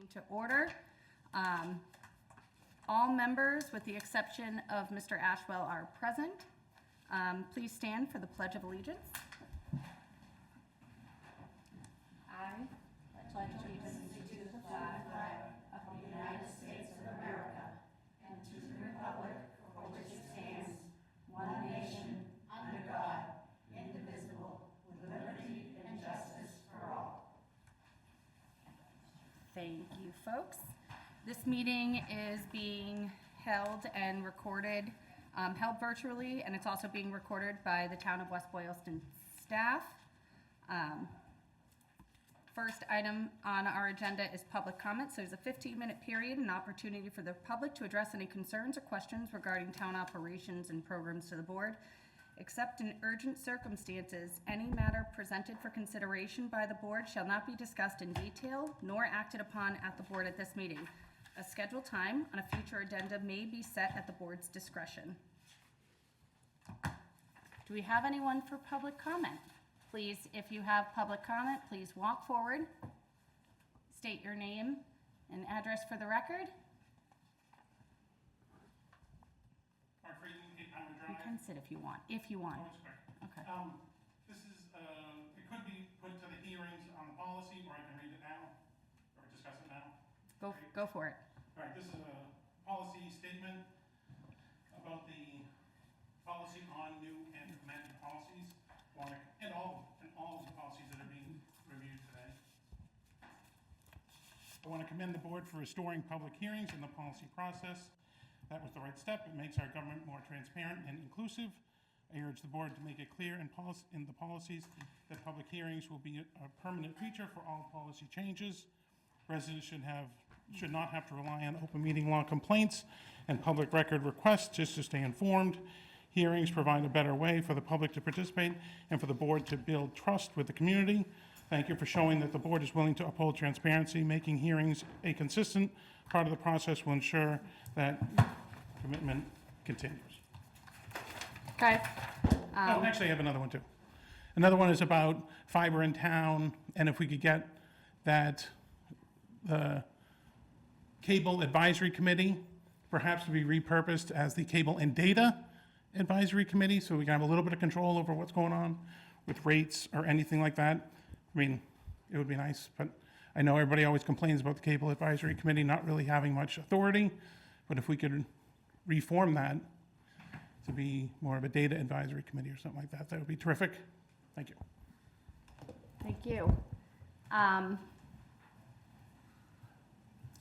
meeting to order. All members, with the exception of Mr. Ashwell, are present. Please stand for the Pledge of Allegiance. I pledge allegiance to the flag of the United States of America and to the republic for which it stands, one nation, under God, indivisible, with liberty and justice for all. Thank you, folks. This meeting is being held and recorded, held virtually, and it's also being recorded by the Town of West Boylston staff. First item on our agenda is public comments. There's a 15-minute period, an opportunity for the public to address any concerns or questions regarding town operations and programs to the board. Except in urgent circumstances, any matter presented for consideration by the board shall not be discussed in detail nor acted upon at the board at this meeting. A scheduled time on a future addenda may be set at the board's discretion. Do we have anyone for public comment? Please, if you have public comment, please walk forward, state your name and address for the record. Mark Frieden, 8 Pine Drive. You can sit if you want, Okay. This is, it could be put to the hearings on the policy, or I can read it now, or discuss it now. Go for it. All right, this is a policy statement about the policy on new and amended policies, and all of the policies that are being reviewed today. I want to commend the board for restoring public hearings in the policy process. That was the right step. It makes our government more transparent and inclusive. I urge the board to make it clear in the policies that public hearings will be a permanent feature for all policy changes. Residents should not have to rely on open meeting law complaints and public record requests just to stay informed. Hearings provide a better way for the public to participate and for the board to build trust with the community. Thank you for showing that the board is willing to uphold transparency. Making hearings a consistent part of the process will ensure that commitment continues. Okay. Actually, I have another one too. Another one is about fiber in town, and if we could get that the Cable Advisory Committee perhaps to be repurposed as the Cable and Data Advisory Committee, so we can have a little bit of control over what's going on with rates or anything like that. I mean, it would be nice, but I know everybody always complains about the Cable Advisory Committee not really having much authority, but if we could reform that to be more of a Data Advisory Committee or something like that, that would be terrific. Thank you. Thank you.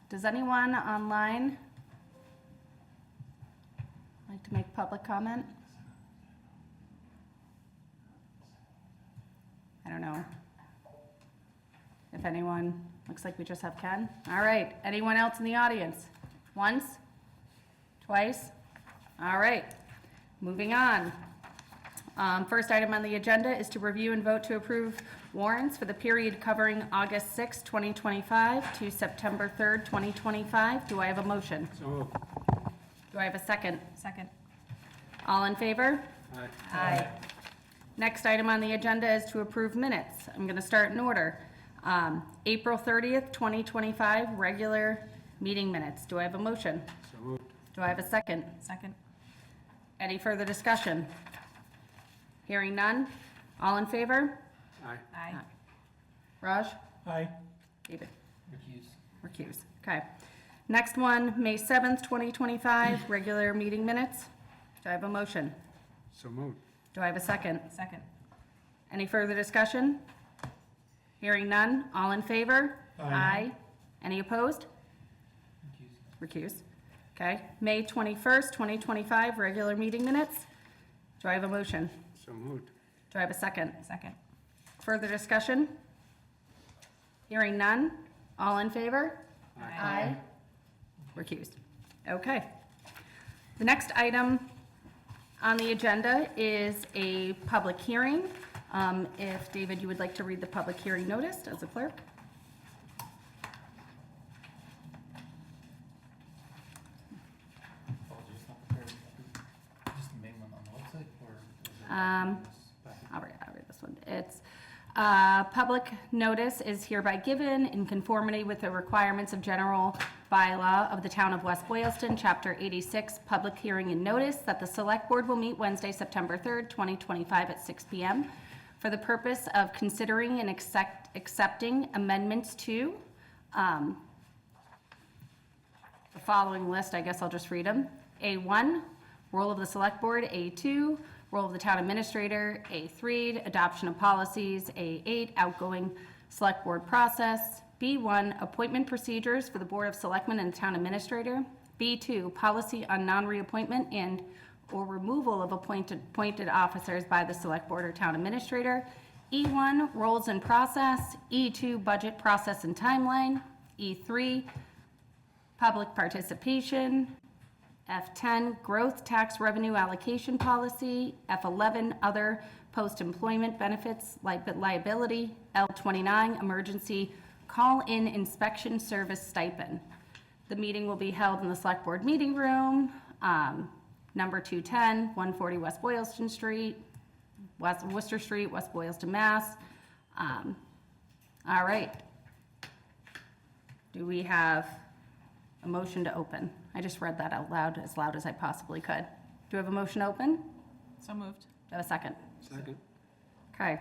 Does anyone online like to make public comment? I don't know. If anyone, looks like we just have Ken. All right, anyone else in the audience? Once? Twice? All right, moving on. First item on the agenda is to review and vote to approve warrants for the period covering August 6, 2025 to September 3rd, 2025. Do I have a motion? So moved. Do I have a second? Second. All in favor? Aye. Aye. Next item on the agenda is to approve minutes. I'm going to start in order. April 30th, 2025, regular meeting minutes. Do I have a motion? So moved. Do I have a second? Second. Any further discussion? Hearing none. All in favor? Aye. Aye. Raj? Aye. David? Recuse. Recuse. Okay. Next one, May 7th, 2025, regular meeting minutes. Do I have a motion? So moved. Do I have a second? Second. Any further discussion? Hearing none. All in favor? Aye. Any opposed? Recuse. Okay. May 21st, 2025, regular meeting minutes. Do I have a motion? So moved. Do I have a second? Second. Further discussion? Hearing none. All in favor? Aye. Recused. Okay. The next item on the agenda is a public hearing. If, David, you would like to read the public hearing notice as a clerk. Apologies, not prepared. Just the main one on the website, or is it? I'll read this one. It's Public notice is hereby given in conformity with the requirements of general bylaw of the town of West Boylston, Chapter 86, public hearing and notice that the Select Board will meet Wednesday, September 3rd, 2025 at 6 p.m. for the purpose of considering and accepting amendments to the following list. I guess I'll just read them. A1, role of the Select Board. A2, role of the town administrator. A3, adoption of policies. A8, outgoing Select Board process. B1, appointment procedures for the Board of Selectmen and the town administrator. B2, policy on non-reappointment and or removal of appointed officers by the Select Board or town administrator. E1, roles and process. E2, budget process and timeline. E3, public participation. F10, growth tax revenue allocation policy. F11, other post-employment benefits liability. L29, emergency call-in inspection service stipend. The meeting will be held in the Select Board meeting room, number 210, 140 West Boylston Street, West Worcester Street, West Boylston, Mass. All right. Do we have a motion to open? I just read that out loud as I possibly could. Do we have a motion to open? So moved. Do I have a second? Second. Okay.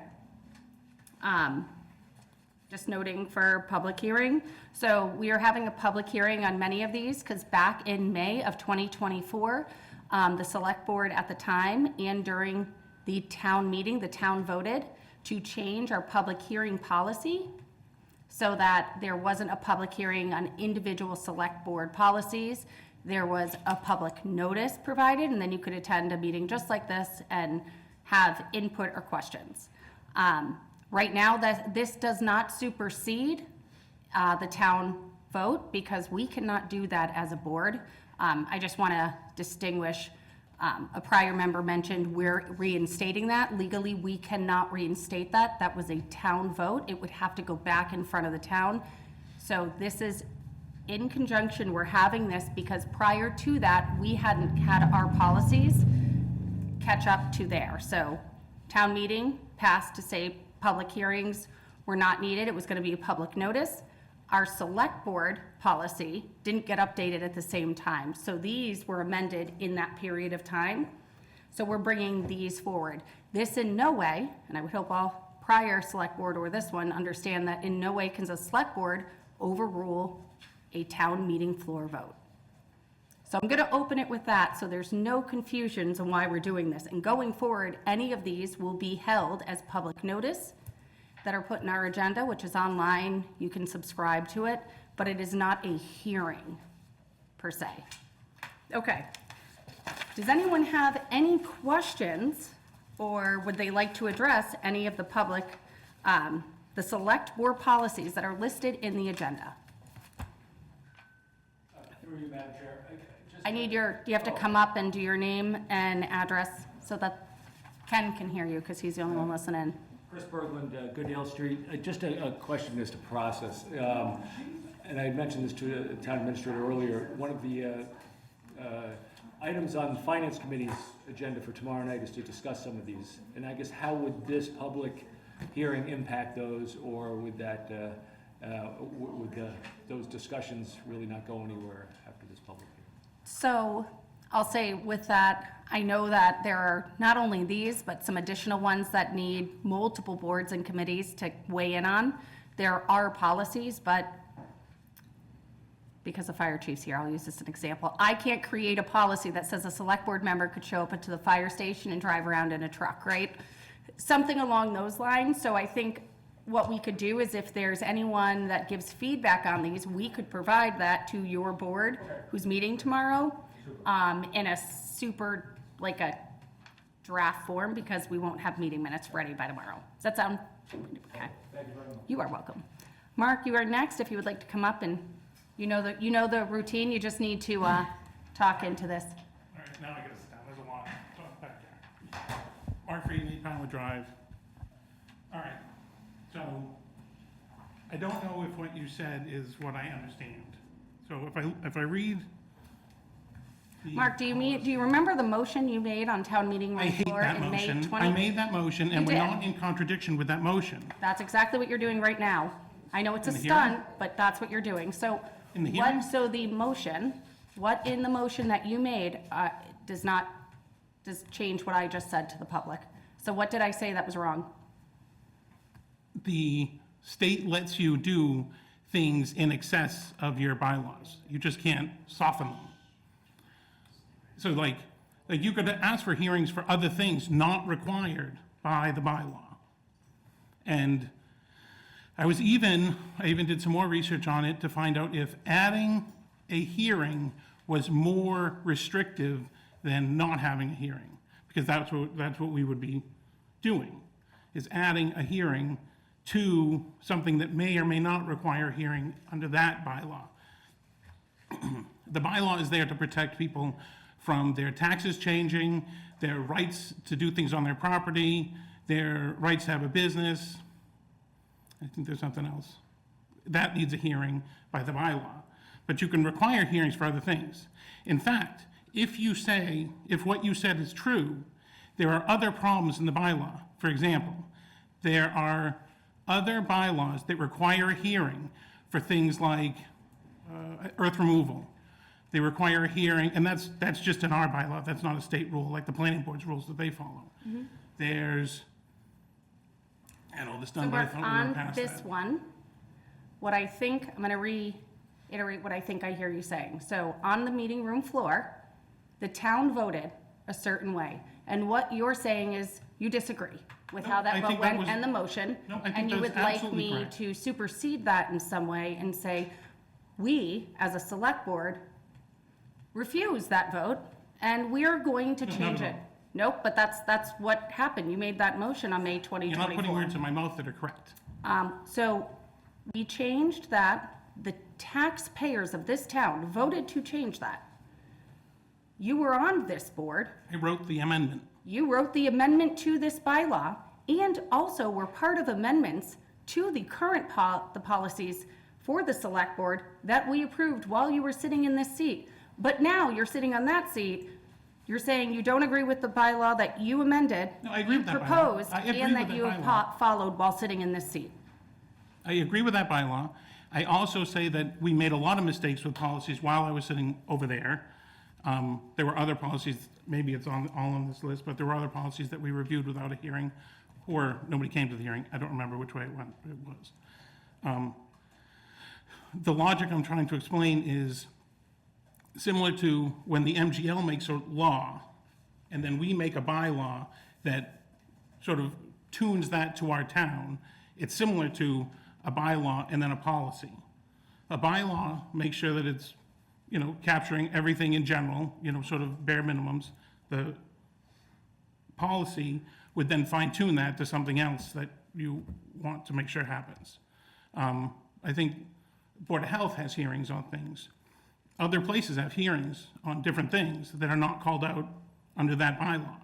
Just noting for public hearing. So we are having a public hearing on many of these because back in May of 2024, the Select Board at the time and during the town meeting, the town voted to change our public hearing policy so that there wasn't a public hearing on individual Select Board policies. There was a public notice provided, and then you could attend a meeting just like this and have input or questions. Right now, this does not supersede the town vote because we cannot do that as a board. I just want to distinguish, a prior member mentioned we're reinstating that. Legally, we cannot reinstate that. That was a town vote. It would have to go back in front of the town. So this is in conjunction, we're having this because prior to that, we hadn't had our policies catch up to there. So town meeting passed to say public hearings were not needed. It was going to be a public notice. Our Select Board policy didn't get updated at the same time. So these were amended in that period of time. So we're bringing these forward. This in no way, and I would hope all prior Select Board or this one understand that in no way can the Select Board overrule a town meeting floor vote. So I'm going to open it with that so there's no confusions on why we're doing this. And going forward, any of these will be held as public notice that are put in our agenda, which is online. You can subscribe to it, but it is not a hearing per se. Okay. Does anyone have any questions or would they like to address any of the public, the Select Board policies that are listed in the agenda? Through you, Madam Chair. I need you have to come up and do your name and address so that Ken can hear you because he's the only one listening. Chris Berglund, Goodale Street. Just a question as to process. And I had mentioned this to the town administrator earlier. One of the items on the Finance Committee's agenda for tomorrow night is to discuss some of these. And I guess how would this public hearing impact those, or would that those discussions really not go anywhere after this public hearing? So I'll say with that, I know that there are not only these, but some additional ones that need multiple boards and committees to weigh in on. There are policies, but because the fire chief's here, I'll use this as an example. I can't create a policy that says a Select Board member could show up to the fire station and drive around in a truck, right? Something along those lines. So I think what we could do is if there's anyone that gives feedback on these, we could provide that to your board who's meeting tomorrow in a super, like a draft form, because we won't have meeting minutes ready by tomorrow. Does that sound? Okay. Thank you very much. You are welcome. Mark, you are next if you would like to come up, and you know the routine. You just need to talk into this. All right, now I gotta sit down. There's a lot back there. Mark Frieden, 8 Pinewood Drive. All right, so I don't know if what you said is what I understand. So if I read Mark, do you remember the motion you made on town meeting I room hate floor that in May motion. 20? I made that motion, and You we're did. not in contradiction with that motion. That's exactly what you're doing right now. I know it's a In the hearing? stunt, but that's what you're doing. So In the hearing? what in the motion that you made does change what I just said to the public? So what did I say that was wrong? The state lets you do things in excess of your bylaws. You just can't soften them. So like you could ask for hearings for other things not required by the bylaw. And I even did some more research on it to find out if adding a hearing was more restrictive than not having a hearing, because that's what we would be doing, is adding a hearing to something that may or may not require a hearing under that bylaw. The bylaw is there to protect people from their taxes changing, their rights to do things on their property, their rights to have a business. I think there's something else. That needs a hearing by the bylaw. But you can require hearings for other things. In fact, if what you said is true, there are other problems in the bylaw. For example, there are other bylaws that require a hearing for things like earth removal. They require a hearing, and that's just in our bylaw. That's not a state rule, like the planning board's rules that they follow. There's, I had all this done, So but I we're thought we were on past this that. one. What I think, I'm going to reiterate what I think I hear you saying. So on the meeting room floor, the town voted a certain way. And what you're saying is you disagree with No, how I that vote think that went was- and the motion. No, I think And you that was would like absolutely me correct. to supersede that in some way and say, we, as a select board, refuse that vote, and we're going to No, not change at it. all. Nope, but that's what happened. You made that motion on May You're 2024. not putting words in my mouth that are correct. So we changed that. The taxpayers of this town voted to change that. You were on this board. I wrote the amendment. You wrote the amendment to this bylaw and also were part of amendments to the current the policies for the select board that we approved while you were sitting in this seat. But now you're sitting on that seat. You're saying you don't agree with the bylaw that you amended. No, I agree with that You bylaw. proposed I agree and with that you that have bylaw. followed while sitting in this seat. I agree with that bylaw. I also say that we made a lot of mistakes with policies while I was sitting over there. There were other policies, maybe it's all on this list, but there were other policies that we reviewed without a hearing, or nobody came to the hearing. I don't remember which way it went, but it was. The logic I'm trying to explain is similar to when the MGL makes a law, and then we make a bylaw that sort of tunes that to our town. It's similar to a bylaw and then a policy. A bylaw makes sure that it's, capturing everything in general, sort of bare minimums. The policy would then fine tune that to something else that you want to make sure happens. I think Board of Health has hearings on things. Other places have hearings on different things that are not called out under that bylaw.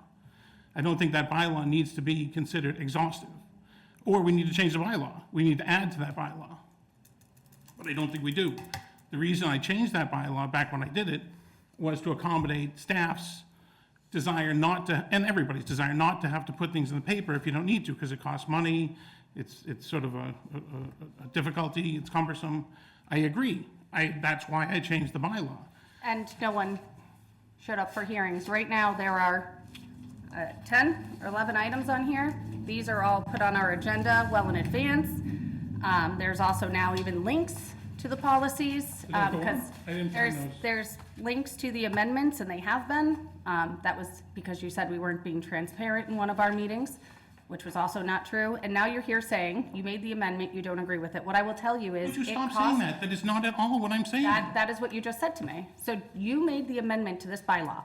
I don't think that bylaw needs to be considered exhaustive. Or we need to change the bylaw. We need to add to that bylaw. But I don't think we do. The reason I changed that bylaw back when I did it was to accommodate staff's desire not to, and everybody's desire not to have to put things in the paper if you don't need to, because it costs money, it's sort of a difficulty, it's cumbersome. I agree. That's why I changed the bylaw. And no one showed up for hearings. Right now, there are 10 or 11 items on here. These are all put on our agenda well in advance. There's also now even links to the policies, Did that go on? because I didn't find those. there's links to the amendments, and they have been. That was because you said we weren't being transparent in one of our meetings, which was also not true. And now you're here saying you made the amendment, you don't agree with it. What I will tell you is Would you it stop saying costs. that? That is not at all what I'm saying. That is what you just said to me. So you made the amendment to this bylaw.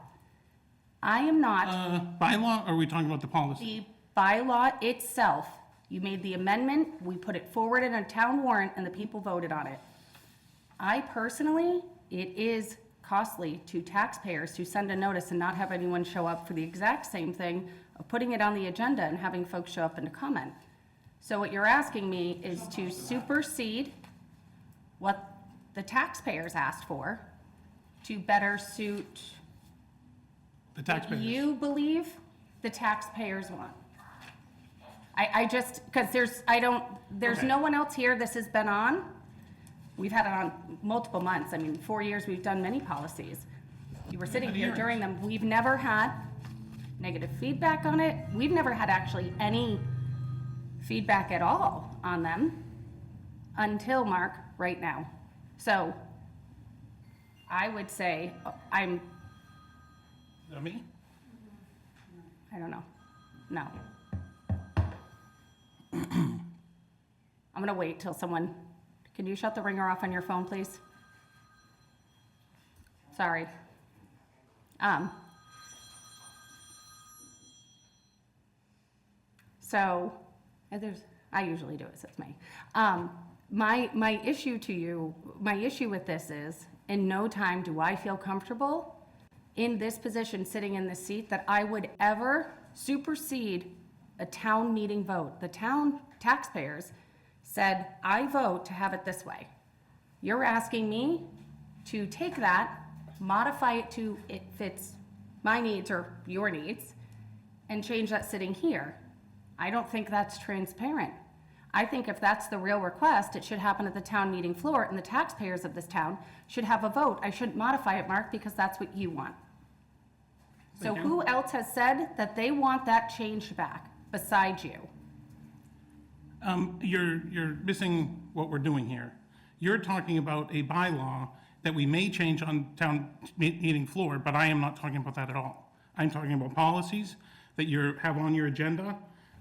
I am not. Bylaw, or are we talking about the policy? The bylaw itself, you made the amendment, we put it forward in a town warrant, and the people voted on it. I personally, it is costly to taxpayers to send a notice and not have anyone show up for the exact same thing of putting it on the agenda and having folks show up and to comment. So what you're asking me is to supersede what the taxpayers asked for to better suit The taxpayers. You believe the taxpayers want. I just, because there's Okay. no one else here, this has been on. We've had it on multiple months. I mean, 4 years, we've done many policies. You were sitting had here hearings. during them. We've never had negative feedback on it. We've never had actually any feedback at all on them until, Mark, right now. So I would say, Is that me? I don't know. No. I'm gonna wait till someone, can you shut the ringer off on your phone, please? Sorry. So, I usually do it, so it's me. My issue with this is, in no time do I feel comfortable in this position, sitting in this seat, that I would ever supersede a town meeting vote. The town taxpayers said, I vote to have it this way. You're asking me to take that, modify it to it fits my needs or your needs, and change that sitting here. I don't think that's transparent. I think if that's the real request, it should happen at the town meeting floor, and the taxpayers of this town should have a vote. I shouldn't modify it, Mark, because that's what you want. So Thank you. who else has said that they want that changed back besides you? You're missing what we're doing here. You're talking about a bylaw that we may change on town meeting floor, but I am not talking about that at all. I'm talking about policies that you have on your agenda,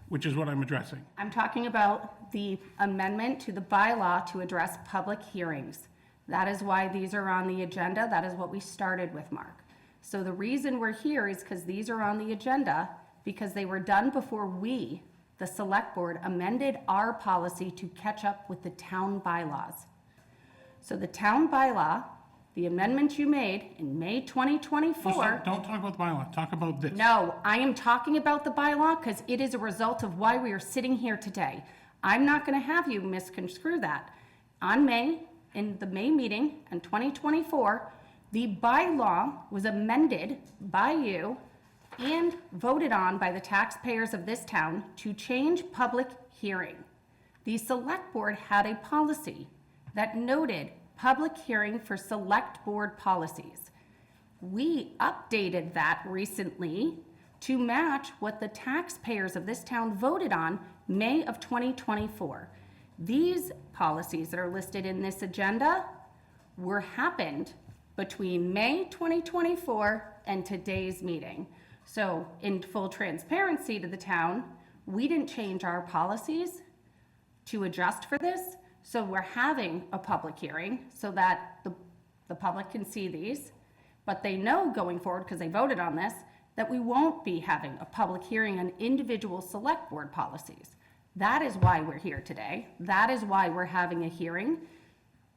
which is what I'm addressing. I'm talking about the amendment to the bylaw to address public hearings. That is why these are on the agenda. That is what we started with, Mark. So the reason we're here is because these are on the agenda, because they were done before we, the select board, amended our policy to catch up with the town bylaws. So the town bylaw, the amendment you made in May 2024. Don't talk about the bylaw, talk about this. No, I am talking about the bylaw because it is a result of why we are sitting here today. I'm not going to have you misconstrue that. In the May meeting in 2024, the bylaw was amended by you and voted on by the taxpayers of this town to change public hearing. The select board had a policy that noted public hearing for select board policies. We updated that recently to match what the taxpayers of this town voted on May of 2024. These policies that are listed in this agenda happened between May 2024 and today's meeting. So in full transparency to the town, we didn't change our policies to adjust for this. So we're having a public hearing so that the public can see these, but they know going forward, because they voted on this, that we won't be having a public hearing on individual select board policies. That is why we're here today. That is why we're having a hearing.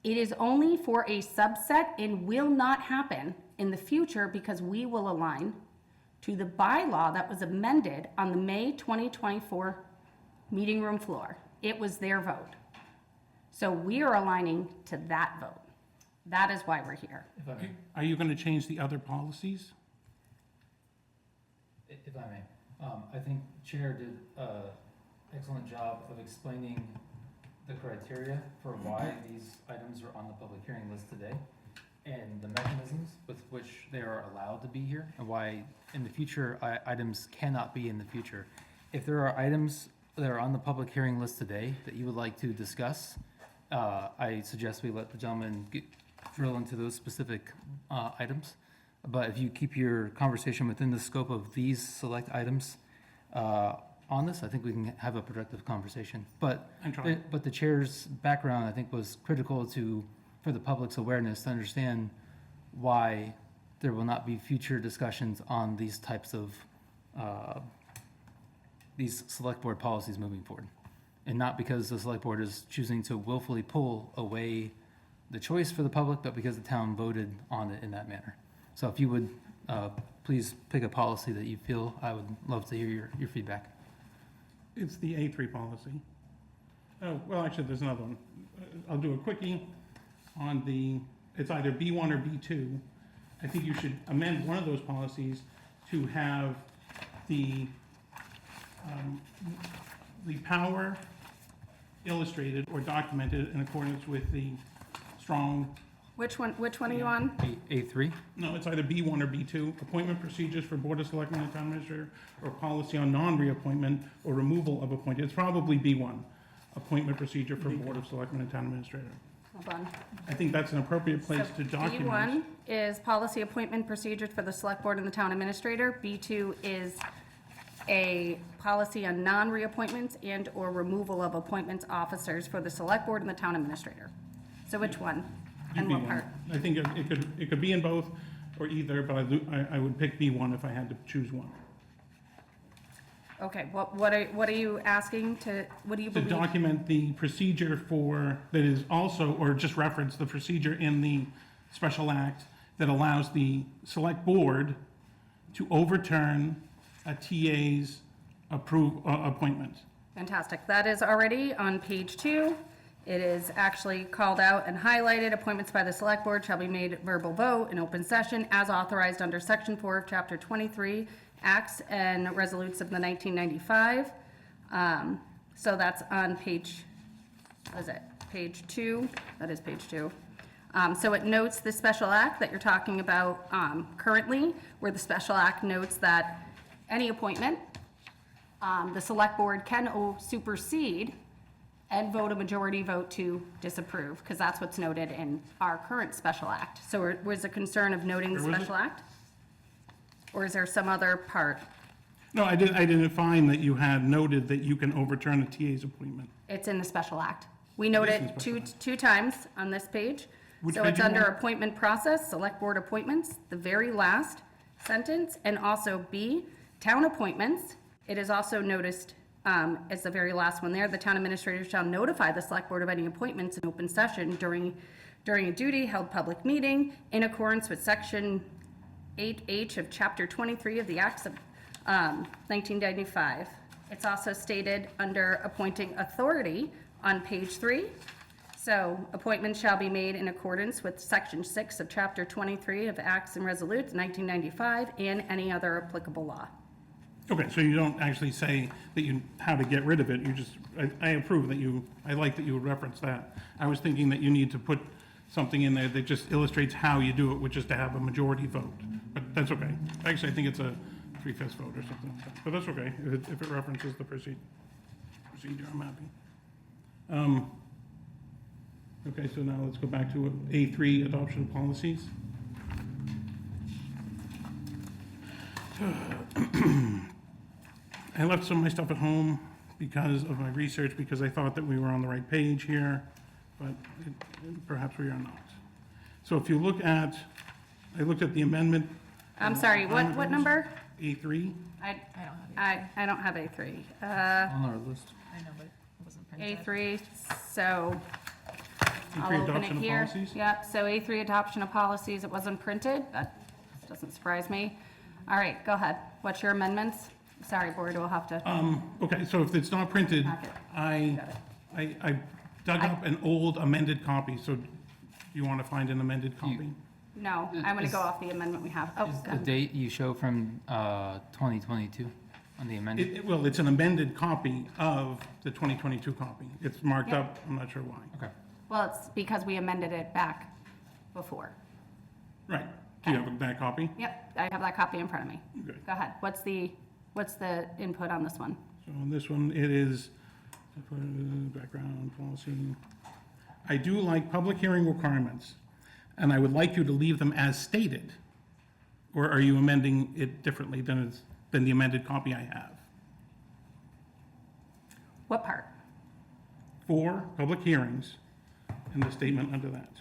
It is only for a subset and will not happen in the future because we will align to the bylaw that was amended on the May 2024 meeting room floor. It was their vote. So we are aligning to that vote. That is why we're here. If I may, Are you going to change the other policies? if I may, I think Chair did an excellent job of explaining the criteria for why these items are on the public hearing list today, and the mechanisms with which they are allowed to be here, and why in the future, items cannot be in the future. If there are items that are on the public hearing list today that you would like to discuss, I suggest we let the gentleman drill into those specific items. But if you keep your conversation within the scope of these select items on this, I think we can have a productive conversation. But I'm trying. but the chair's background, I think, was critical for the public's awareness to understand why there will not be future discussions on these types of these select board policies moving forward. And not because the select board is choosing to willfully pull away the choice for the public, but because the town voted on it in that manner. So if you would, please pick a policy that you feel, I would love to hear your feedback. It's the A3 policy. Oh, well, actually, there's another one. I'll do a quickie on it's either B1 or B2. I think you should amend one of those policies to have the power illustrated or documented in accordance with the strong, Which one are you on? A3? no, it's either B1 or B2, appointment procedures for Board of Selectmen and Town Administrator, or policy on non-reappointment or removal of appointed. It's probably B1, appointment procedure for Board of Selectmen and Town Administrator. Hold on. I think that's an appropriate place So to document. B1 is policy appointment procedures for the select board and the town administrator. B2 is a policy on non-reappointments and/or removal of appointments officers for the select board and the town administrator. So which one? And what B1. part? I think it could be in both or either, but I would pick B1 if I had to choose one. Okay, what are you asking to, what do you To believe? document the procedure for, that is also, or just reference the procedure in the special act that allows the select board to overturn a TA's appointment. Fantastic. That is already on page 2. It is actually called out and highlighted. Appointments by the select board shall be made verbal vote in open session as authorized under section 4 of chapter 23, Acts and Resolutes of the 1995. So that's on page, what is it? Page 2. That is page 2. So it notes the special act that you're talking about currently, where the special act notes that any appointment, the select board can supersede and vote a majority vote to disapprove, because that's what's noted in our current special act. So was a concern of noting the Where was it? special act? Or is there some other part? No, I didn't find that you had noted that you can overturn a TA's appointment. It's in the special act. We note It is in it special two times on this page. Which So page it's you under want? appointment process, select board appointments, the very last sentence, and also B, town appointments. It is also noticed as the very last one there, the town administrator shall notify the select board of any appointments in open session during a duty held public meeting in accordance with section 8H of chapter 23 of the Acts of 1995. It's also stated under appointing authority on page 3. So appointments shall be made in accordance with section 6 of chapter 23 of Acts and Resolutes 1995 and any other applicable law. Okay, so you don't actually say that how to get rid of it, you just, I approve that I like that you would reference that. I was thinking that you need to put something in there that just illustrates how you do it, which is to have a majority vote, but that's okay. Actually, I think it's a 3/5 vote or something like that, but that's okay, if it references the procedure, I'm happy. Okay, so now let's go back to A3, adoption policies. I left some of my stuff at home because of my research, because I thought that we were on the right page here, but perhaps we are not. So if you look at, I looked at the amendment. I'm sorry, what number? A3, I don't have A3. On our list. I know, but it wasn't printed. A3, so I'll A3 open adoption it of here. policies. Yep, so A3 adoption of policies, it wasn't printed, that doesn't surprise me. All right, go ahead. What's your amendments? Sorry, board, we'll have to Okay, so if it's not printed, hack it. I dug up an old amended copy, so do you want to find an amended copy? No, I'm gonna go off the amendment we have. Oh, Is go the ahead. date you show from 2022 on the amendment? Well, it's an amended copy of the 2022 copy. It's marked Yeah. up, I'm not sure why. Okay. Well, it's because we amended it back before. Right, do you have that copy? Yep, I have that copy in front of me. Okay. Go ahead. What's the input on this one? So on this one, it is, background policy. I do like public hearing requirements, and I would like you to leave them as stated. Or are you amending it differently than the amended copy I have? What part? For public hearings, and the statement under that.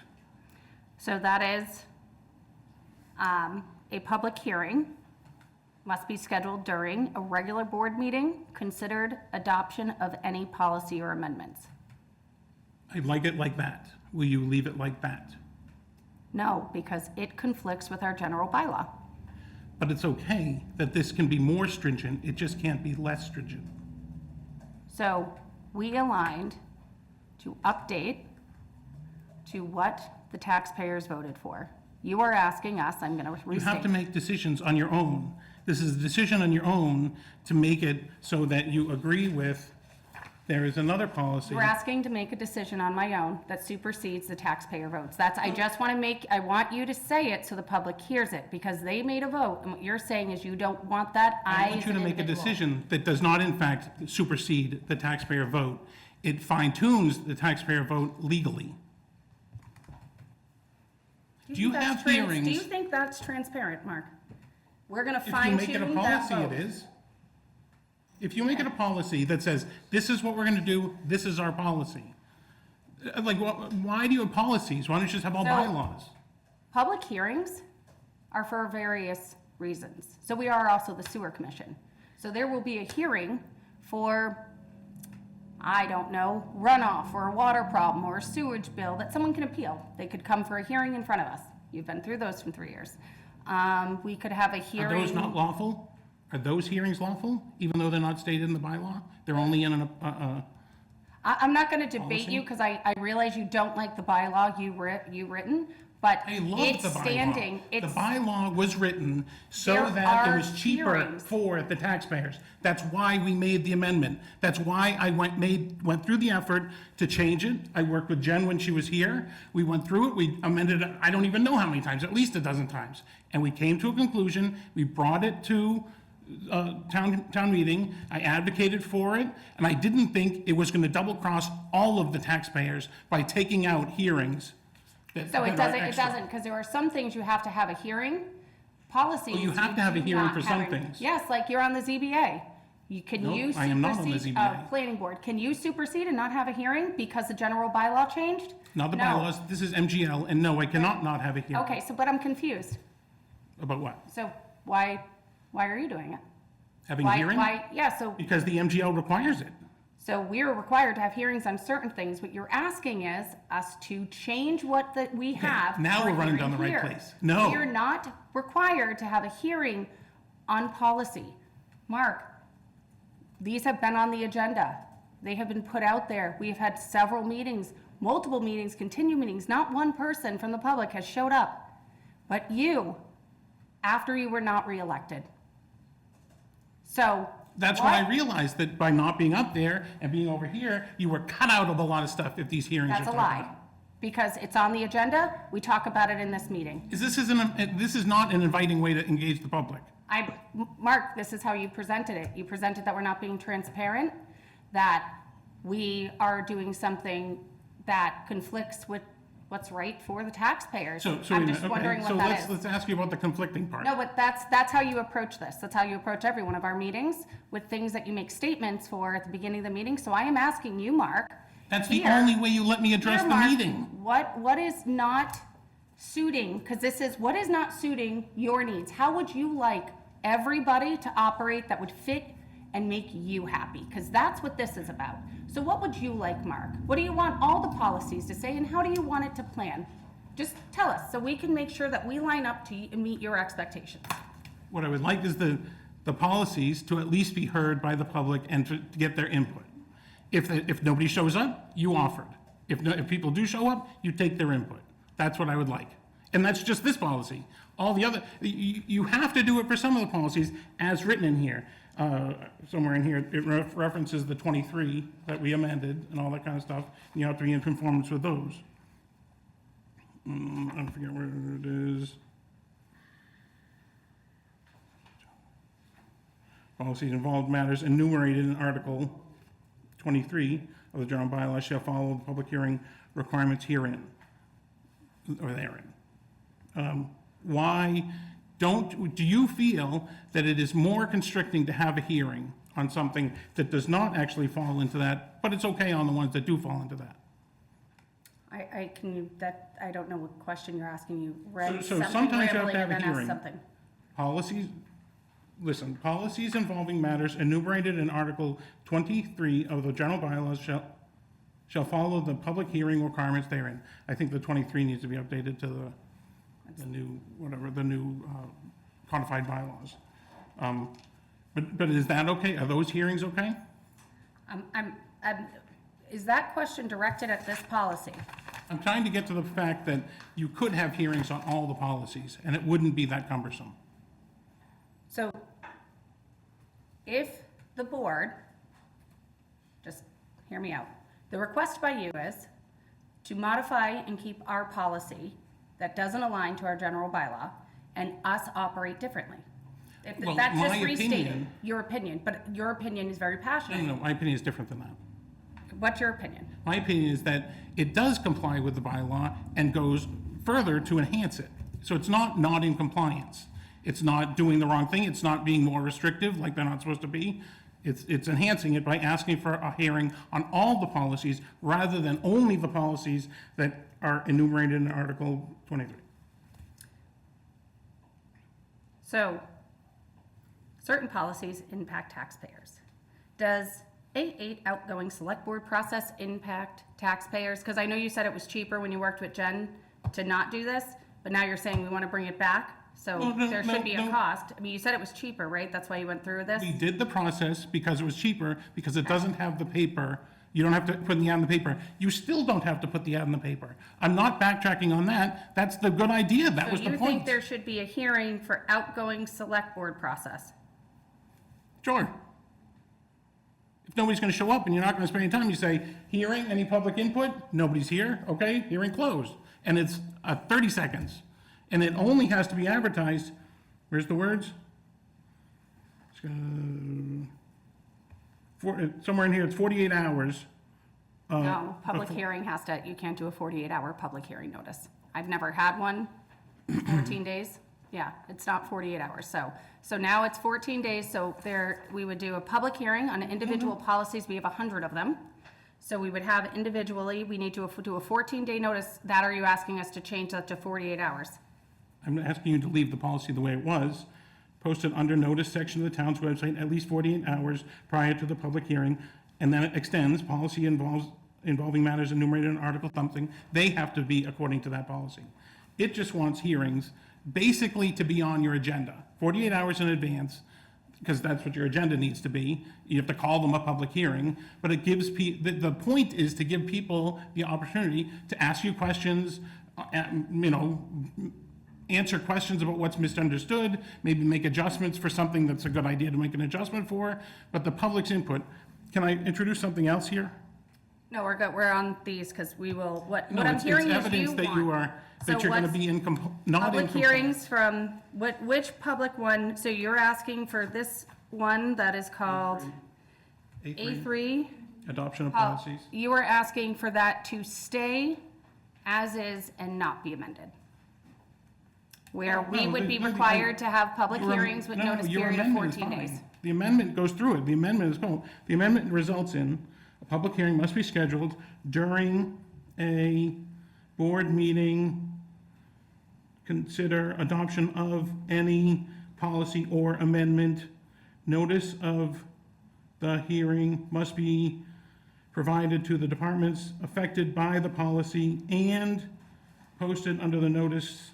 So that is, a public hearing must be scheduled during a regular board meeting, considered adoption of any policy or amendments. I'd like it like that. Will you leave it like that? No, because it conflicts with our general bylaw. But it's okay that this can be more stringent, it just can't be less stringent. So we aligned to update to what the taxpayers voted for. You are asking us, I'm gonna You have to restate. make decisions on your own. This is a decision on your own to make it so that you agree with, there is another policy. You're asking to make a decision on my own that supersedes the taxpayer votes. I just want to make, I want you to say it so the public hears it, because they made a vote, and what you're saying is you don't want that. I want as you to an make a individual. decision that does not in fact supersede the taxpayer vote. It fine tunes the taxpayer vote legally. Do you think that's have Do you hearings? think that's transparent, Mark? We're going to If you fine make it a tune that policy, vote. it is. If you make it a policy that says, this is what we're gonna do, this is our policy. Like, why do you have policies? Why don't you just have all So- bylaws? Public hearings are for various reasons. So we are also the sewer commission. So there will be a hearing for, I don't know, runoff or a water problem or a sewage bill that someone can appeal. They could come for a hearing in front of us. You've been through those from 3 years. We could have a Are hearing. those not lawful? Are those hearings lawful, even though they're not stated in the bylaw? They're only in I'm not gonna debate Policy? you, because I realize you don't like the bylaw you written, but I love it's the bylaw. standing, The it's, bylaw was written so There that it are was cheaper hearings. for the taxpayers. That's why we made the amendment. That's why I went through the effort to change it. I worked with Jen when she was here. We went through it, we amended it, I don't even know how many times, at least a dozen times. And we came to a conclusion, we brought it to town meeting, I advocated for it, and I didn't think it was gonna double cross all of the taxpayers by taking out hearings. so it doesn't, because there are some things you have to have a hearing, policies. Well, you have to have a do hearing not for have some a- things. Yes, like you're on the ZBA. Can No, you I am not on the supersede, ZBA. planning board, can you supersede and not have a hearing because the general bylaw changed? Not the No. bylaws, this is MGL, and no, I cannot not have a hearing. Okay, so, but I'm confused. About what? So why are you doing it? Having a hearing? Yeah, so Because the MGL requires it. So we're required to have hearings on certain things. What you're asking is us to change what that we have. now for a we're running hearing down the right here. place. No. We're not required to have a hearing on policy. Mark, these have been on the agenda. They have been put out there. We have had several meetings, multiple meetings, continued meetings. Not one person from the public has showed up. But you, after you were not reelected. So. That's when I what- realized that by not being up there and being over here, you were cut out of a lot of stuff if these hearings are That's a talking lie, about. because it's on the agenda, we talk about it in this meeting. This is not an inviting way to engage the public. Mark, this is how you presented it. You presented that we're not being transparent, that we are doing something that conflicts with what's right for the taxpayers. So, I'm just wondering what that is. let's ask you about the conflicting part. No, but that's how you approach this. That's how you approach every one of our meetings, with things that you make statements for at the beginning of the meeting. So I am asking you, Mark. That's the here- only way you let me address here, the Mark, meeting. What is not suiting, because this is, what is not suiting your needs? How would you like everybody to operate that would fit and make you happy? Because that's what this is about. So what would you like, Mark? What do you want all the policies to say, and how do you want it to plan? Just tell us, so we can make sure that we line up to meet your expectations. What I would like is the policies to at least be heard by the public and to get their input. If nobody shows up, you offered. If people do show up, you take their input. That's what I would like. And that's just this policy. All the other, you have to do it for some of the policies as written in here. Somewhere in here, it references the 23 that we amended and all that kind of stuff. You have to be in conformance with those. I forget where it is. Policies involved matters enumerated in Article 23 of the general bylaws shall follow the public hearing requirements herein, or therein. Do you feel that it is more constricting to have a hearing on something that does not actually fall into that, but it's okay on the ones that do fall into that? I don't know what question you're asking. You read So something sometimes you have rambling to have and a then asked hearing. something. Policies involving matters enumerated in Article 23 of the general bylaws shall follow the public hearing requirements therein. I think the 23 needs to be updated to the new codified bylaws. But is that okay? Are those hearings okay? Is that question directed at this policy? I'm trying to get to the fact that you could have hearings on all the policies, and it wouldn't be that cumbersome. So if the board, just hear me out, the request by you is to modify and keep our policy that doesn't align to our general bylaw and us operate differently. If Well, that's my just restating opinion- your opinion, but your opinion is very passionate. No, my opinion is different than that. What's your opinion? My opinion is that it does comply with the bylaw and goes further to enhance it. So it's not in compliance. It's not doing the wrong thing. It's not being more restrictive like they're not supposed to be. It's enhancing it by asking for a hearing on all the policies rather than only the policies that are enumerated in Article 23. So, certain policies impact taxpayers. Does A8 outgoing select board process impact taxpayers? Because I know you said it was cheaper when you worked with Jen to not do this, but now you're saying we want to bring it back? So Well, no, there no, should be a no. cost. I mean, you said it was cheaper, right? That's why you went through with this? We did the process because it was cheaper, because it doesn't have the paper. You don't have to put the ad in the paper. You still don't have to put the ad in the paper. I'm not backtracking on that. That's the good idea. That was the So you think point. there should be a hearing for outgoing select board process? Sure. If nobody's going to show up and you're not going to spend any time, you say, hearing, any public input? Nobody's here, okay, hearing closed. And it's 30 seconds. And it only has to be advertised, where's the words? Somewhere in here, it's 48 hours. No, public before- hearing has to, you can't do a 48-hour public hearing notice. I've never had one, 14 days. Yeah, it's not 48 hours, so now it's 14 days, so we would do a public hearing on individual policies, we have 100 of them. So we would have individually, we need to do a 14-day notice, that are you asking us to change that to 48 hours? I'm asking you to leave the policy the way it was, posted under notice section of the town's website at least 48 hours prior to the public hearing, and then it extends, policy involving matters enumerated in Article something, they have to be according to that policy. It just wants hearings, basically to be on your agenda, 48 hours in advance, because that's what your agenda needs to be. You have to call them a public hearing, but it gives the point is to give people the opportunity to ask you questions, answer questions about what's misunderstood, maybe make adjustments for something that's a good idea to make an adjustment for, but the public's input. Can I introduce something else here? No, we're good, we're on these, because we will, what No, I'm it's hearing is you evidence that you want. are, that So you're gonna what's be not in Public compliance. hearings from, which public one, so you're asking for this one that is called A3? Adoption of Pol- policies. You are asking for that to stay as is and not be amended? Where we No, would be the- required to have public Your am- hearings with no, notice your period of amendment is 14 fine. days? The amendment goes through it. The amendment is going, the amendment results in, a public hearing must be scheduled during a board meeting, consider adoption of any policy or amendment. Notice of the hearing must be provided to the departments affected by the policy and posted under the notice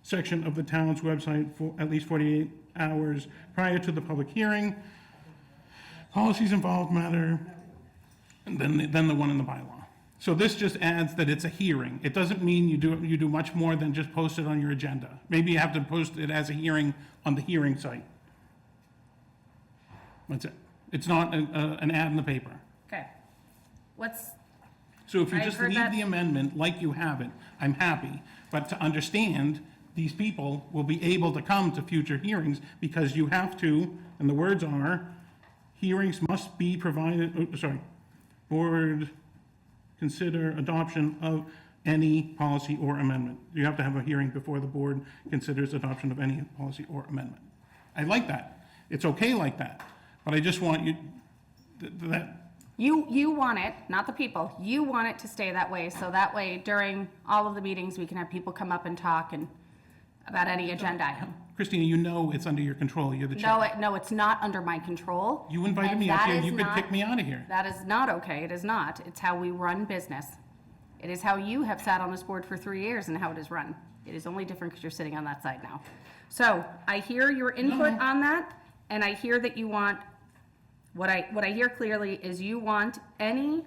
section of the town's website for at least 48 hours prior to the public hearing. Policies involved matter, and then the one in the bylaw. So this just adds that it's a hearing. It doesn't mean you do much more than just post it on your agenda. Maybe you have to post it as a hearing on the hearing site. That's it. It's not an ad in the paper. Okay. What's, So if you I've just heard leave that. the amendment like you have it, I'm happy. But to understand, these people will be able to come to future hearings because you have to, and the words are, hearings must be provided, board consider adoption of any policy or amendment. You have to have a hearing before the board considers adoption of any policy or amendment. I like that. It's okay like that. But I just want you, that, you want it, not the people, you want it to stay that way, so that way during all of the meetings, we can have people come up and talk and about any agenda item. Christina, you know it's under your control. You're the chair. No, it's not under my control. You invited and me up that here, is you could not- kick me out of here. That is not okay, it is not. It's how we run business. It is how you have sat on this board for 3 years and how it is run. It is only different because you're sitting on that side now. So I hear your input No. on that, and I hear that you want, what I hear clearly is you want any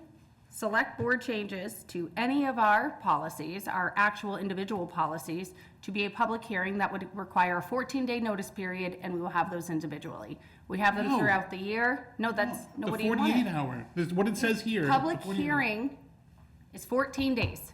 select board changes to any of our policies, our actual individual policies, to be a public hearing, that would require a 14-day notice period, and we will have those individually. We have them No. throughout the year. No, that's, no, what do you The want? 48 hour, this is what it says here. Public the 48 hearing is 14 days.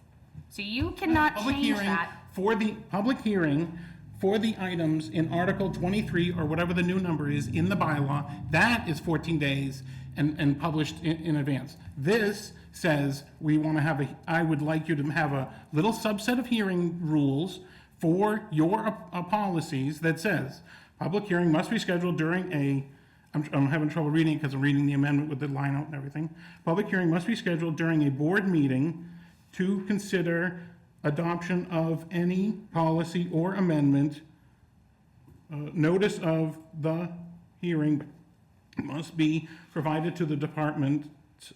So you cannot Public change hearing that. for the, public hearing for the items in Article 23, or whatever the new number is, in the bylaw, that is 14 days and published in advance. This says, we want to have I would like you to have a little subset of hearing rules for your policies that says, public hearing must be scheduled during I'm having trouble reading it because I'm reading the amendment with the line out and everything. Public hearing must be scheduled during a board meeting to consider adoption of any policy or amendment. Notice of the hearing must be provided to the department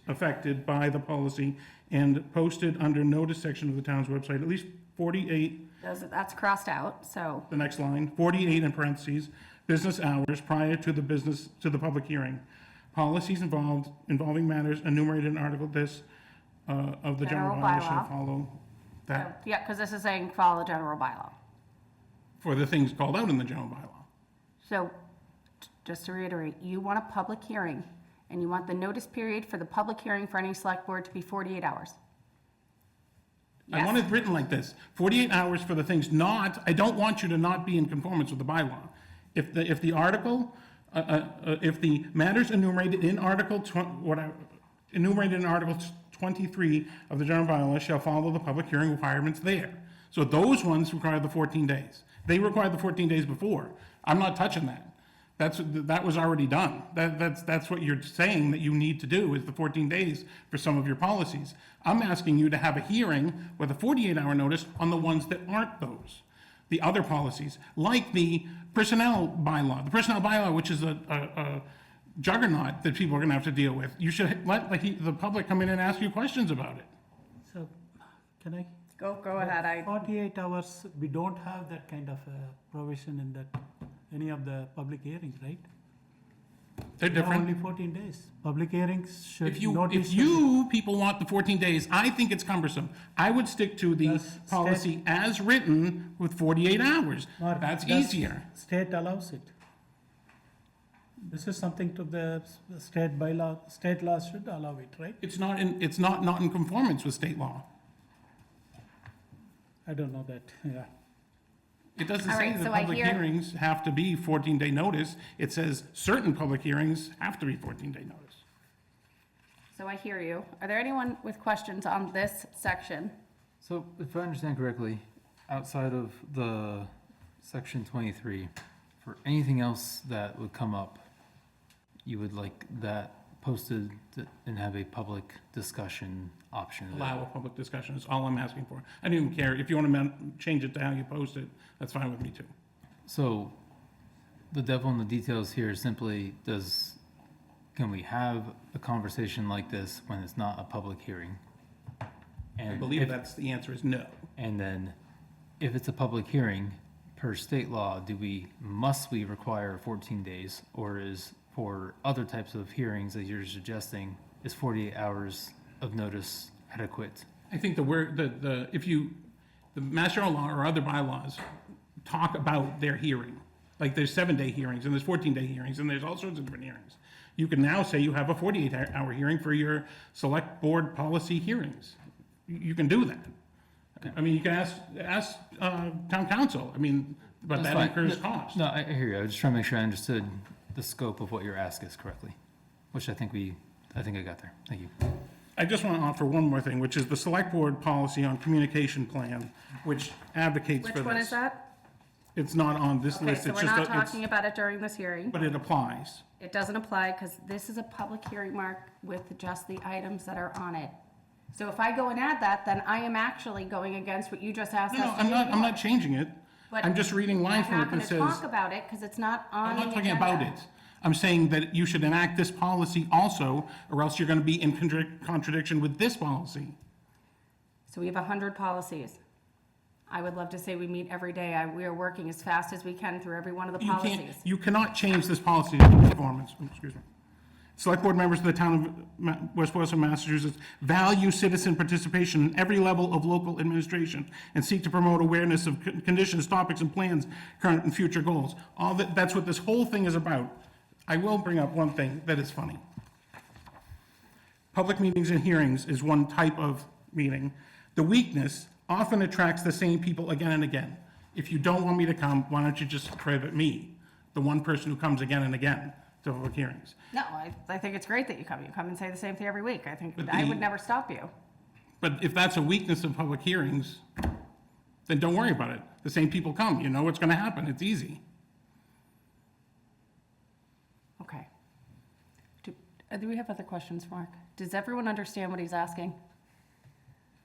affected by the policy and posted under notice section of the town's website, at least 48, That's crossed out, so, the next line, 48 in parentheses, business hours prior to the public hearing. Policies involving matters enumerated in Article this of the general General bylaw shall bylaw. follow that, yeah, because this is saying follow general bylaw. for the things called out in the general bylaw. So, just to reiterate, you want a public hearing, and you want the notice period for the public hearing for any select board to be 48 hours. I want Yes. it written like this, 48 hours for the things not, I don't want you to not be in conformance with the bylaw. If the article, if the matters enumerated in Article, enumerated in Article 23 of the general bylaw shall follow the public hearing requirements there. So those ones require the 14 days. They required the 14 days before. I'm not touching that. That was already done. That's what you're saying that you need to do, is the 14 days for some of your policies. I'm asking you to have a hearing with a 48-hour notice on the ones that aren't those. The other policies, like the personnel bylaw. The personnel bylaw, which is a juggernaut that people are gonna have to deal with. You should let the public come in and ask you questions about it. So, can I? Go ahead, 48 hours, we don't have that kind of provision in that, any of the public hearings, right? They're different. Only 14 days. Public hearings should If you notice. people want the 14 days, I think it's cumbersome. I would stick to the Does state- policy as written with 48 hours. Mark, That's does easier. State allows it. This is something to the state bylaw, state law should allow it, right? It's not in conformance with state law. I don't know that, yeah. It doesn't All say right, that so I public hear- hearings have to be 14-day notice. It says certain public hearings have to be 14-day notice. So I hear you. Are there anyone with questions on this section? So if I understand correctly, outside of the section 23, for anything else that would come up, you would like that posted and have a public discussion option? Allow a public discussion is all I'm asking for. I don't even care. If you want to change it to how you post it, that's fine with me too. So the devil in the details here simply can we have a conversation like this when it's not a public hearing? I And believe if- that's, the answer is no. And then, if it's a public hearing, per state law, must we require 14 days? Or is, for other types of hearings that you're suggesting, is 48 hours of notice adequate? I think the Mass General Law or other bylaws talk about their hearing. Like there's 7-day hearings and there's 14-day hearings and there's all sorts of different hearings. You can now say you have a 48-hour hearing for your select board policy hearings. You can do that. I mean, you can ask town council, but That's that fine. incurs cost. No, I hear you. I was just trying to make sure I understood the scope of what your ask is correctly, which I think I got there. Thank you. I just want to offer one more thing, which is the select board policy on communication plan, which advocates for this. Which one is that? It's not on this Okay, list, so it's we're just, not talking about it during this hearing. but it applies. It doesn't apply because this is a public hearing, Mark, with just the items that are on it. So if I go and add that, then I am actually going against what you just asked No, us no, to do. I'm not changing it. But I'm just reading lines from it that I'm says. not going to talk about it because it's not on I'm the not agenda. talking about it. I'm saying that you should enact this policy also, or else you're gonna be in contradiction with this policy. So we have 100 policies. I would love to say we meet every day. We are working as fast as we can through every one of the You policies. can't, you cannot change this policy to conformance, excuse me. Select Board members of the town of West Boylston, Massachusetts value citizen participation in every level of local administration and seek to promote awareness of conditions, topics, and plans, current and future goals. All that's what this whole thing is about. I will bring up one thing that is funny. Public meetings and hearings is one type of meeting. The weakness often attracts the same people again and again. If you don't want me to come, why don't you just credit me, the one person who comes again and again to public hearings? No, I think it's great that you come. You come and say the same thing every week. I think, But I the- would never stop you. But if that's a weakness of public hearings, then don't worry about it. The same people come, you know what's gonna happen, it's easy. Okay. Do we have other questions, Mark? Does everyone understand what he's asking?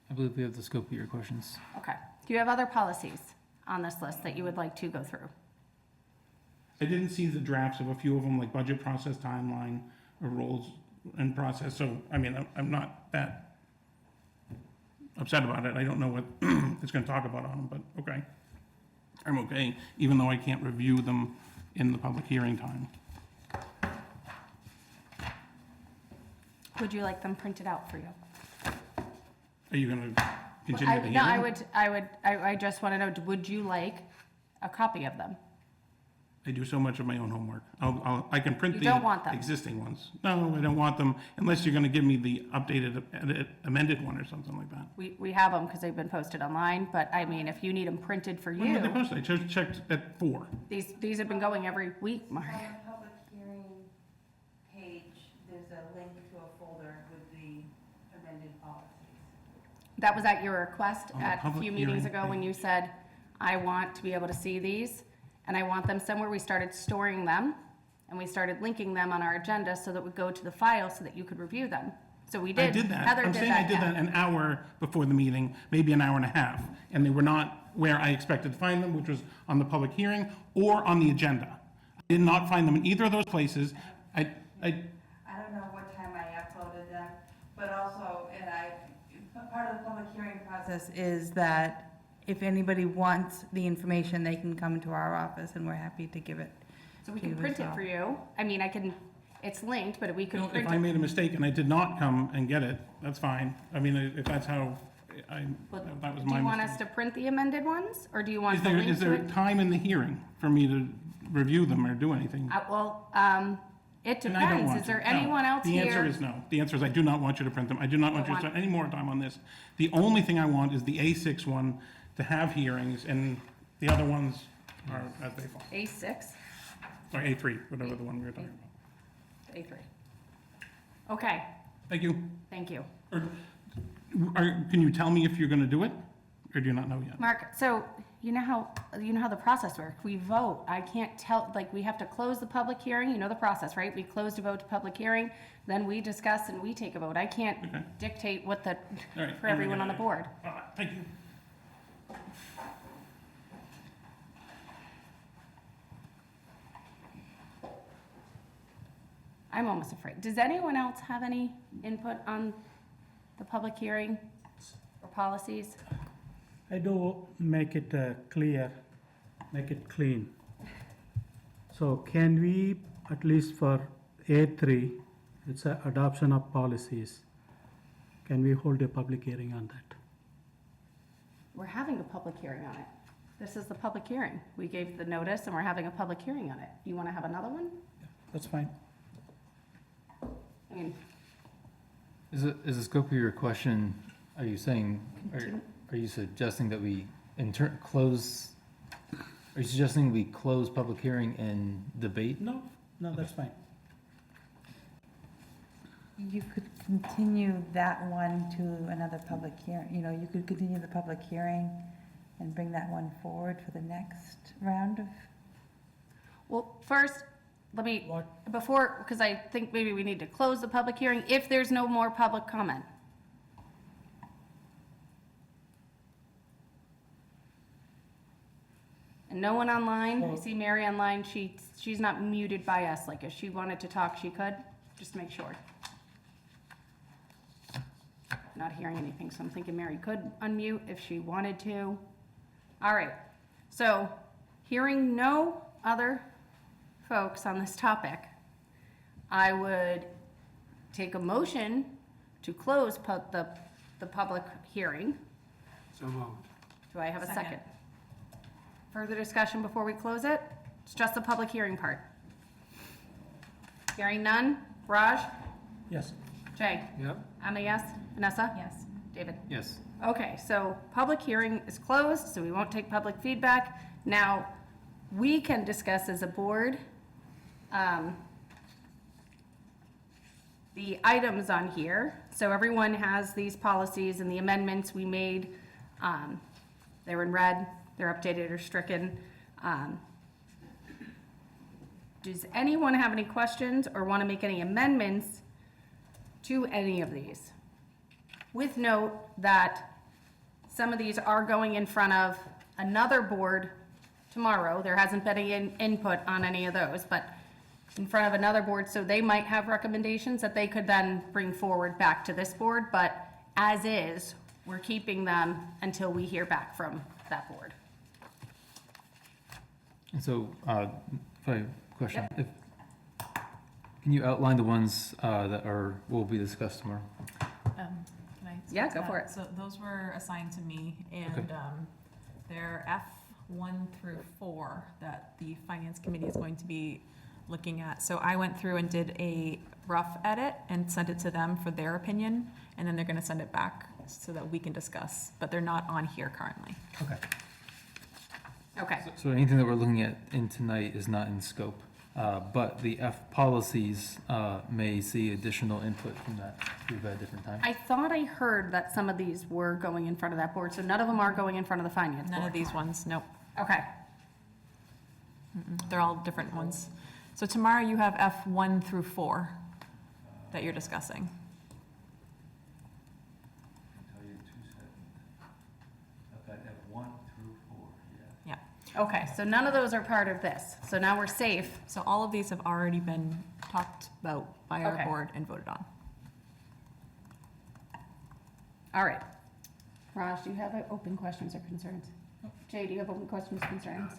I believe we have the scope of your questions. Okay. Do you have other policies on this list that you would like to go through? I didn't see the drafts of a few of them, like budget process timeline, or roles and process, so, I mean, I'm not that upset about it. I don't know what it's gonna talk about on them, but okay. I'm okay, even though I can't review them in the public hearing time. Would you like them printed out for you? Are you gonna continue the hearing? No, I just want to know, would you like a copy of them? I do so much of my own homework. I can print You the don't want them? existing ones. No, I don't want them, unless you're gonna give me the updated, amended one or something like that. We have them because they've been posted online, but I mean, if you need them printed for When were they you, posted? I just checked at 4. these have been going every week, Mark. On the public hearing page, there's a link to a folder with the amended policies. That was at your request On the at a public few meetings hearing ago when you said, I want to be able to see these, and I want them somewhere. We started storing them, and we started linking them on our agenda so that we go to the file so that you could review them. So we I did. did that. Heather I'm did saying I that, did yeah. that an hour before the meeting, maybe an hour and a half, and they were not where I expected to find them, which was on the public hearing or on the agenda. I did not find them in either of those places. I don't know what time I uploaded them, but also, part of the public hearing process is that if anybody wants the information, they can come to our office and we're happy to give it. So we can to you print as it well. for you. I mean, it's linked, but we could If print I it. made a mistake and I did not come and get it, that's fine. I mean, if that's how Well, that was Do my you want us mistake. to print the amended ones, or do you want Is the there, link is to there it? time in the hearing for me to review them or do anything? It And I don't depends. want Is there to. No. anyone else The answer here? is no. The answer is I do not want you to print them. I do not want you to want- spend any more time on this. The only thing I want is the A6 one to have hearings, and the other ones are as they fall. A6, Or A3, whatever the one we were talking about. A3. Okay, Thank you. thank you. Can you tell me if you're gonna do it, or do you not know yet? Mark, so you know how the process works. We vote. I can't tell, like, we have to close the public hearing. You know the process, right? We close the vote to public hearing, then we discuss and we take a vote. I can't Okay. dictate what All right. for everyone on the board. All right, thank you. I'm almost afraid. Does anyone else have any input on the public hearing or policies? I do make it clear, make it clean. So can we, at least for A3, it's a adoption of policies, can we hold a public hearing on that? We're having a public hearing on it. This is the public hearing. We gave the notice and we're having a public hearing on it. You want to have another one? That's fine. I mean, Is the scope of your question, are you saying, are you suggesting that we close, are you suggesting we close public hearing and debate? No, that's fine. You could continue that one to another public hearing, you could continue the public hearing and bring that one forward for the next round of. well, first, let me, What? before, because I think maybe we need to close the public hearing if there's no more public comment. And no one online? I see Mary online. She's not muted by us. Like, if she wanted to talk, she could. Just to make sure. Not hearing anything, so I'm thinking Mary could unmute if she wanted to. All right. So, hearing no other folks on this topic, I would take a motion to close the public hearing. So moved. Do I have a second? Second. Further discussion before we close it? It's just the public hearing part. Hearing none. Raj? Yes. Jay? Yep. I'm a yes. Vanessa? Yes. David? Yes. Okay, so public hearing is closed, so we won't take public feedback. Now, we can discuss as a board, the items on here. So everyone has these policies and the amendments we made. They're in red, they're updated or stricken. Does anyone have any questions or want to make any amendments to any of these? With note that some of these are going in front of another board tomorrow. There hasn't been any input on any of those, but in front of another board, so they might have recommendations that they could then bring forward back to this board, but as is, we're keeping them until we hear back from that board. And so, if I have a question, can you outline the ones that will be discussed tomorrow? Can I speak Yeah, to go that? for it. So those were assigned to me, and Okay. they're F1 through 4 that the finance committee is going to be looking at. So I went through and did a rough edit and sent it to them for their opinion, and then they're gonna send it back so that we can discuss, but they're not on here currently. Okay. Okay, So anything that we're looking at in tonight is not in scope, but the F policies may see additional input from that group at a different time. I thought I heard that some of these were going in front of that board, so none of them are going in front of the finance None of board? these ones, nope. Okay, They're all different ones. So tomorrow you have F1 through 4 that you're discussing. I'll tell you 2 seconds. I've got F1 through 4, yeah. Yeah. okay, so none of those are part of this, so now we're safe. So all of these have already been talked about by our Okay. board and voted on. All right. Raj, do you have open questions or concerns? Jay, do you have open questions, concerns?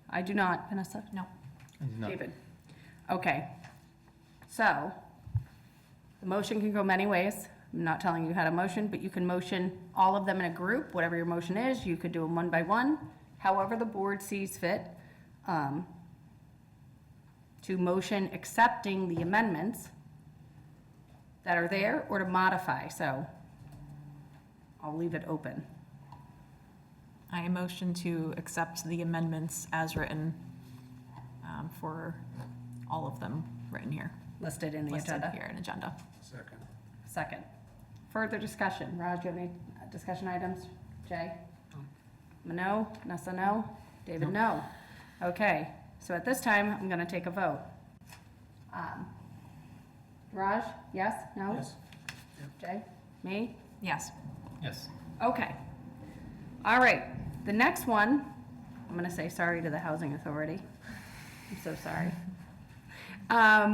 I do not. Vanessa? No. I do not- David? Okay. So, the motion can go many ways. I'm not telling you how to motion, but you can motion all of them in a group, whatever your motion is. You could do them one by one, however the board sees fit. To motion accepting the amendments that are there or to modify, so I'll leave it open. I motion to accept the amendments as written for all of them written here, Listed in the listed agenda. here in agenda. Second. Second. Further discussion. Raj, do you have any discussion items? Jay? No? Nessa, no? David, no? Okay, so at this time, I'm gonna take a vote. Raj, yes? No? Yes. Jay? Me? Yes. Yes. Okay. All right, the next one, I'm gonna say sorry to the Housing Authority. I'm so sorry.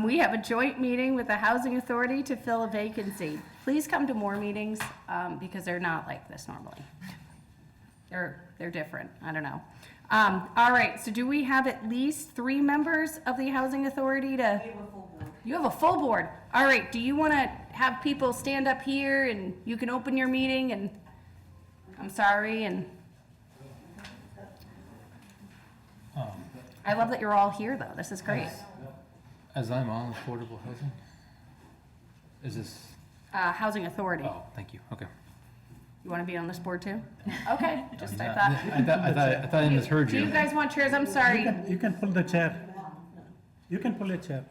We have a joint meeting with the Housing Authority to fill a vacancy. Please come to more meetings, because they're not like this normally. They're different, I don't know. All right, so do we have at least 3 members of the Housing Authority to? We have a full board. You have a full board. All right, do you wanna have people stand up here and you can open your meeting and, I'm sorry, and I love that you're all here though, this is great. As I'm on affordable housing? Is this, Housing Authority, oh, thank you, okay. you wanna be on this board too? Okay, just I Yeah, thought. I thought I misheard Do you you. guys want chairs? I'm sorry. You can pull the chair. You can pull a chair.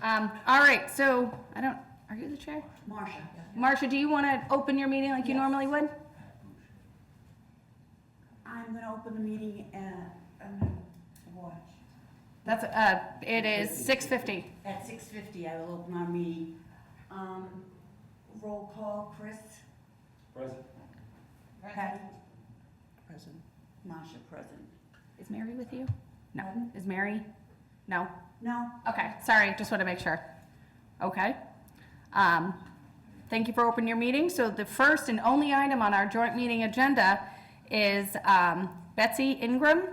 All right, so, are you the chair? Marcia. Marcia, do you wanna open your meeting like you normally would? I'm gonna open the meeting at, watch. That's, it is 6:50. At 6:50, I will open our meeting. Roll call, Chris? Present. Patty? Present. Masha, present. Is Mary with you? No. Pardon? Is Mary? No? No? Okay, sorry, just want to make sure. Okay. Thank you for opening your meeting. So the first and only item on our joint meeting agenda is Betsy Ingram,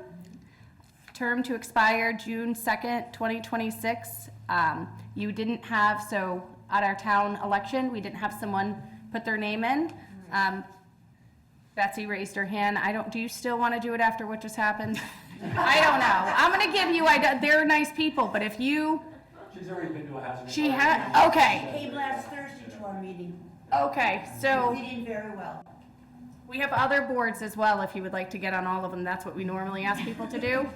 term to expire June 2nd, 2026. You didn't have, so at our town election. We didn't have someone put their name in. Betsy raised her hand. Do you still want to do it after what just happened? I don't know. I'm going to give you, they're nice people, but if you, She's already been to a housing. she had, okay, Came last Thursday to our meeting. okay, so We did very well. we have other boards as well, if you would like to get on all of them. That's what we normally ask people to do.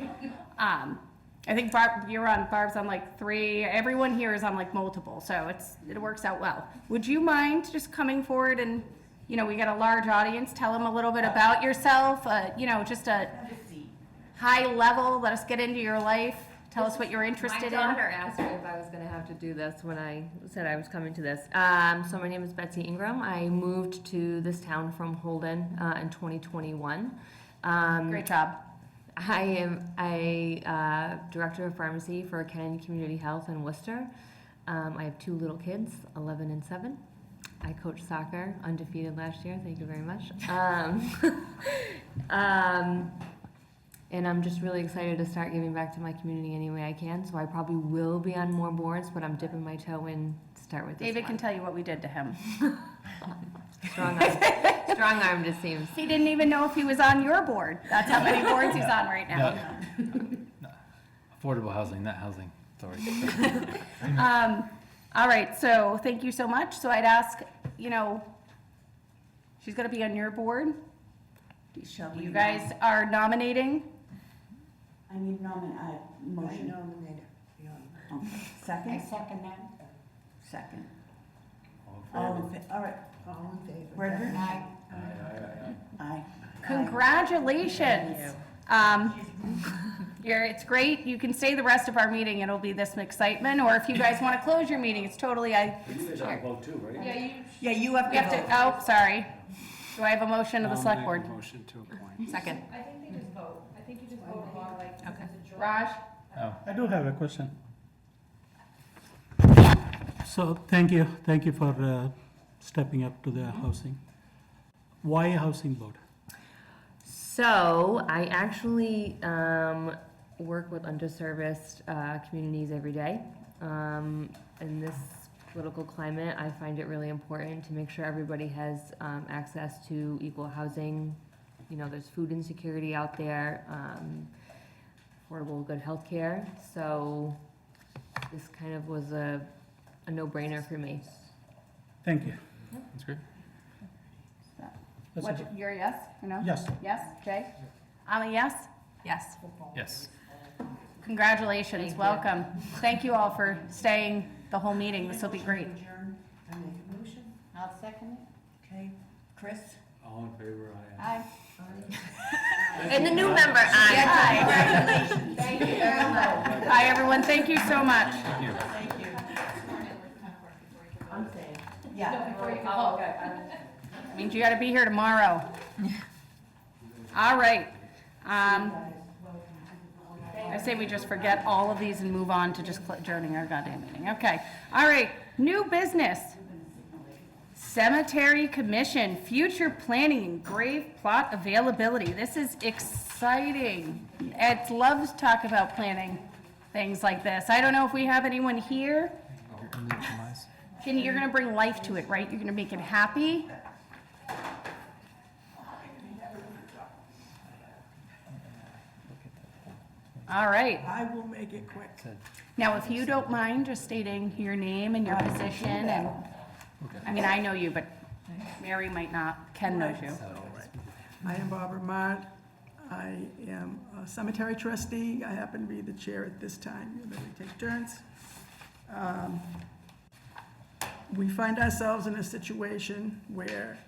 I think Barb's on like 3, everyone here is on like multiple, so it works out well. Would you mind just coming forward and, we got a large audience, tell them a little bit about yourself, just a high level, let us get into your life, tell us what you're interested in. My daughter asked me if I was gonna have to do this when I said I was coming to this. So my name is Betsy Ingram. I moved to this town from Holden, in 2021. Great job. I am a director of pharmacy for Kennedy Community Health in Worcester. I have 2 little kids, 11 and 7. I coached soccer, undefeated last year. Thank you very much. And I'm just really excited to start giving back to my community any way I can. So I probably will be on more boards, but I'm dipping my toe in to start with this David one. can tell you what we did to him. Strong arm. Strong arm just seems. He didn't even know if he was on your board. That's how many boards he's on right now. No. Affordable housing, not housing, sorry. All right, so thank you so much. So I'd ask, she's gonna be on your board. Shall we You guys are nominating. I need motion. Second? I second that. Second. All right. All in favor? Redford? Aye. Aye. Congratulations. It's great. You can stay the rest of our meeting. It'll be this excitement. Or if you guys want to close your meeting, it's totally, You guys have to vote too, right? Yeah, you have we have to, oh, sorry. Do I have a motion of the select board? Motion to appoint. Second. I think they just vote. I think you just vote along like. Okay. Raj? I do have a question. So, thank you for stepping up to the housing. Why a housing board? So I actually work with underserviced communities every day. In this political climate, I find it really important to make sure everybody has access to equal housing. There's food insecurity out there, affordable, good health care. So this kind of was a no-brainer for me. Thank you. That's great. That's What, it. you're a yes or no? Yes. Yes, Jay? I'm a yes? Yes. Yes. Congratulations, welcome. Thank you all for staying the whole meeting, this will be great. Adjourn. I make a motion. I'll second Okay. Chris? All in favor, aye. Aye. And the new member, Aye. Congratulations. Thank you very much. Bye, everyone, thank you so much. Thank you. Thank you. I'm saying. Yeah. Oh, okay. Means you gotta be here tomorrow. All right. I say we just forget all of these and move on to just adjourning our goddamn meeting. Okay. All right, new business. Cemetery Commission, future planning and grave plot availability. This is exciting. Ed loves to talk about planning things like this. I don't know if we have anyone here. You're gonna bring life to it, right? You're gonna make it happy. All right. I will make it quick. Now, if you don't mind just stating your name and your position and, I know you, but Mary might not. Ken knows you. I am Barbara Mart. I am a cemetery trustee. I happen to be the chair at this time. We take turns. We find ourselves in a situation where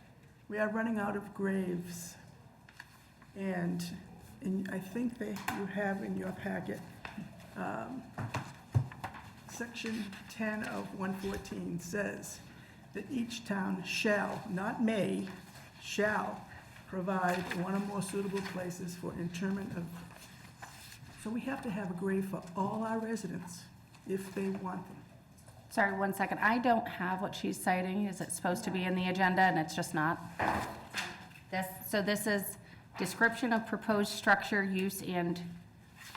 we are running out of graves. And I think that you have in your packet, section 10 of 114 says that each town shall, not may, shall provide one or more suitable places for interment of, so we have to have a grave for all our residents if they want them. Sorry, 1 second. I don't have what she's citing. Is it supposed to be in the agenda and it's just not? This is description of proposed structure, use, and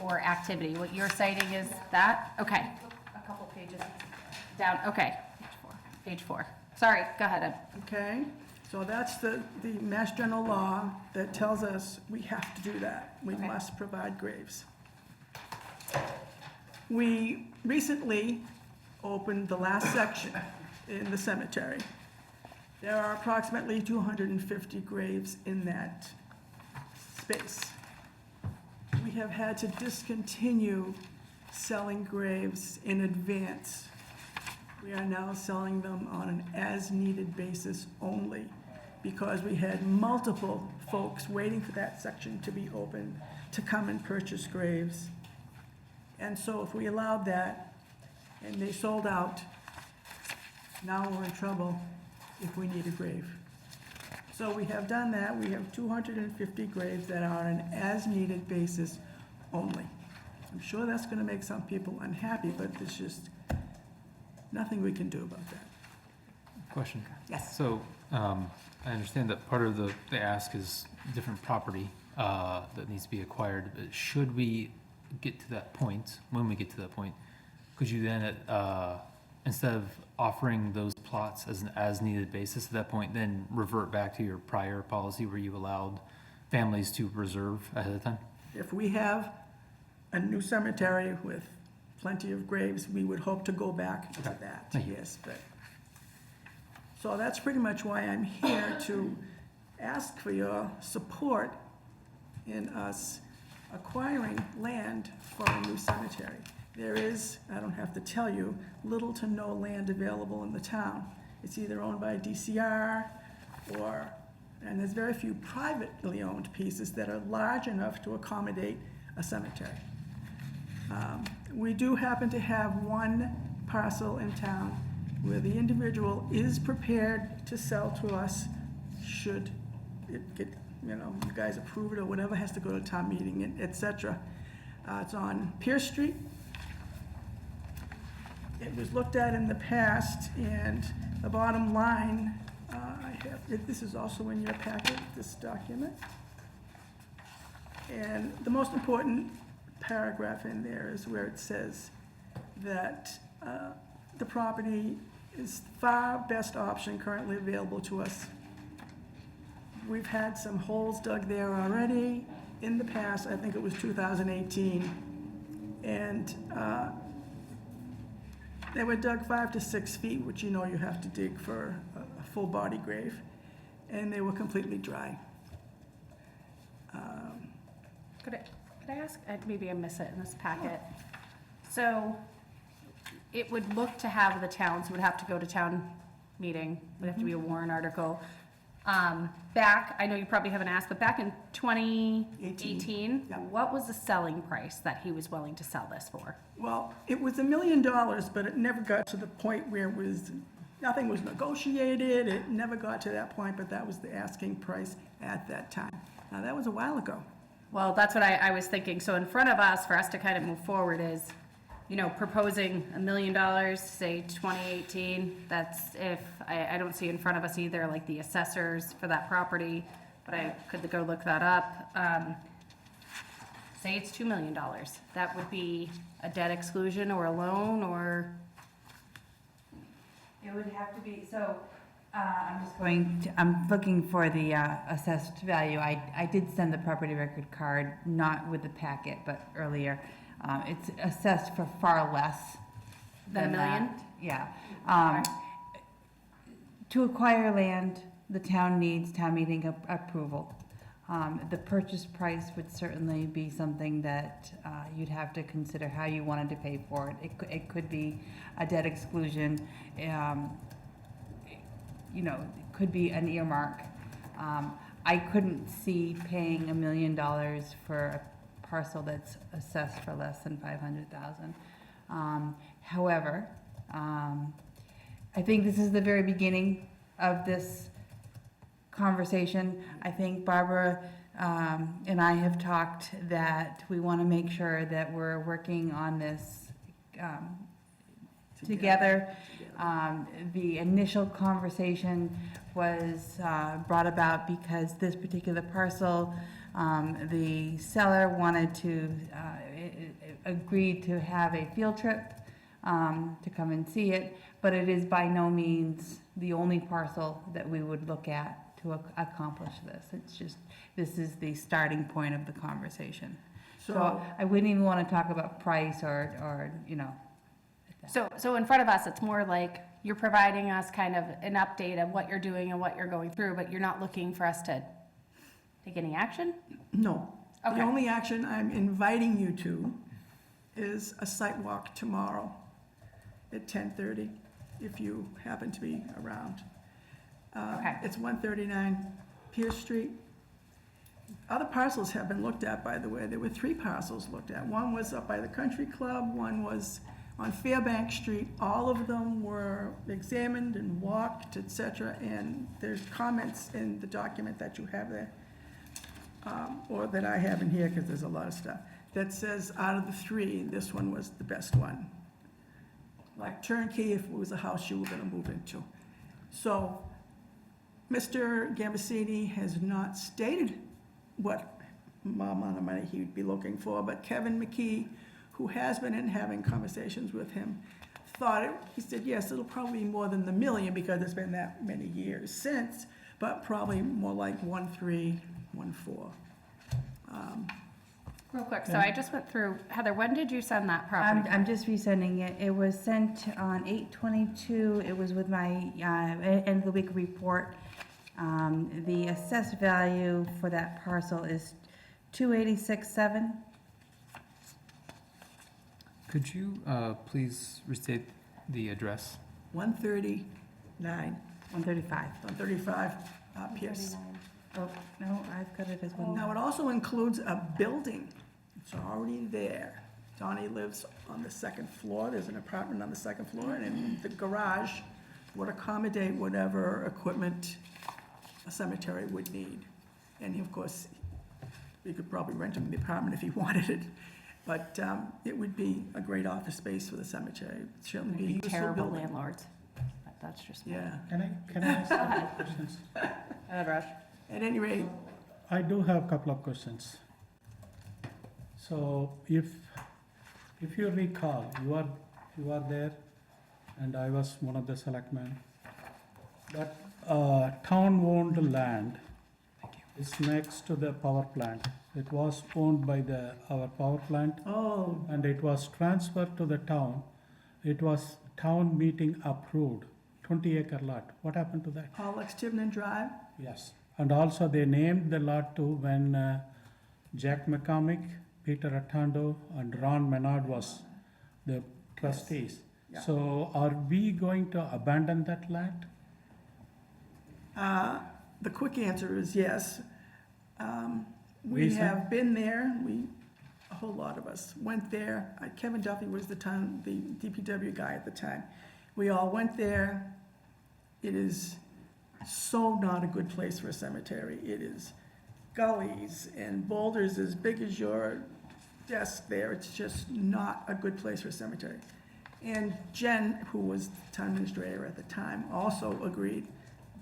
or activity. What you're citing is that? Okay. A couple pages down, okay. Page 4. Sorry, go ahead, Ed. Okay? So that's the Mass General law that tells us we have to do that. We Okay. must provide graves. We recently opened the last section in the cemetery. There are approximately 250 graves in that space. We have had to discontinue selling graves in advance. We are now selling them on an as-needed basis only, because we had multiple folks waiting for that section to be open to come and purchase graves. And so if we allowed that, and they sold out, now we're in trouble if we need a grave. So we have done that. We have 250 graves that are on an as-needed basis only. I'm sure that's gonna make some people unhappy, but there's just nothing we can do about that. Question. Yes. So, I understand that part of the ask is different property, that needs to be acquired, but should we get to that point, when we get to that point, could you then, instead of offering those plots as an as-needed basis at that point, then revert back to your prior policy where you allowed families to reserve ahead of time? If we have a new cemetery with plenty of graves, we would hope to go back to that, Thank you. yes, but. So that's pretty much why I'm here, to ask for your support in us acquiring land for a new cemetery. There is, I don't have to tell you, little to no land available in the town. It's either owned by DCR or, and there's very few privately owned pieces that are large enough to accommodate a cemetery. We do happen to have one parcel in town where the individual is prepared to sell to us should it get, you guys approve it or whatever, has to go to town meeting, et cetera. It's on Pierce Street. It was looked at in the past, and the bottom line, this is also in your packet, this document. And the most important paragraph in there is where it says that the property is far best option currently available to us. We've had some holes dug there already in the past, I think it was 2018. And they were dug 5 to 6 feet, which you have to dig for a full body grave, and they were completely dry. Could I ask, maybe I miss it in this packet. So it would look to have the towns, would have to go to town meeting, would have to be a warrant article. Back, I know you probably haven't asked, but back in 2018, Yeah. what was the selling price that he was willing to sell this for? Well, it was $1 million, but it never got to the point where nothing was negotiated. It never got to that point, but that was the asking price at that time. Now, that was a while ago. Well, that's what I was thinking. So in front of us, for us to kind of move forward is, proposing $1 million, say 2018. That's if, I don't see in front of us either, like the assessors for that property, but I could go look that up. Say it's $2 million. That would be a debt exclusion or a loan, or? It would have to be, so, I'm looking for the assessed value. I did send the property record card, not with the packet, but earlier. It's assessed for far less Than than $1 million? that. Yeah. To acquire land, the town needs town meeting approval. The purchase price would certainly be something that you'd have to consider how you wanted to pay for it. It could be a debt exclusion, it could be an earmark. I couldn't see paying $1 million for a parcel that's assessed for less than $500,000. However, I think this is the very beginning of this conversation. I think Barbara and I have talked that we want to make sure that we're working on this together. The initial conversation was brought about because this particular parcel, the seller wanted to, agreed to have a field trip to come and see it, but it is by no means the only parcel that we would look at to accomplish this. It's just, this is the starting point of the conversation. So I wouldn't even want to talk about price or, you know. So in front of us, it's more like you're providing us kind of an update of what you're doing and what you're going through, but you're not looking for us to take any action? No. The Okay. only action I'm inviting you to is a site walk tomorrow at 10:30, if you happen to be around. Okay. It's 139 Pierce Street. Other parcels have been looked at, by the way. There were 3 parcels looked at. One was up by the country club, one was on Fairbank Street. All of them were examined and walked, et cetera, and there's comments in the document that you have there, or that I have in here, because there's a lot of stuff, that says out of the 3, this one was the best one. Like turnkey if it was a house you were gonna move into. So, Mr. Gambasini has not stated what amount of money he would be looking for, but Kevin McKee, who has been in having conversations with him, he said, yes, it'll probably be more than the million because it's been that many years since, but probably more like 1.3, 1.4. Real quick, so I just went through, Heather, when did you send that property? I'm just resending it. It was sent on 8/22. It was with my end of the week report. The assessed value for that parcel is 286.7. Could you, please restate the address? 139, 135. 135 Pierce. Oh, no, I've got it as one. Now, it also includes a building. It's already there. Donnie lives on the 2nd floor. There's an apartment on the 2nd floor, and in the garage would accommodate whatever equipment a cemetery would need. And of course, you could probably rent him the apartment if he wanted it. But it would be a great office space for the cemetery. It'd certainly be a useful Terrible building. landlords. That's just me. Yeah. Can I ask a couple of questions? Raj. At any rate, I do have a couple of questions. So if you recall, you are there, and I was one of the selectmen. That town-owned land is next to the power plant. It was owned by our power plant, oh, and it was transferred to the town. It was town meeting approved, 20-acre lot. What happened to that? Alex Tibnan Drive, Yes. And also they named the lot too when Jack McCormick, Peter Atondo, and Ron Menard was the trustees. Yeah. So are we going to abandon that land? the quick answer is yes. We Reason? have been there, a whole lot of us went there. Kevin Duffy was the DPW guy at the time. We all went there. It is so not a good place for a cemetery. It is gullies and boulders as big as your desk there. It's just not a good place for a cemetery. And Jen, who was the town administrator at the time, also agreed,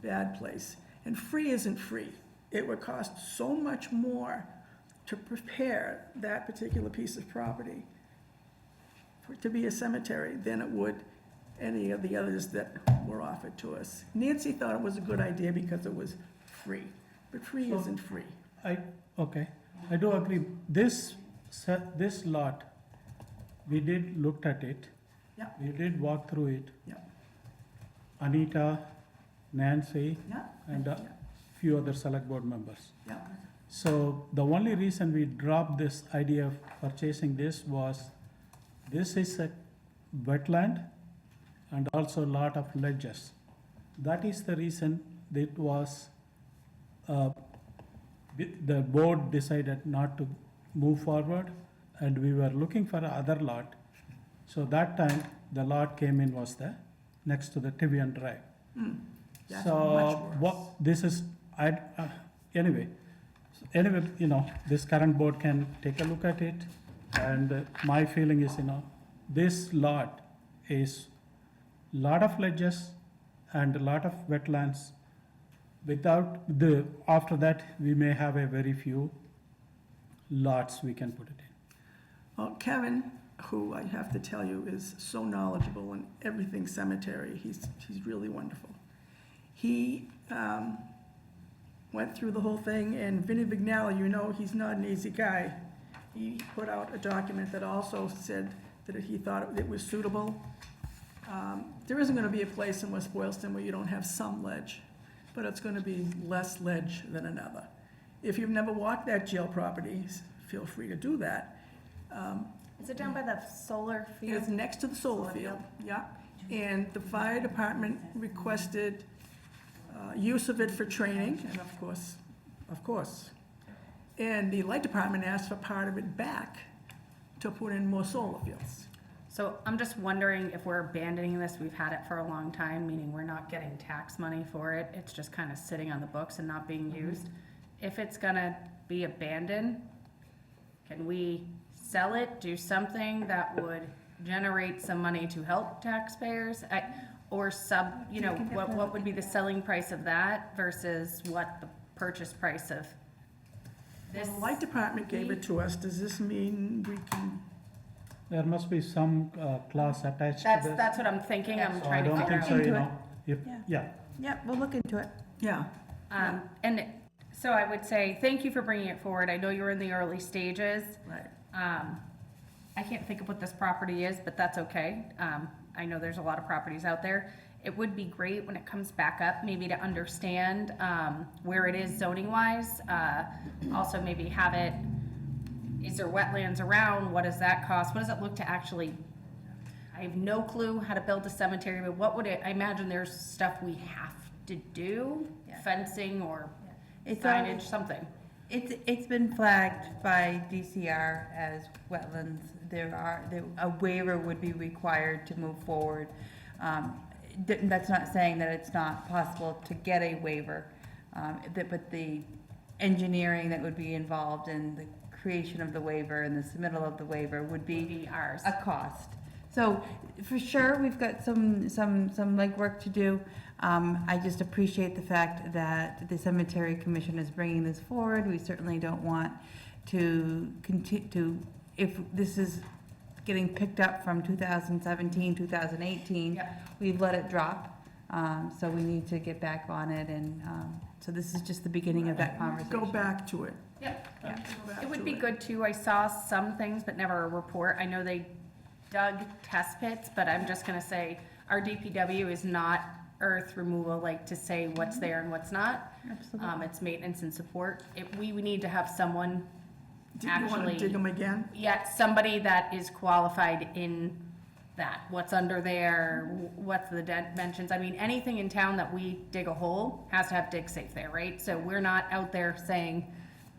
bad place. And free isn't free. It would cost so much more to prepare that particular piece of property for it to be a cemetery than it would any of the others that were offered to us. Nancy thought it was a good idea because it was free, but free So- isn't free. Okay, I do agree. This lot, we did looked at it. Yeah. We did walk through it. Yeah. Anita, Nancy, Yeah? and a few other select board members. Yeah. So the only reason we dropped this idea of purchasing this was, this is a wetland and also a lot of ledges. That is the reason it was, the board decided not to move forward, and we were looking for another lot. So that time, the lot came in was the, next to the Tivian Drive. That's So, much what, worse. this is, anyway, this current board can take a look at it, and my feeling is, this lot is lot of ledges and a lot of wetlands. After that, we may have a very few lots we can put it in. Well, Kevin who I have to tell you is so knowledgeable in everything cemetery. He's really wonderful. He went through the whole thing, and Vinnie Vignali, you know, he's not an easy guy. He put out a document that also said that he thought it was suitable. There isn't gonna be a place in West Boylston where you don't have some ledge, but it's gonna be less ledge than another. If you've never walked that jail property, feel free to do that. Is it down by the solar field? It's next to the solar field, yeah. And the fire department requested use of it for training, and of course. And the light department asked for part of it back to put in more solar fields. So I'm just wondering if we're abandoning this, we've had it for a long time, meaning we're not getting tax money for it, it's just kind of sitting on the books and not being used. If it's gonna be abandoned, can we sell it, do something that would generate some money to help taxpayers? Or what would be the selling price of that versus what the purchase price of this? The light department gave it to us, does this mean we can? There must be some clause attached to this. That's what I'm thinking, I'm So I trying to don't figure think out. so, you Into know, if, Yeah. yeah. Yeah, we'll look into it. Yeah. And so I would say, thank you for bringing it forward, I know you're in the early stages. Right. I can't think of what this property is, but that's okay. I know there's a lot of properties out there. It would be great when it comes back up, maybe to understand, where it is zoning wise. Also maybe have it, is there wetlands around? What does that cost? What does it look to actually, I have no clue how to build a cemetery, but what would it, I imagine there's stuff we have to do, Yeah. fencing or It's signage, something. It's been flagged by DCR as wetlands. A waiver would be required to move forward. That's not saying that it's not possible to get a waiver, but the engineering that would be involved in the creation of the waiver and the submittal of the waiver would be Ours. a cost. So for sure, we've got some legwork to do. I just appreciate the fact that the Cemetery Commission is bringing this forward. We certainly don't want to continue, if this is getting picked up from 2017, 2018, Yeah. we've let it drop. So we need to get back on it, and so this is just the beginning of that conversation. Go back to it. Yep. Go back It would to be good too, I saw some things, but never a report. I know they dug test pits, but I'm just gonna say, our DPW is not earth removal, like to say what's there and what's not. Absolutely. It's maintenance and support. We need to have someone, Do you want to Actually- dig them again? somebody that is qualified in that. What's under there, what's the dimensions. I mean, anything in town that we dig a hole has to have dig safe there, right? So we're not out there saying,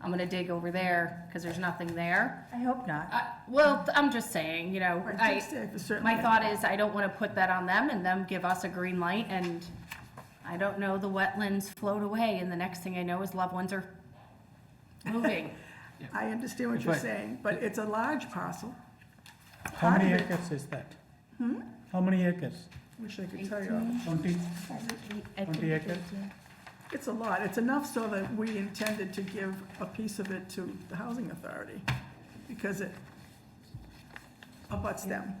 I'm gonna dig over there, because there's nothing there. I hope not. Well, I'm just saying, you know, Right, dig safe is certainly my a- thought is, I don't wanna put that on them and them give us a green light, and I don't know, the wetlands float away, and the next thing I know is loved ones are moving. I understand what If you're I- saying, but it's a large parcel. How Part many of it- acres is that? How many acres? Wish I could tell you. 20? I think 20 it acres? is, yeah. It's a lot. It's enough so that we intended to give a piece of it to the housing authority, because it abuts them.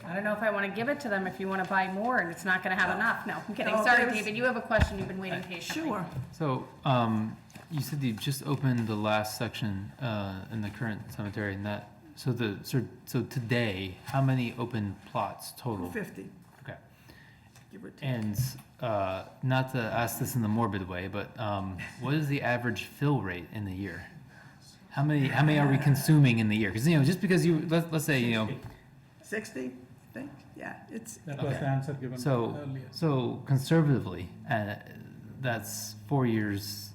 I don't know if I wanna give it to them if you wanna buy more and it's not gonna have enough. No, I'm kidding. No, Sorry, there's- David, you have a question. You've been waiting patiently. Sure. So, you said you just opened the last section, in the current cemetery, and that, so today, how many open plots total? 50, Okay. give or take. And, not to ask this in the morbid way, but, what is the average fill rate in the year? How many are we consuming in the year? Because, just because let's say, 60, I think, yeah, it's, That was Okay. the answer given So, earlier. so conservatively, that's 4 years,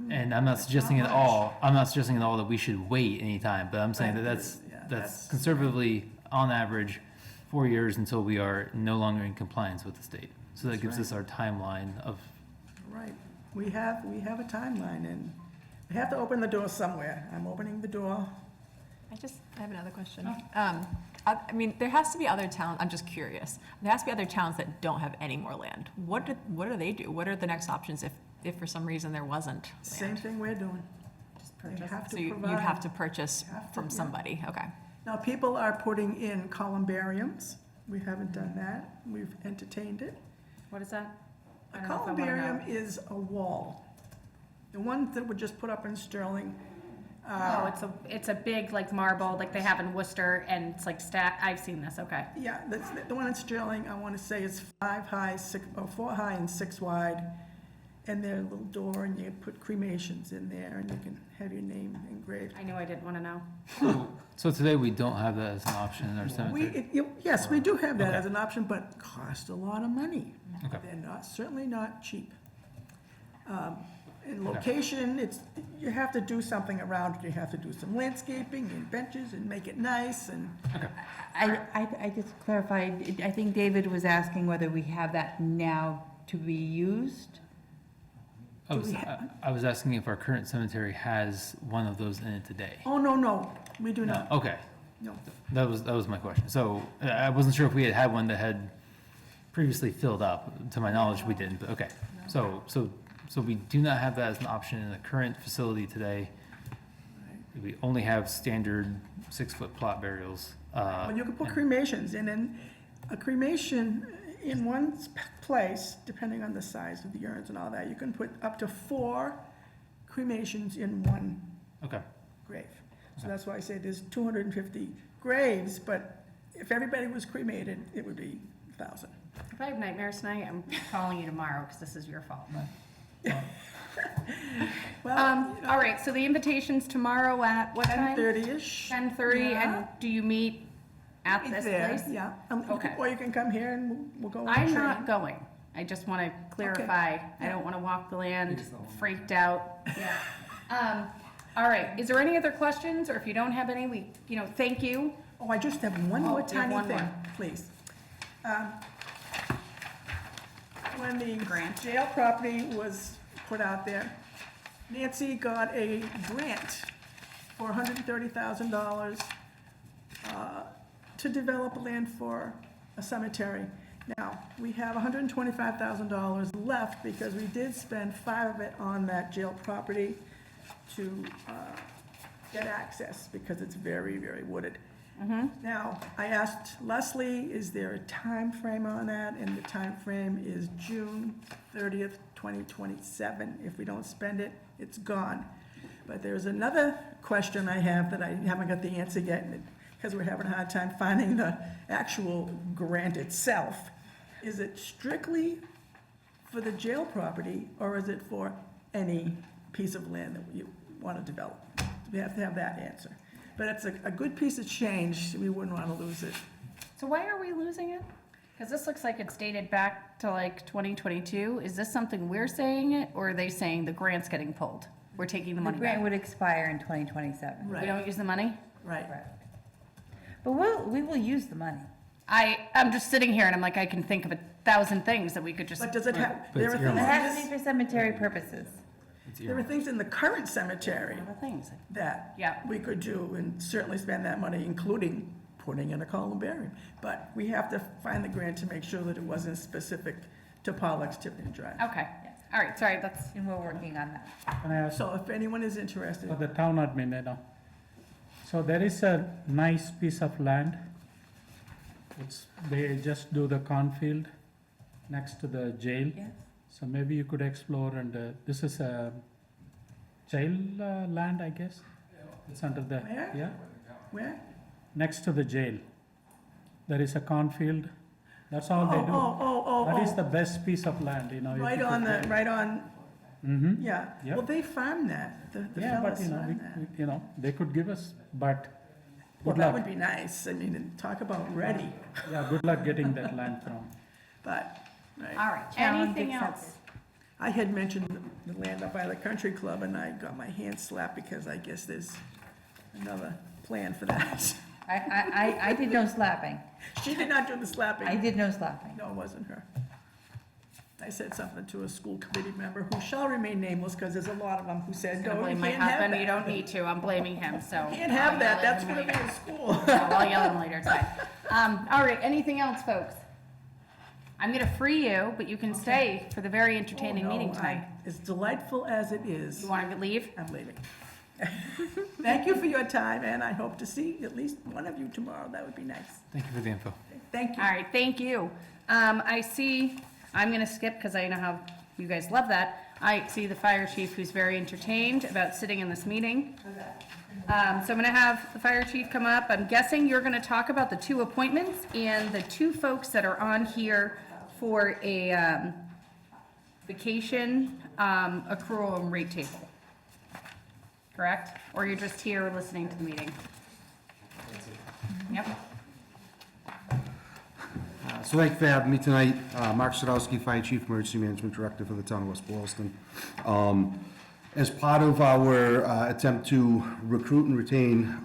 and I'm not suggesting at all, that we should wait any time, but I'm saying that Right, that's, yeah, that's that's- conservatively, on average, 4 years until we are no longer in compliance with the state. So that That's gives right. us our timeline of, right. We have a timeline, and we have to open the door somewhere. I'm opening the door. I have another question. I mean, there has to be other towns, I'm just curious. There has to be other towns that don't have any more land. What do they do? What are the next options if for some reason there wasn't Same land? thing we're doing. purchase. have So to you'd provide. have to purchase Have to, from yeah. somebody, okay. Now, people are putting in columbariums. We haven't done that. We've entertained it. What is that? A I don't know if I wanna columbarium know. is a wall. The ones that were just put up in Sterling. Oh, it's a big, like, marble, like they have in Worcester, and it's like I've seen this, okay. Yeah, that's, the one in Sterling, I want to say is 5 high, 6, or 4 high and 6 wide. And there's a little door, and you put cremations in there, and you can have your name engraved. I knew I didn't wanna know. So today we don't have that as an option in our We, cemetery? yes, we do have that Okay. as an option, but it costs a lot of money. Okay. They're not, certainly not cheap. In location, you have to do something around it. You have to do some landscaping and benches and make it nice and. I just clarified, I think David was asking whether we have that now to be used. I was asking if our current cemetery has one of those in it today. Oh, no, we do No, not. okay, No. that was my question. So I wasn't sure if we had one that had previously filled up. To my knowledge, we didn't, but okay. So we do not have that as an option in the current facility today. We only have standard 6-foot plot burials. Well, you can put cremations in, and a cremation in one place, depending on the size of the urns and all that, you can put up to 4 cremations in one Okay, grave. So that's why I say there's 250 graves, but if everybody was cremated, it would be 1,000. If I have nightmares tonight, I'm calling you tomorrow, because this is your fault. Well, All right, so the invitation's tomorrow at what time? 10:30-ish. 10:30, Yeah. and do you meet at It's this there, place? yeah. Okay. Or you can come here and we'll go on a I'm not train. going. I just want to clarify. I don't want to walk the land freaked out. Yeah. All right, is there any other questions, or if you don't have any, thank you. Oh, I just have one Oh, more you have tiny one thing, more. please. When the jail property was put out there, Nancy got a grant for $130,000 to develop land for a cemetery. Now, we have $125,000 left because we did spend 5 of it on that jail property to get access because it's very, very wooded. Now, I asked Leslie, is there a time frame on that? And the time frame is June 30th, 2027. If we don't spend it, it's gone. But there's another question I have that I haven't got the answer yet, because we're having a hard time finding the actual grant itself. Is it strictly for the jail property, or is it for any piece of land that you want to develop? We have to have that answer. But it's a good piece of change, we wouldn't want to lose it. So why are we losing it? Because this looks like it's dated back to like 2022. Is this something we're saying it, or are they saying the grant's getting pulled? We're taking the The money grant back? would expire in 2027. We don't use the money? Right. But we will use the money. I'm just sitting here and I'm like, I can think of 1,000 things that we could just, But does it have, But there it's are things, It earmarked. has to be for cemetery purposes. it's there are earmarked. things in the current cemetery other things. that Yeah. we could do and certainly spend that money, including putting in a columbarium. But we have to find the grant to make sure that it wasn't specific to Pollock's Tiffany Drive. Okay, all right, sorry, that's, And we're working on that. Can I ask So if anyone is interested, for the town admin, so there is a nice piece of land. They just do the cornfield next to the jail. Yes. So maybe you could explore, and this is a jail land, I guess? It's under the, Where? yeah, where? next to the jail. There is a cornfield. That's all they do. Oh, That is the best piece of land, right on the, right on, Mm-hmm. yeah. Yep. Well, they farm that, the Yeah, but fellas farm that. they could give us, but Well, good that luck. would be nice. I mean, and talk about ready, Yeah, good luck getting that land from. but, right. all right, Challenge anything accepted. else? I had mentioned the land up by the country club, and I got my hand slapped because I guess there's another plan for that. I did no slapping. She did not do the slapping. I did no slapping. No, it wasn't her. I said something to a school committee member who shall remain nameless, because there's a lot of them who said, I'm no, you blaming my can't have husband, you that. don't need to, I'm blaming him, so. Can't have I'll that, yell at that's him gonna be later. in school. So I'll yell at him later, it's fine. All right, anything else, folks? I'm gonna free you, but you can stay for the very entertaining Oh, no, meeting tonight. As delightful as it is, You wanna leave? I'm leaving. Thank you for your time, and I hope to see at least one of you tomorrow. That would be nice. Thank you for the info. Thank you. All right, thank you. I see, I'm gonna skip because I know how you guys love that. I see the fire chief who's very entertained about sitting in this meeting. So I'm gonna have the fire chief come up. I'm guessing you're gonna talk about the two appointments and the two folks that are on here for a vacation accrual and rate table. Correct? Or you're just here listening to the meeting? Yep. So thank you for having me tonight. Mark Sadowski, Fire Chief, Emergency Management Director for the town of West Boylston. As part of our attempt to recruit and retain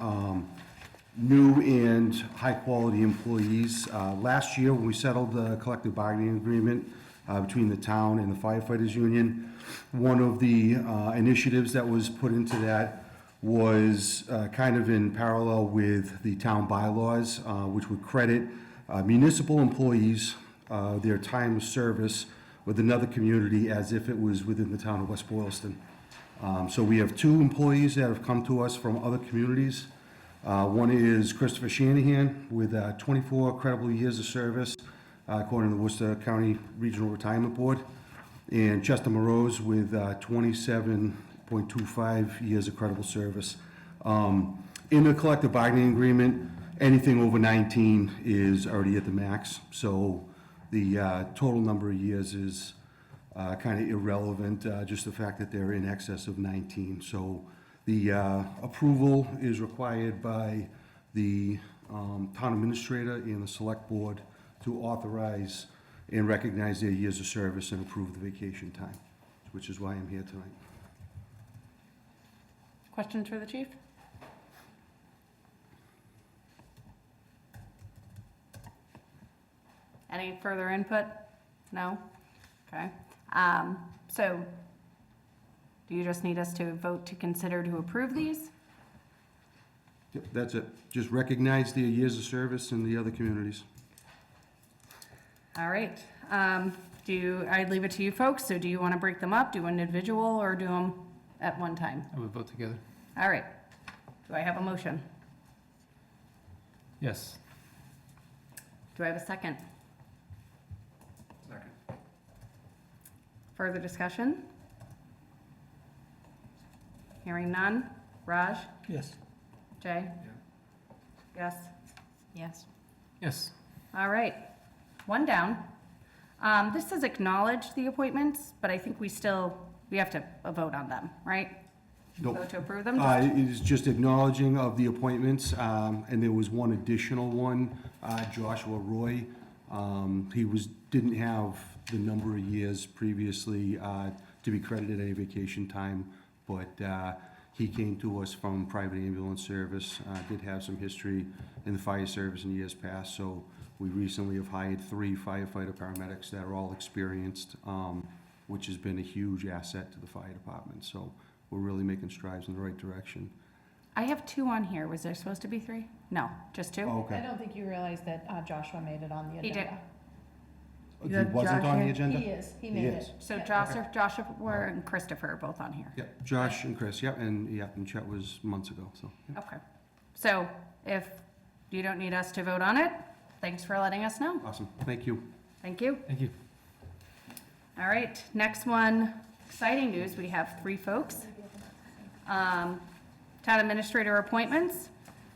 new and high-quality employees, last year when we settled the collective bargaining agreement between the town and the firefighters union, one of the initiatives that was put into that was kind of in parallel with the town bylaws, which would credit municipal employees, their time of service with another community as if it was within the town of West Boylston. So we have two employees that have come to us from other communities. One is Christopher Shanahan with 24 credible years of service, according to the Worcester County Regional Retirement Board, and Chester Morose with 27.25 years of credible service. In the collective bargaining agreement, anything over 19 is already at the max, so the total number of years is kind of irrelevant, just the fact that they're in excess of 19. So the approval is required by the town administrator and the select board to authorize and recognize their years of service and approve the vacation time, which is why I'm here tonight. Questions for the chief? Any further input? No? Okay. So, do you just need us to vote to consider to approve these? Yep, that's it. Just recognize their years of service in the other communities. All right. I leave it to you folks, so do you want to break them up, do one individual, or do them at one time? I would vote together. All right. Do I have a motion? Yes. Do I have a second? Second. Further discussion? Hearing none. Raj? Yes. Jay? Yes? Yes. Yes. All right. One down. This says acknowledge the appointments, but I think we have to vote on them, right? Nope. Vote to approve them? It is just acknowledging of the appointments, and there was one additional one, Joshua Roy. He didn't have the number of years previously to be credited any vacation time, but he came to us from private ambulance service, did have some history in the fire service in years past, so we recently have hired 3 firefighter paramedics that are all experienced, which has been a huge asset to the fire department, so we're really making strides in the right direction. I have 2 on here. Was there supposed to be 3? No, just 2? Oh, okay. I don't think you realized that Joshua made it on the He agenda. did. He wasn't on the agenda? He is, he He made is. it. So Yeah. Joshua and Christopher are both on here. Yep, Josh and Chris, yep, and Chet was months ago, so. Yep. Okay. So if you don't need us to vote on it, thanks for letting us know. Awesome, thank you. Thank you. Thank you. All right, next one, exciting news. We have 3 folks. Town administrator appointments.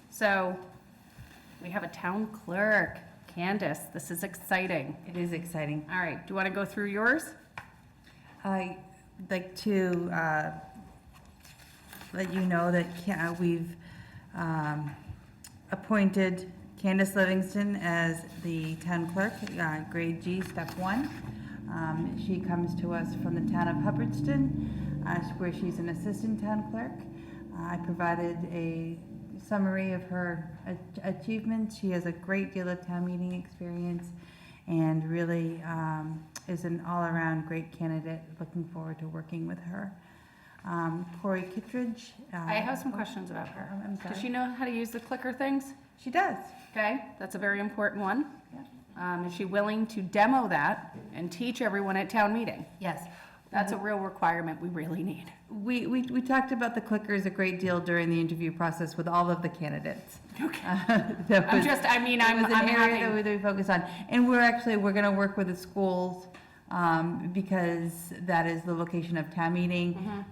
So we have a town clerk. Candace, this is exciting. It is exciting. All right, do you want to go through yours? I'd like to let you know that we've appointed Candace Livingston as the town clerk, grade G, step 1. She comes to us from the town of Hubbardston, where she's an assistant town clerk. I provided a summary of her achievements. She has a great deal of town meeting experience and really is an all-around great candidate. Looking forward to working with her. Corey Kittredge. I have some questions about her. I'm sorry. Does she know how to use the clicker things? She does. Okay, that's a very important one. Is she willing to demo that and teach everyone at town meeting? Yes. That's a real requirement we really need. We talked about the clickers a great deal during the interview process with all of the candidates. Okay. That I'm was- just, I mean, I'm It was an area having, that we focus on. And we're gonna work with the schools, because that is the location of town meeting.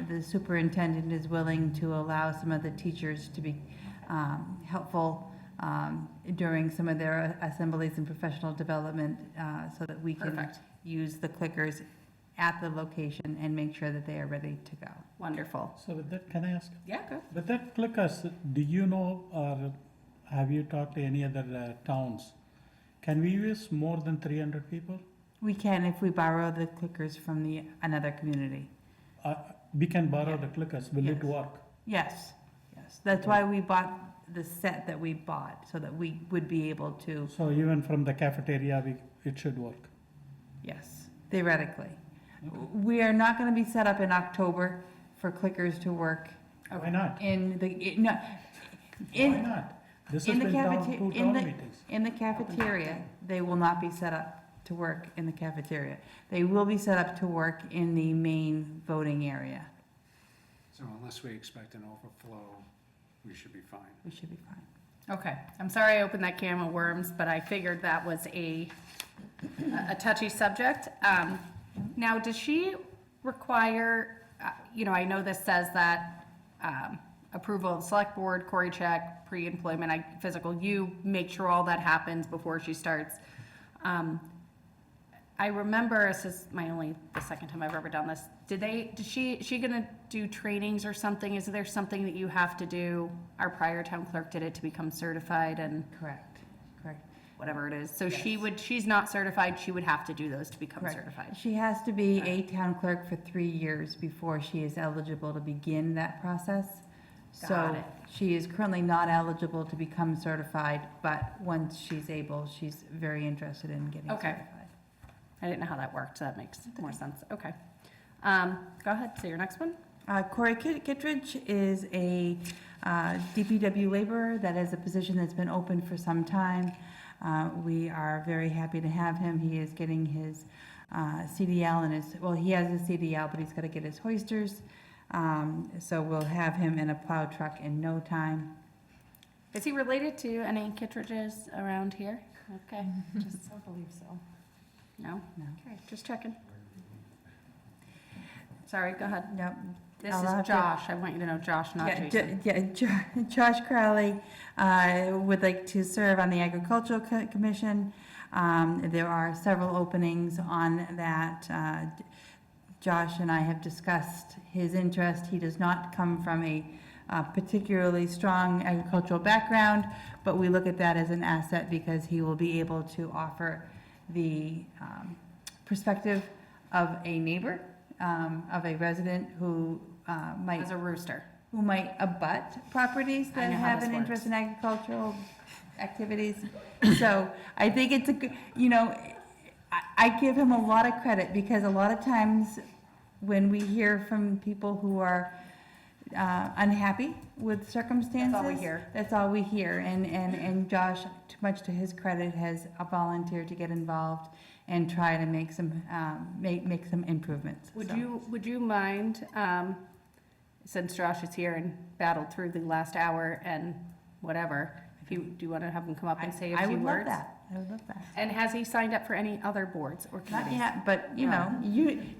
The superintendent is willing to allow some of the teachers to be, helpful, during some of their assemblies and professional development, so that we can Perfect. use the clickers at the location and make sure that they are ready to go. wonderful. So with that, can I ask? Yeah, good. With that clickers, do you know, or have you talked to any other towns? Can we use more than 300 people? We can if we borrow the clickers from another community. We can borrow the clickers, will it Yes. work? Yes, yes. That's why we bought the set that we bought, so that we would be able to, So even from the cafeteria, it should work? yes, theoretically. We are not gonna be set up in October for clickers to work Why not? in the, no, Why in, not? This in has the been down cafeteria, to in town the, meetings. in the cafeteria, they will not be set up to work in the cafeteria. They will be set up to work in the main voting area. So unless we expect an overflow, we should be fine. We should be fine. Okay, I'm sorry I opened that can of worms, but I figured that was a touchy subject. Now, does she require, I know this says that approval of the select board, Cory check, pre-employment, physical, you make sure all that happens before she starts. I remember, this is the second time I've ever done this, is she gonna do trainings or something? Is there something that you have to do? Our prior town clerk did it to become certified and Correct, correct. whatever it is. So Yes. she's not certified, she would have to do those to become Correct. certified. She has to be a town clerk for 3 years before she is eligible to begin that process. Got So it. she is currently not eligible to become certified, but once she's able, she's very interested in getting Okay. certified. I didn't know how that worked, so that makes more sense. Okay. Go ahead, say your next one. Corey Kittredge is a DPW laborer. That is a position that's been open for some time. We are very happy to have him. He is getting his CDL and he has his CDL, but he's got to get his hoisters. So we'll have him in a plow truck in no time. Is he related to any Kittredges around here? Okay, just, I believe so. no? No. Okay, just checking. Sorry, go ahead. Yep. This I'll is have to- Josh. I want you to know Josh, not Jason. Josh Crowley would like to serve on the Agricultural Commission. There are several openings on that. Josh and I have discussed his interest. He does not come from a particularly strong agricultural background, but we look at that as an asset because he will be able to offer the perspective of a neighbor, of a resident who might As a rooster. abut properties I that know how have this an interest works. in agricultural activities. So I think it's a good, I give him a lot of credit because a lot of times when we hear from people who are unhappy with circumstances. That's all we hear. That's all we hear. And Josh, too much to his credit, has volunteered to get involved and try to make some, make some improvements. Would So- you mind, since Josh is here and battled through the last hour and whatever, do you want to have him come up and say a I few would love words? that. I would love that. And has he signed up for any other boards or Not committees? yet, but No.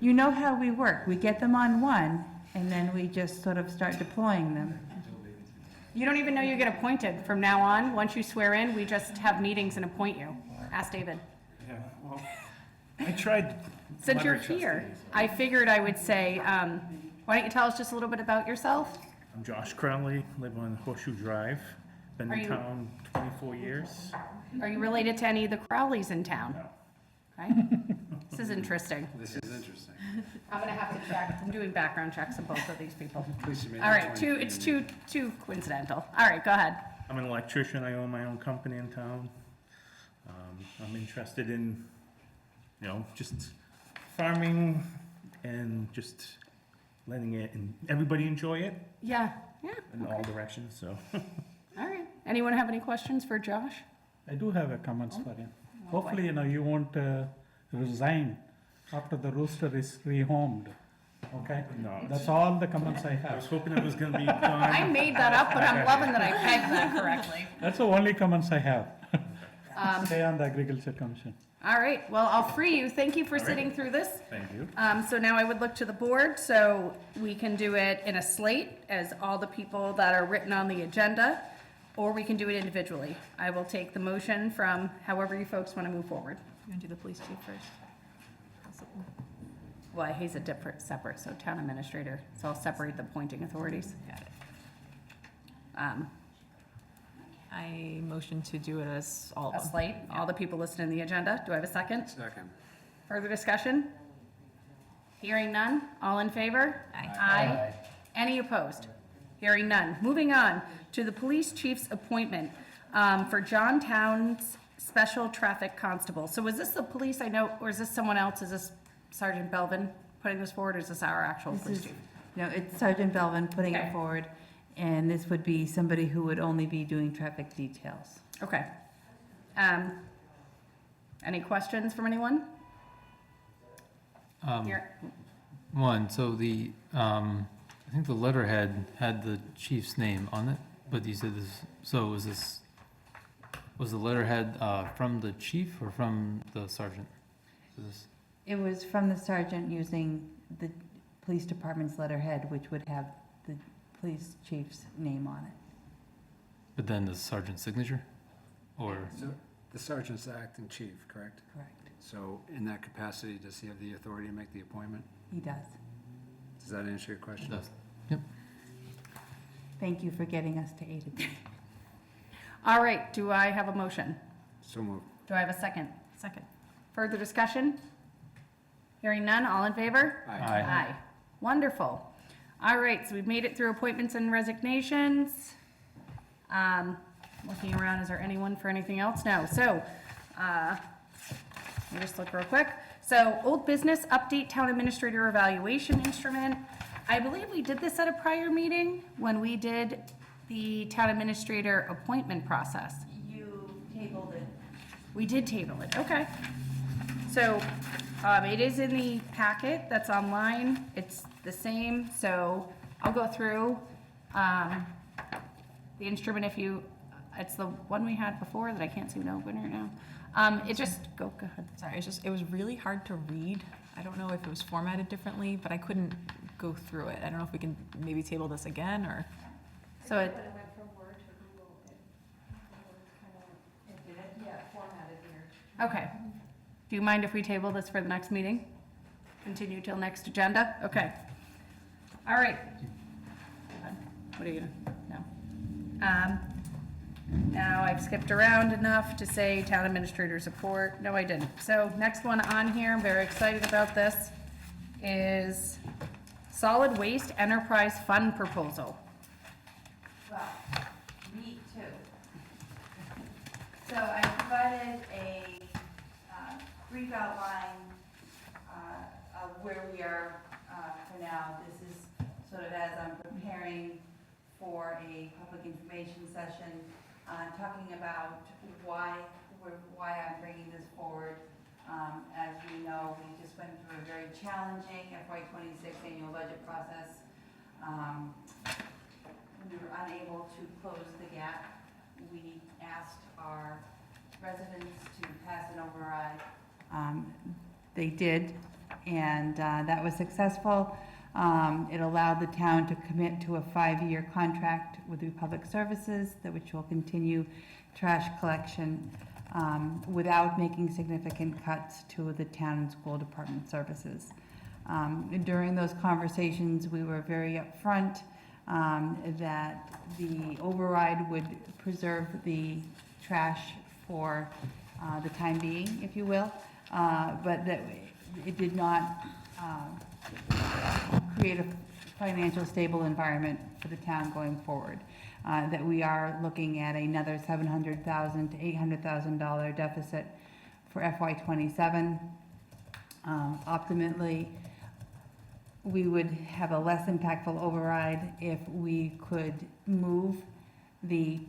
you know how we work. We get them on one and then we just sort of start deploying them. You don't even know you get appointed. From now on, once you swear in, we just have meetings and appoint you. Ask David. Yeah, well, I tried. Since you're leverage here, trustees. I figured I would say, why don't you tell us just a little bit about yourself? I'm Josh Crowley, live on Horseshoe Drive, been Are in you- town 24 years. Are you related to any of the Crowleys in town? No. Okay. This is interesting. This is interesting. I'm gonna have to check. I'm doing background checks on both of these people. Please submit All your right, 20 it's feet. too coincidental. All right, go ahead. I'm an electrician, I own my own company in town. I'm interested in, just farming and just letting it, and everybody enjoy it Yeah, in all directions, so. all right. Anyone have any questions for Josh? I do have a comments for you. Hopefully, you won't resign after the rooster is rehomed, okay? No. That's all the comments I I have. was hoping it was gonna be I gone. made that up, but I'm loving that I pegged that correctly. That's the only comments I have. Um, Stay on the Agriculture Commission. All right, well, I'll free you. Thank you for sitting through this. Thank you. So now I would look to the board, so we can do it in a slate as all the people that are written on the agenda, or we can do it individually. I will take the motion from however you folks want to move forward. You want to do the police chief first? Well, he's a different, separate, so town administrator, so I'll separate the appointing authorities. Got it. Um, I motion to do it as all A of them. slate, all the people listed in the agenda. Do I have a second? Second. Further discussion? Hearing none, all in favor? Aye. Any opposed? Hearing none. Moving on to the police chief's appointment for John Towns Special Traffic Constable. So is this the police I know, or is this someone else? Is this Sergeant Belvin putting this forward, or is this our actual This police is, chief? no, it's Sergeant Belvin putting Okay. it forward, and this would be somebody who would only be doing traffic details. Okay. Any questions from anyone? Here. One, so the, I think the letterhead had the chief's name on it, but you said this, so was the letterhead, from the chief or from the sergeant? Is this- It was from the sergeant using the police department's letterhead, which would have the police chief's name on it. But then the sergeant's signature? Or, So the sergeant's the acting chief, correct? Correct. So in that capacity, does he have the authority to make the appointment? He does. Does that answer your question? does, Thank you for getting us to A to B. All right, do I have a motion? So moved. Do I have a second? Second. Further discussion? Hearing none, all in favor? Aye. Aye. Wonderful. All right, so we've made it through appointments and resignations. Looking around, is there anyone for anything else? No, so, let me just look real quick. So, old business update town administrator evaluation instrument. I believe we did this at a prior meeting when we did the town administrator appointment process. You tabled it. We did table it, okay. So, it is in the packet that's online, it's the same, so I'll go through, the instrument if you, it's the one we had before that I can't seem to open right now. It just, go ahead. Sorry, it was really hard to read. I don't know if it was formatted differently, but I couldn't go through it. I don't know if we can maybe table this again, or, So it, okay. Do you mind if we table this for the next meeting? Continue till next agenda? Okay. All right. What are you gonna, no. Now I've skipped around enough to say town administrator support. No, I didn't. So next one on here, I'm very excited about this, is solid waste enterprise fund proposal. Well, me too. So I provided a brief outline of where we are for now. This is sort of as I'm preparing for a public information session, talking about why I'm bringing this forward. As we know, we just went through a very challenging FY26 annual budget process. We were unable to close the gap. We asked our residents to pass an override. They did, and that was successful. It allowed the town to commit to a 5-year contract with Republic Services, which will continue trash collection without making significant cuts to the town and school department services. During those conversations, we were very upfront that the override would preserve the trash for the time being, if you will, but that it did not create a financial stable environment for the town going forward. That we are looking at another $700,000 to $800,000 deficit for FY27. Ultimately, we would have a less impactful override if we could move the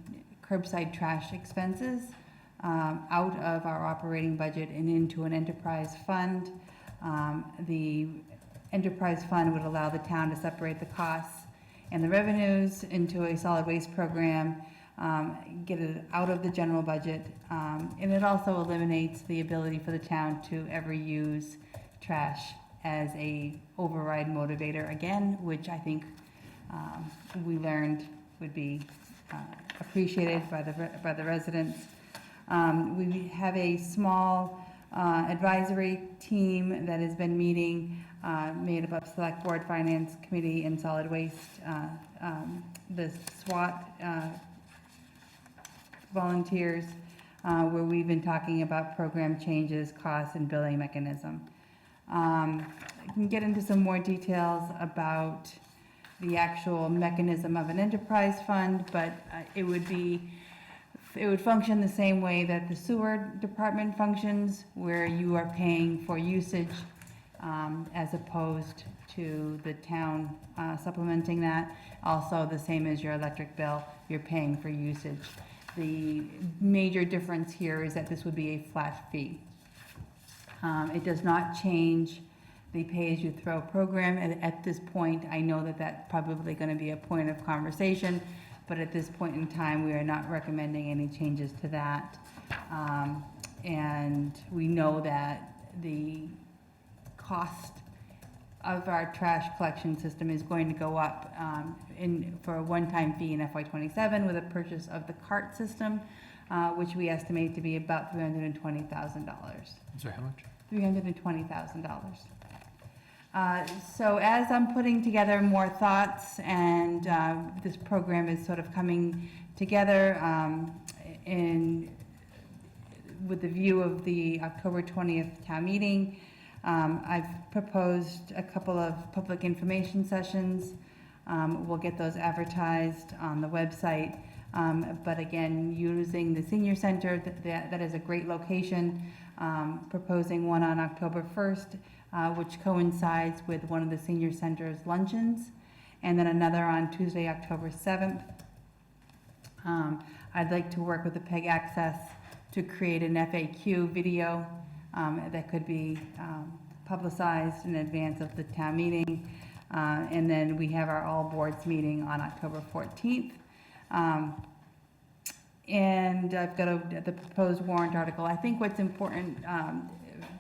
curbside trash expenses out of our operating budget and into an enterprise fund. The enterprise fund would allow the town to separate the costs and the revenues into a solid waste program, get it out of the general budget, and it also eliminates the ability for the town to ever use trash as a override motivator again, which I think we learned would be appreciated by the residents. We have a small advisory team that has been meeting, made up of Select Board, Finance Committee, and Solid Waste. The SWAT volunteers, where we've been talking about program changes, costs, and billing mechanism. I can get into some more details about the actual mechanism of an enterprise fund, but it would function the same way that the sewer department functions, where you are paying for usage as opposed to the town supplementing that. Also, the same as your electric bill, you're paying for usage. The major difference here is that this would be a flat fee. It does not change the pay-as-you-throw program. At this point, I know that that's probably going to be a point of conversation, but at this point in time, we are not recommending any changes to that. And we know that the cost of our trash collection system is going to go up for a one-time fee in FY27 with a purchase of the cart system, which we estimate to be about $320,000. Sorry, how much? $320,000. So as I'm putting together more thoughts and this program is sort of coming together with the view of the October 20th town meeting, I've proposed a couple of public information sessions. We'll get those advertised on the website. But again, using the senior center, that is a great location. Proposing one on October 1st, which coincides with one of the senior center's luncheons, and then another on Tuesday, October 7th. I'd like to work with the PEG Access to create an FAQ video that could be publicized in advance of the town meeting. And then we have our all boards meeting on October 14th. And I've got the proposed warrant article. I think what's important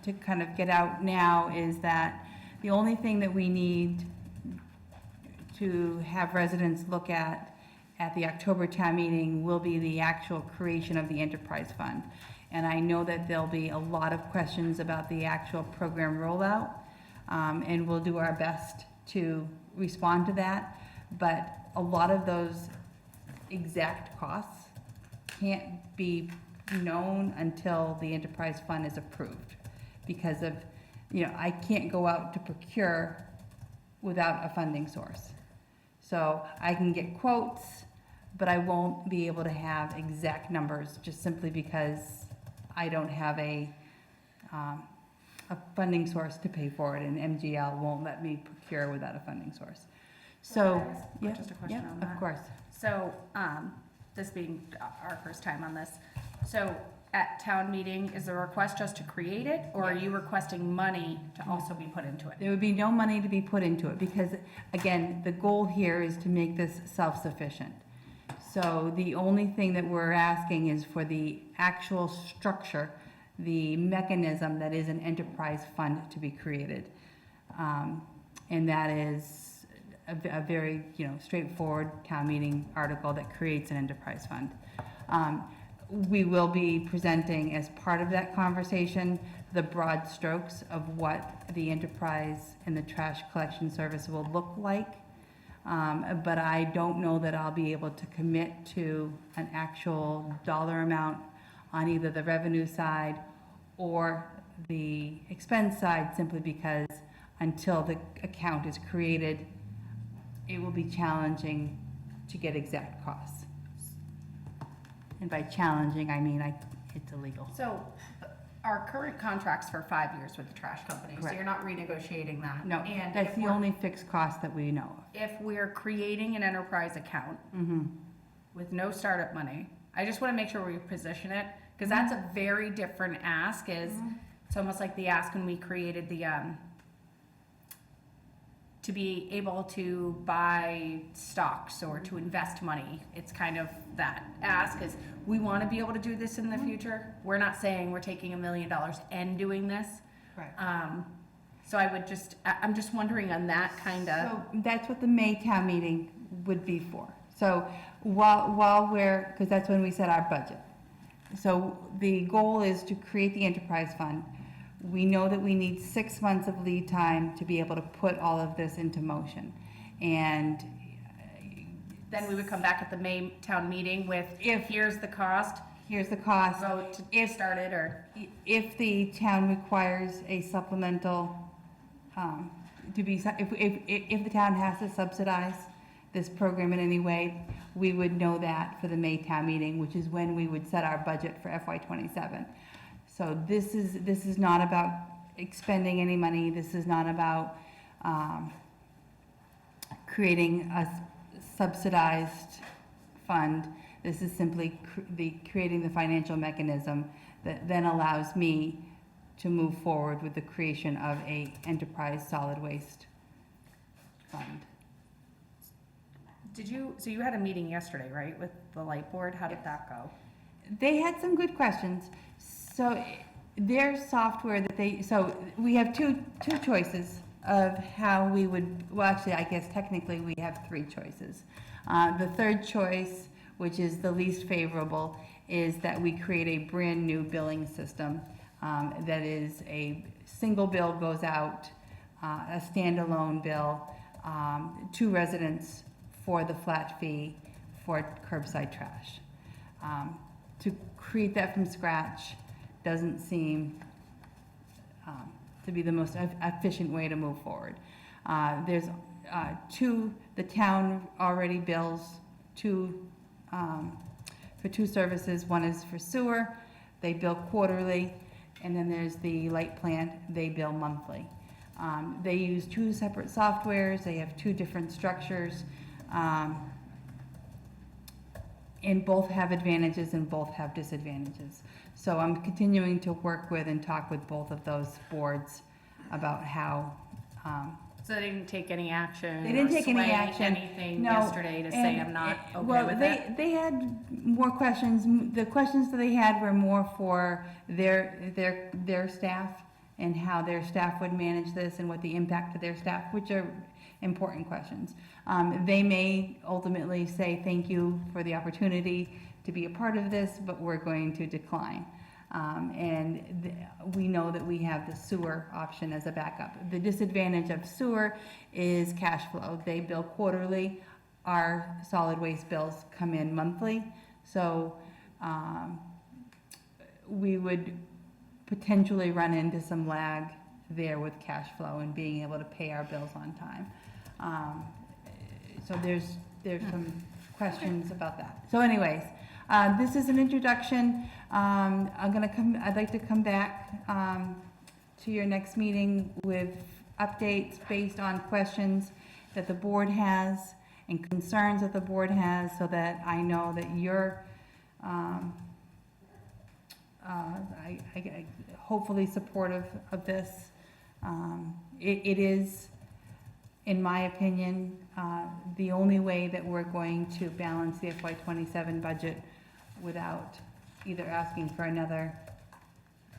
to kind of get out now is that the only thing that we need to have residents look at the October town meeting will be the actual creation of the enterprise fund. And I know that there'll be a lot of questions about the actual program rollout, and we'll do our best to respond to that. But a lot of those exact costs can't be known until the enterprise fund is approved, because of, I can't go out to procure without a funding source. So I can get quotes, but I won't be able to have exact numbers just simply because I don't have a funding source to pay for it, and MGL won't let me procure without a funding source. So, yeah, Just a question on that. of course. So, this being our first time on this, so at town meeting, is the request just to create it, or are you requesting money to also be put into it? There would be no money to be put into it, because, again, the goal here is to make this self-sufficient. So the only thing that we're asking is for the actual structure, the mechanism that is an enterprise fund to be created. And that is a very, straightforward town meeting article that creates an enterprise fund. We will be presenting as part of that conversation the broad strokes of what the enterprise and the trash collection service will look like. But I don't know that I'll be able to commit to an actual dollar amount on either the revenue side or the expense side, simply because until the account is created, it will be challenging to get exact costs. And by challenging, I mean it's illegal. So, our current contract's for 5 years with the trash company, so Correct. you're not renegotiating that? No, And that's if the we're- only fixed cost that we know of. If we're creating an enterprise account Mm-hmm. with no startup money, I just want to make sure we position it, because that's a very different ask, is It's almost like the ask when we created the, to be able to buy stocks or to invest money. It's kind of that ask is, we want to be able to do this in the future. We're not saying we're taking $1 million and doing this. Right. So I would just, I'm just wondering on that kind of, So that's what the May town meeting would be for. So while we're, because that's when we set our budget. So the goal is to create the enterprise fund. We know that we need 6 months of lead time to be able to put all of this into motion. And then we would come back at the May town meeting with, If- here's the cost, here's the cost. vote to start it, or, If the town requires a supplemental, if the town has to subsidize this program in any way, we would know that for the May town meeting, which is when we would set our budget for FY '27. So this is not about expending any money, this is not about, creating a subsidized fund. This is simply creating the financial mechanism that then allows me to move forward with the creation of a enterprise solid waste fund. so you had a meeting yesterday, right, with the light board? How did that go? They had some good questions. So their software so we have two choices of how we would, well, actually, I guess technically we have 3 choices. The third choice, which is the least favorable, is that we create a brand-new billing system that is a single bill goes out, a standalone bill to residents for the flat fee for curbside trash. To create that from scratch doesn't seem to be the most efficient way to move forward. There's the town already bills for 2 services. One is for sewer, they bill quarterly, and then there's the light plant, they bill monthly. They use 2 separate softwares, they have 2 different structures, and both have advantages and both have disadvantages. So I'm continuing to work with and talk with both of those boards about how, So they didn't take any action? They didn't or take any sway action. anything No, yesterday to say and I'm not okay well, with it? they had more questions. The questions that they had were more for their staff and how their staff would manage this and what the impact to their staff, which are important questions. They may ultimately say, thank you for the opportunity to be a part of this, but we're going to decline. We know that we have the sewer option as a backup. The disadvantage of sewer is cash flow. They bill quarterly. Our solid waste bills come in monthly. So we would potentially run into some lag there with cash flow and being able to pay our bills on time. So there's some questions about that. So anyways, this is an introduction. I'd like to come back to your next meeting with updates based on questions that the board has and concerns that the board has, so that I know that you're hopefully supportive of this. It is, in my opinion, the only way that we're going to balance the FY '27 budget without either asking for another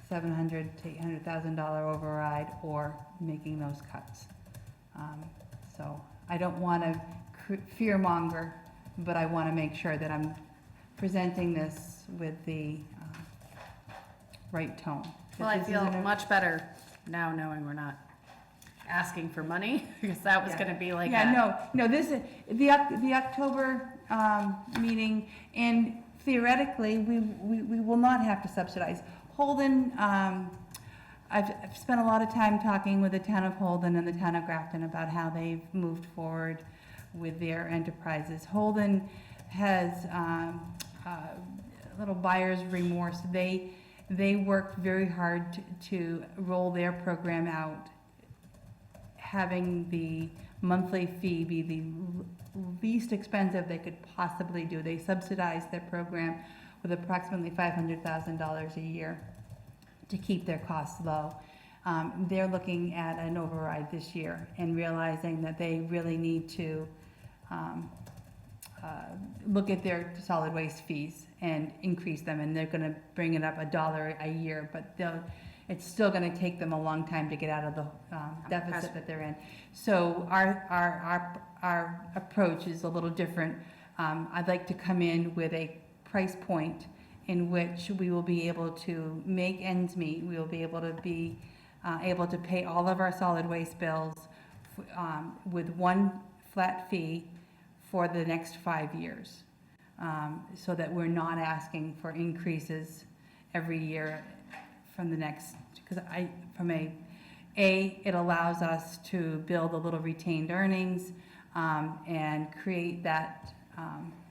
$700,000 to $800,000 override or making those cuts. So I don't want to fear monger, but I want to make sure that I'm presenting this with the right tone. Well, I feel much better now knowing we're not asking for money, because that was gonna be like No, this is, the October meeting, and theoretically, we will not have to subsidize. Holden, I've spent a lot of time talking with the town of Holden and the town of Grafton about how they've moved forward with their enterprises. Holden has a little buyer's remorse. They worked very hard to roll their program out, having the monthly fee be the least expensive they could possibly do. They subsidized their program with approximately $500,000 a year to keep their costs low. They're looking at an override this year and realizing that they really need to look at their solid waste fees and increase them, and they're gonna bring it up $1 a year, but it's still gonna take them a long time to get out of the deficit that they're in. So our approach is a little different. I'd like to come in with a price point in which we will be able to make ends meet. We will be able to pay all of our solid waste bills with one flat fee for the next 5 years, so that we're not asking for increases every year from the next, because it allows us to build a little retained earnings, and create that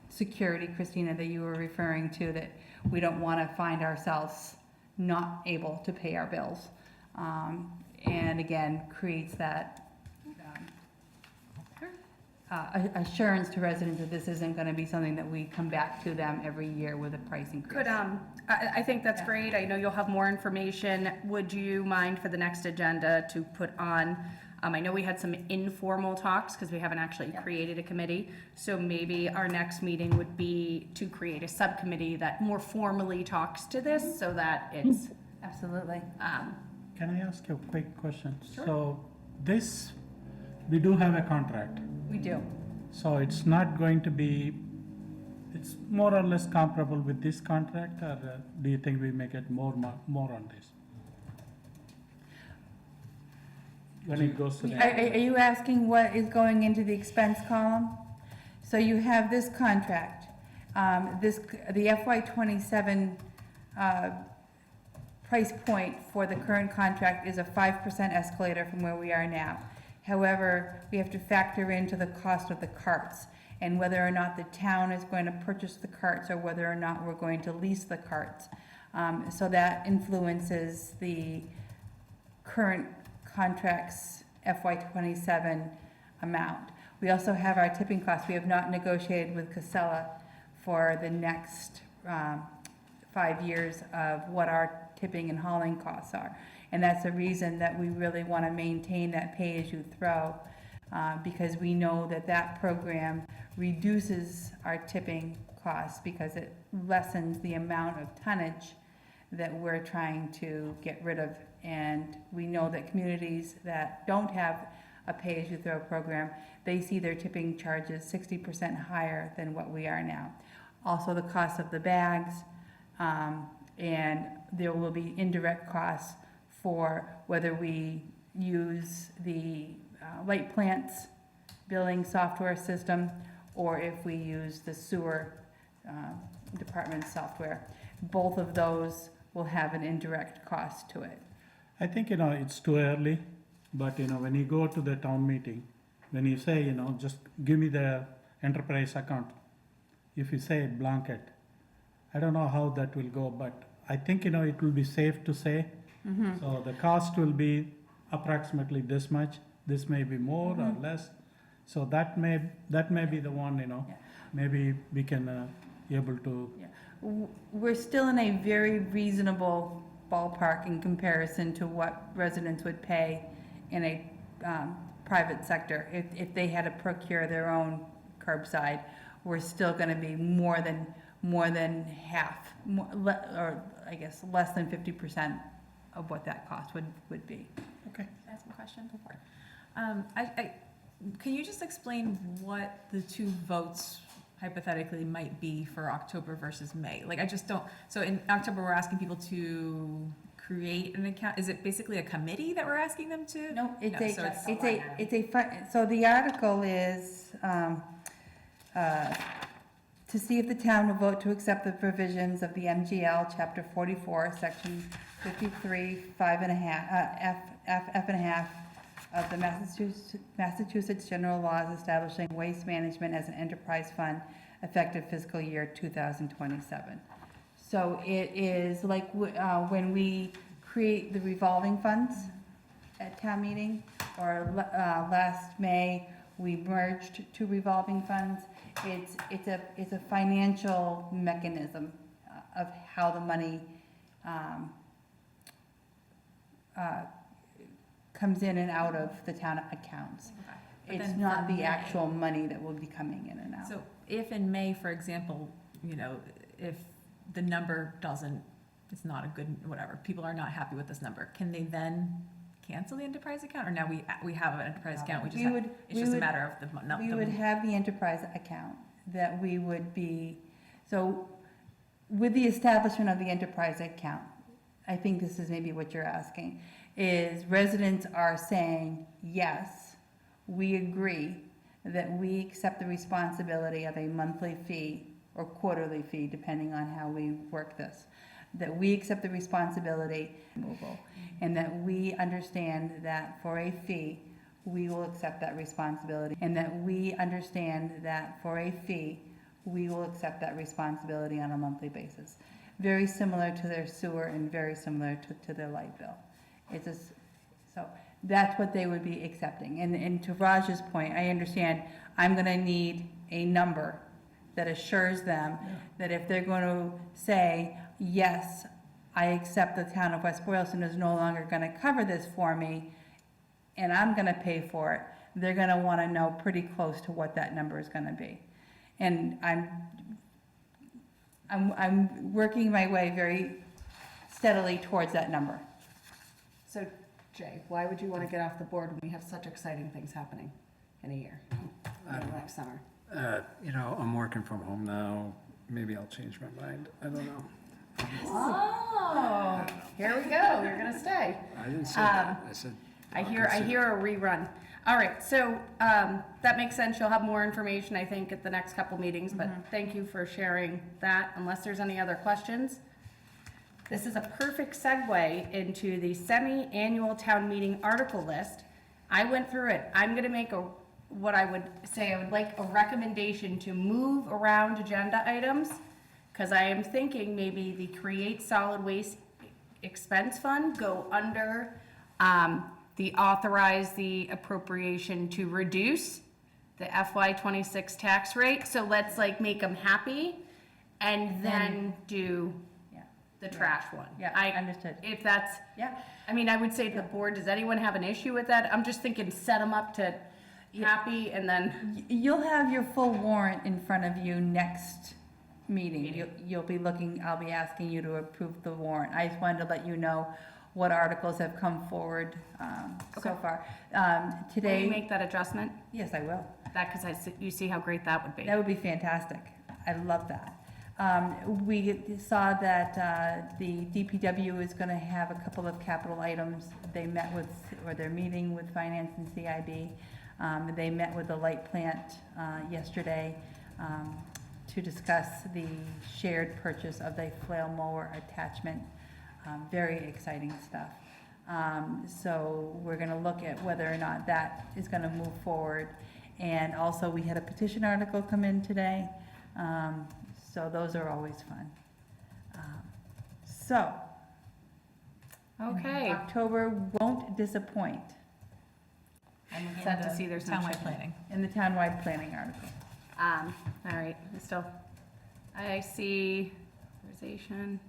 security, Christina, that you were referring to, that we don't want to find ourselves not able to pay our bills. And again, creates that assurance to residents that this isn't going to be something that we come back to them every year with a price increase. I think that's great. I know you'll have more information. Would you mind for the next agenda to put on, I know we had some informal talks because we haven't actually created a committee. So maybe our next meeting would be to create a subcommittee that more formally talks to this so that it's. Absolutely. Can I ask you a quick question? Sure. So we do have a contract. We do. So it's not going to be, it's more or less comparable with this contract, or do you think we make it more on this? When it goes to the. Are you asking what is going into the expense column? So you have this contract, the FY '27 price point for the current contract is a 5% escalator from where we are now. However, we have to factor into the cost of the carts and whether or not the town is going to purchase the carts or whether or not we're going to lease the carts. So that influences the current contract's FY '27 amount. We also have our tipping costs. We have not negotiated with Casella for the next 5 years of what our tipping and hauling costs are. And that's the reason that we really want to maintain that pay-as-you-throw, because we know that that program reduces our tipping costs because it lessens the amount of tonnage that we're trying to get rid of. And we know that communities that don't have a pay-as-you-throw program, they see their tipping charges 60% higher than what we are now. Also the cost of the bags, and there will be indirect costs for whether we use the light plants billing software system or if we use the sewer department software. Both of those will have an indirect cost to it. I think, it's too early, but, when you go to the town meeting, when you say, just give me the enterprise account, if you say blanket, I don't know how that will go, but I think, it will be safe to say. Mm-hmm. So the cost will be approximately this much, this may be more or less. So that may be the one, maybe we can able to. We're still in a very reasonable ballpark in comparison to what residents would pay in a private sector. If they had to procure their own curbside, we're still gonna be more than half, or I guess less than 50% of what that cost would be. Okay. Can I ask a question? Can you just explain what the two votes hypothetically might be for October versus May? Like, I just don't, so in October, we're asking people to create an account. Is it basically a committee that we're asking them to? No, it's so the article is, to see if the town will vote to accept the provisions of the MGL, Chapter 44, Section 53, 5.5, F.5 of the Massachusetts General Laws establishing waste management as an enterprise fund effective fiscal year 2027. So it is like when we create the revolving funds at town meeting, or last May, we merged two revolving funds. It's a financial mechanism of how the money comes in and out of the town accounts. But It's then not for the May- actual money that will be coming in and out. So if in May, for example, you know, if the number doesn't, it's not a good, whatever, people are not happy with this number, can they then cancel the enterprise account? Or now we have an enterprise account, it's just a matter of the, not We the. would have the enterprise account that we would be, so with the establishment of the enterprise account, I think this is maybe what you're asking, is residents are saying, yes, we agree that we accept the responsibility of a monthly fee or quarterly fee, depending on how we work this, that we accept the responsibility removal, and that we understand that for a fee, we will accept that responsibility, and that we understand that for a fee, we will accept that responsibility on a monthly basis. Very similar to their sewer and very similar to their light bill. It's just, so that's what they would be accepting. And to Raj's point, I understand, I'm gonna need a number that assures them that if they're going to say, yes, I accept the town of West Boylston is no longer gonna cover this for me, and I'm gonna pay for it, they're gonna wanna know pretty close to what that number is gonna be. And I'm working my way very steadily towards that number. So, Jay, why would you want to get off the board when we have such exciting things happening in a year, next summer? You know, I'm working from home now. Maybe I'll change my mind. I don't know. Oh, here we go, you're gonna stay. I didn't say that. I said. I hear a rerun. All right, so, that makes sense, you'll have more information, I think, at the next couple meetings, but thank you for sharing that, unless there's any other questions. This is a perfect segue into the semi-annual town meeting article list. I went through it, I'm gonna make what I would say, I would like a recommendation to move around agenda items, because I am thinking maybe the Create Solid Waste Expense Fund go under, the authorize the appropriation to reduce the FY '26 tax rate, so let's like make them happy, and then do the trash one. Yeah, I understood. If that's, Yeah. I mean, I would say to the board, does anyone have an issue with that? I'm just thinking set them up to happy, and then, You'll have your full warrant in front of you next meeting. You'll be looking, I'll be asking you to approve the warrant. I just wanted to let you know what articles have come forward so far. will Today, you make that adjustment? yes, I will. That, because you see how great that would be. That would be fantastic. I love that. We saw that the DPW is going to have a couple of capital items. They met with, or they're meeting with Finance and CIB. They met with the light plant yesterday to discuss the shared purchase of the flail mower attachment. Very exciting stuff. So we're going to look at whether or not that is going to move forward. And also, we had a petition article come in today. So those are always fun. So. Okay. October won't disappoint. I'm upset to see there's no Townwide chicken. planning. In the townwide planning article. All right, I see authorization.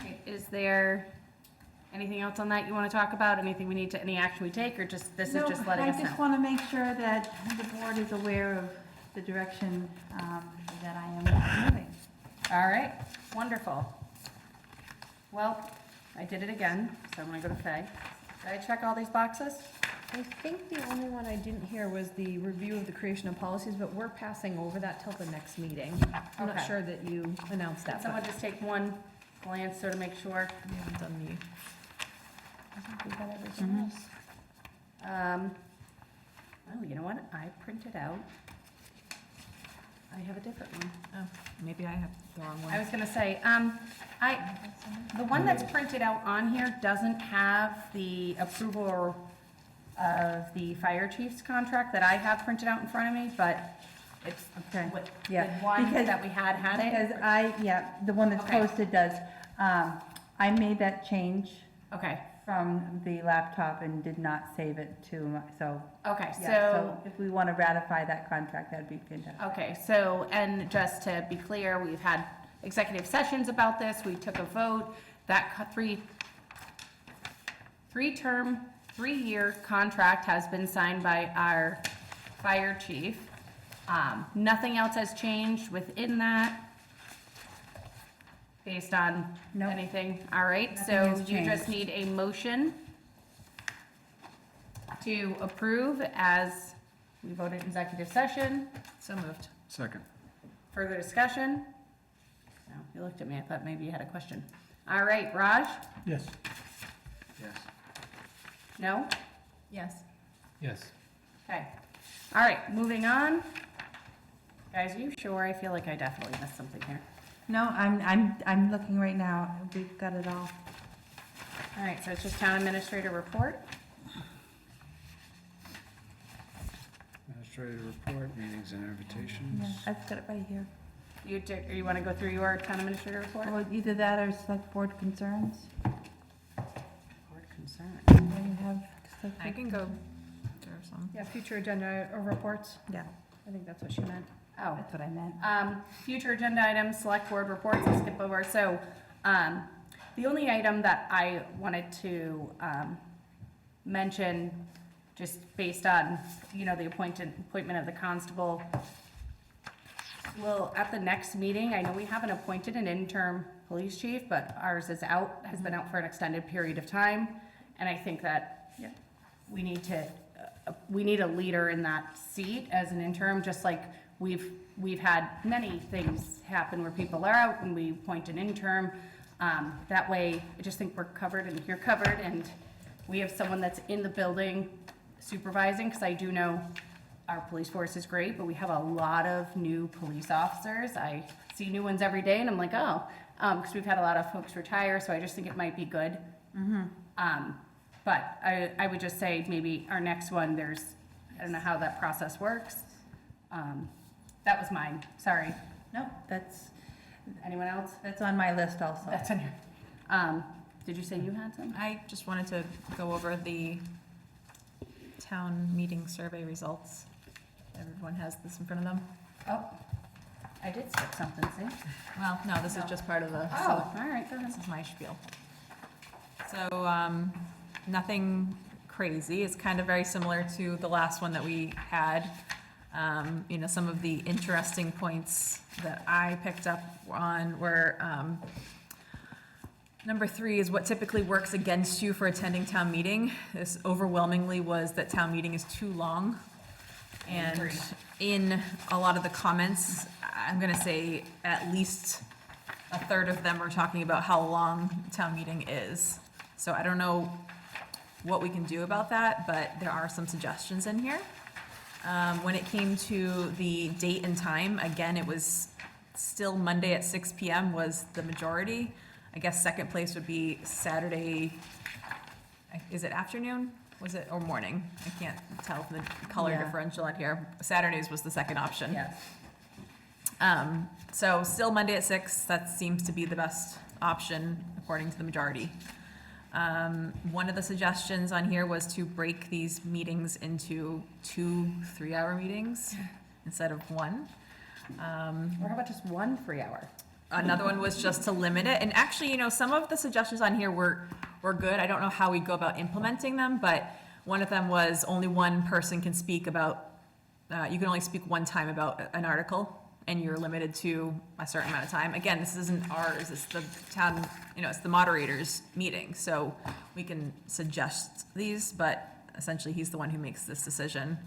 Okay, is there anything else on that you want to talk about? Anything we need to, any action we take, or just, this is No, just letting us I just know? want to make sure that the board is aware of the direction that I am moving. All right, wonderful. Well, I did it again, so I'm gonna go to Faye. Did I check all these boxes? I think the only one I didn't hear was the review of the creation of policies, but we're passing over that till the next meeting. I'm not Okay. sure that you announced Can that, someone but just take one glance so to make sure? We haven't done I think we got everything else. Oh, you know what? I printed out. I have a different one. maybe I have the wrong one. I was gonna say, the one that's printed out on here doesn't have the approval of the fire chief's contract that I have printed out in front of me, but it's, Okay. the Yeah, one because- that we had Because it. the one that's Okay. posted does. I made that change Okay, from the laptop and did not save it to, so. okay, Yeah, so, if we want to ratify that contract, that'd be fantastic. okay, so, and just to be clear, we've had executive sessions about this, we took a vote, that three-term, 3-year contract has been signed by our fire chief. Nothing else has changed within that based on Nope. anything. All right, Nothing so has you just changed. need a motion to approve as we voted executive session. So moved. Second. Further discussion? No, you looked at me, I thought maybe you had a question. All right, Raj? Yes. Yes. No? Yes. Yes. Okay. All right, moving on. Guys, are you sure? I feel like I definitely missed something here. No, I'm looking right now. We've got it all. All right, so it's just town administrator report. Administrative report, meetings and invitations. Yeah, I've got it right here. You want to go through your town administrator report? Well, either that or select board concerns. Board concern. Do you have select I board can go concerns? through some. Yeah, future agenda or reports. Yeah, I think that's what she meant. Oh, that's what I meant. future agenda items, select board reports, I'll skip over. So, the only item that I wanted to, mention, just based on, the appointment of the constable. Well, at the next meeting, I know we haven't appointed an interim police chief, but ours is out, has been out for an extended period of time. And I think that we need a leader in that seat as an interim, just like we've had many things happen where people are out and we appoint an interim. That way, I just think we're covered and you're covered, and we have someone that's in the building supervising, because I do know our police force is great, but we have a lot of new police officers. I see new ones every day, and I'm like, oh, because we've had a lot of folks retire, so I just think it might be good. But I would just say maybe our next one, I don't know how that process works. That was mine, sorry. No, Anyone else? that's on my list also. That's on your, did you say you had some? I just wanted to go over the town meeting survey results. Everyone has this in front of them. Oh, I did skip something, see? Well, no, this is just part of the. Oh, all right, go ahead. This is my spiel. So, nothing crazy. It's kind of very similar to the last one that we had. Some of the interesting points that I picked up on were, number 3 is what typically works against you for attending town meeting. This overwhelmingly was that town meeting is too long. And in a lot of the comments, I'm gonna say at least a third of them are talking about how long town meeting is. So I don't know what we can do about that, but there are some suggestions in here. When it came to the date and time, again, it was still Monday at 6 PM was the majority. I guess second place would be Saturday, is it afternoon? Was it, or morning? I can't tell from the color Yeah. differential on here. Saturdays was the second option. Yes. So still Monday at 6, that seems to be the best option according to the majority. One of the suggestions on here was to break these meetings into 2 3-hour meetings instead of 1. Or how about just 1 free hour? Another one was just to limit it. And actually, some of the suggestions on here were good. I don't know how we go about implementing them, but one of them was only one person can speak about, you can only speak one time about an article, and you're limited to a certain amount of time. Again, this isn't ours, it's the town, it's the moderator's meeting, so we can suggest these, but essentially he's the one who makes this decision.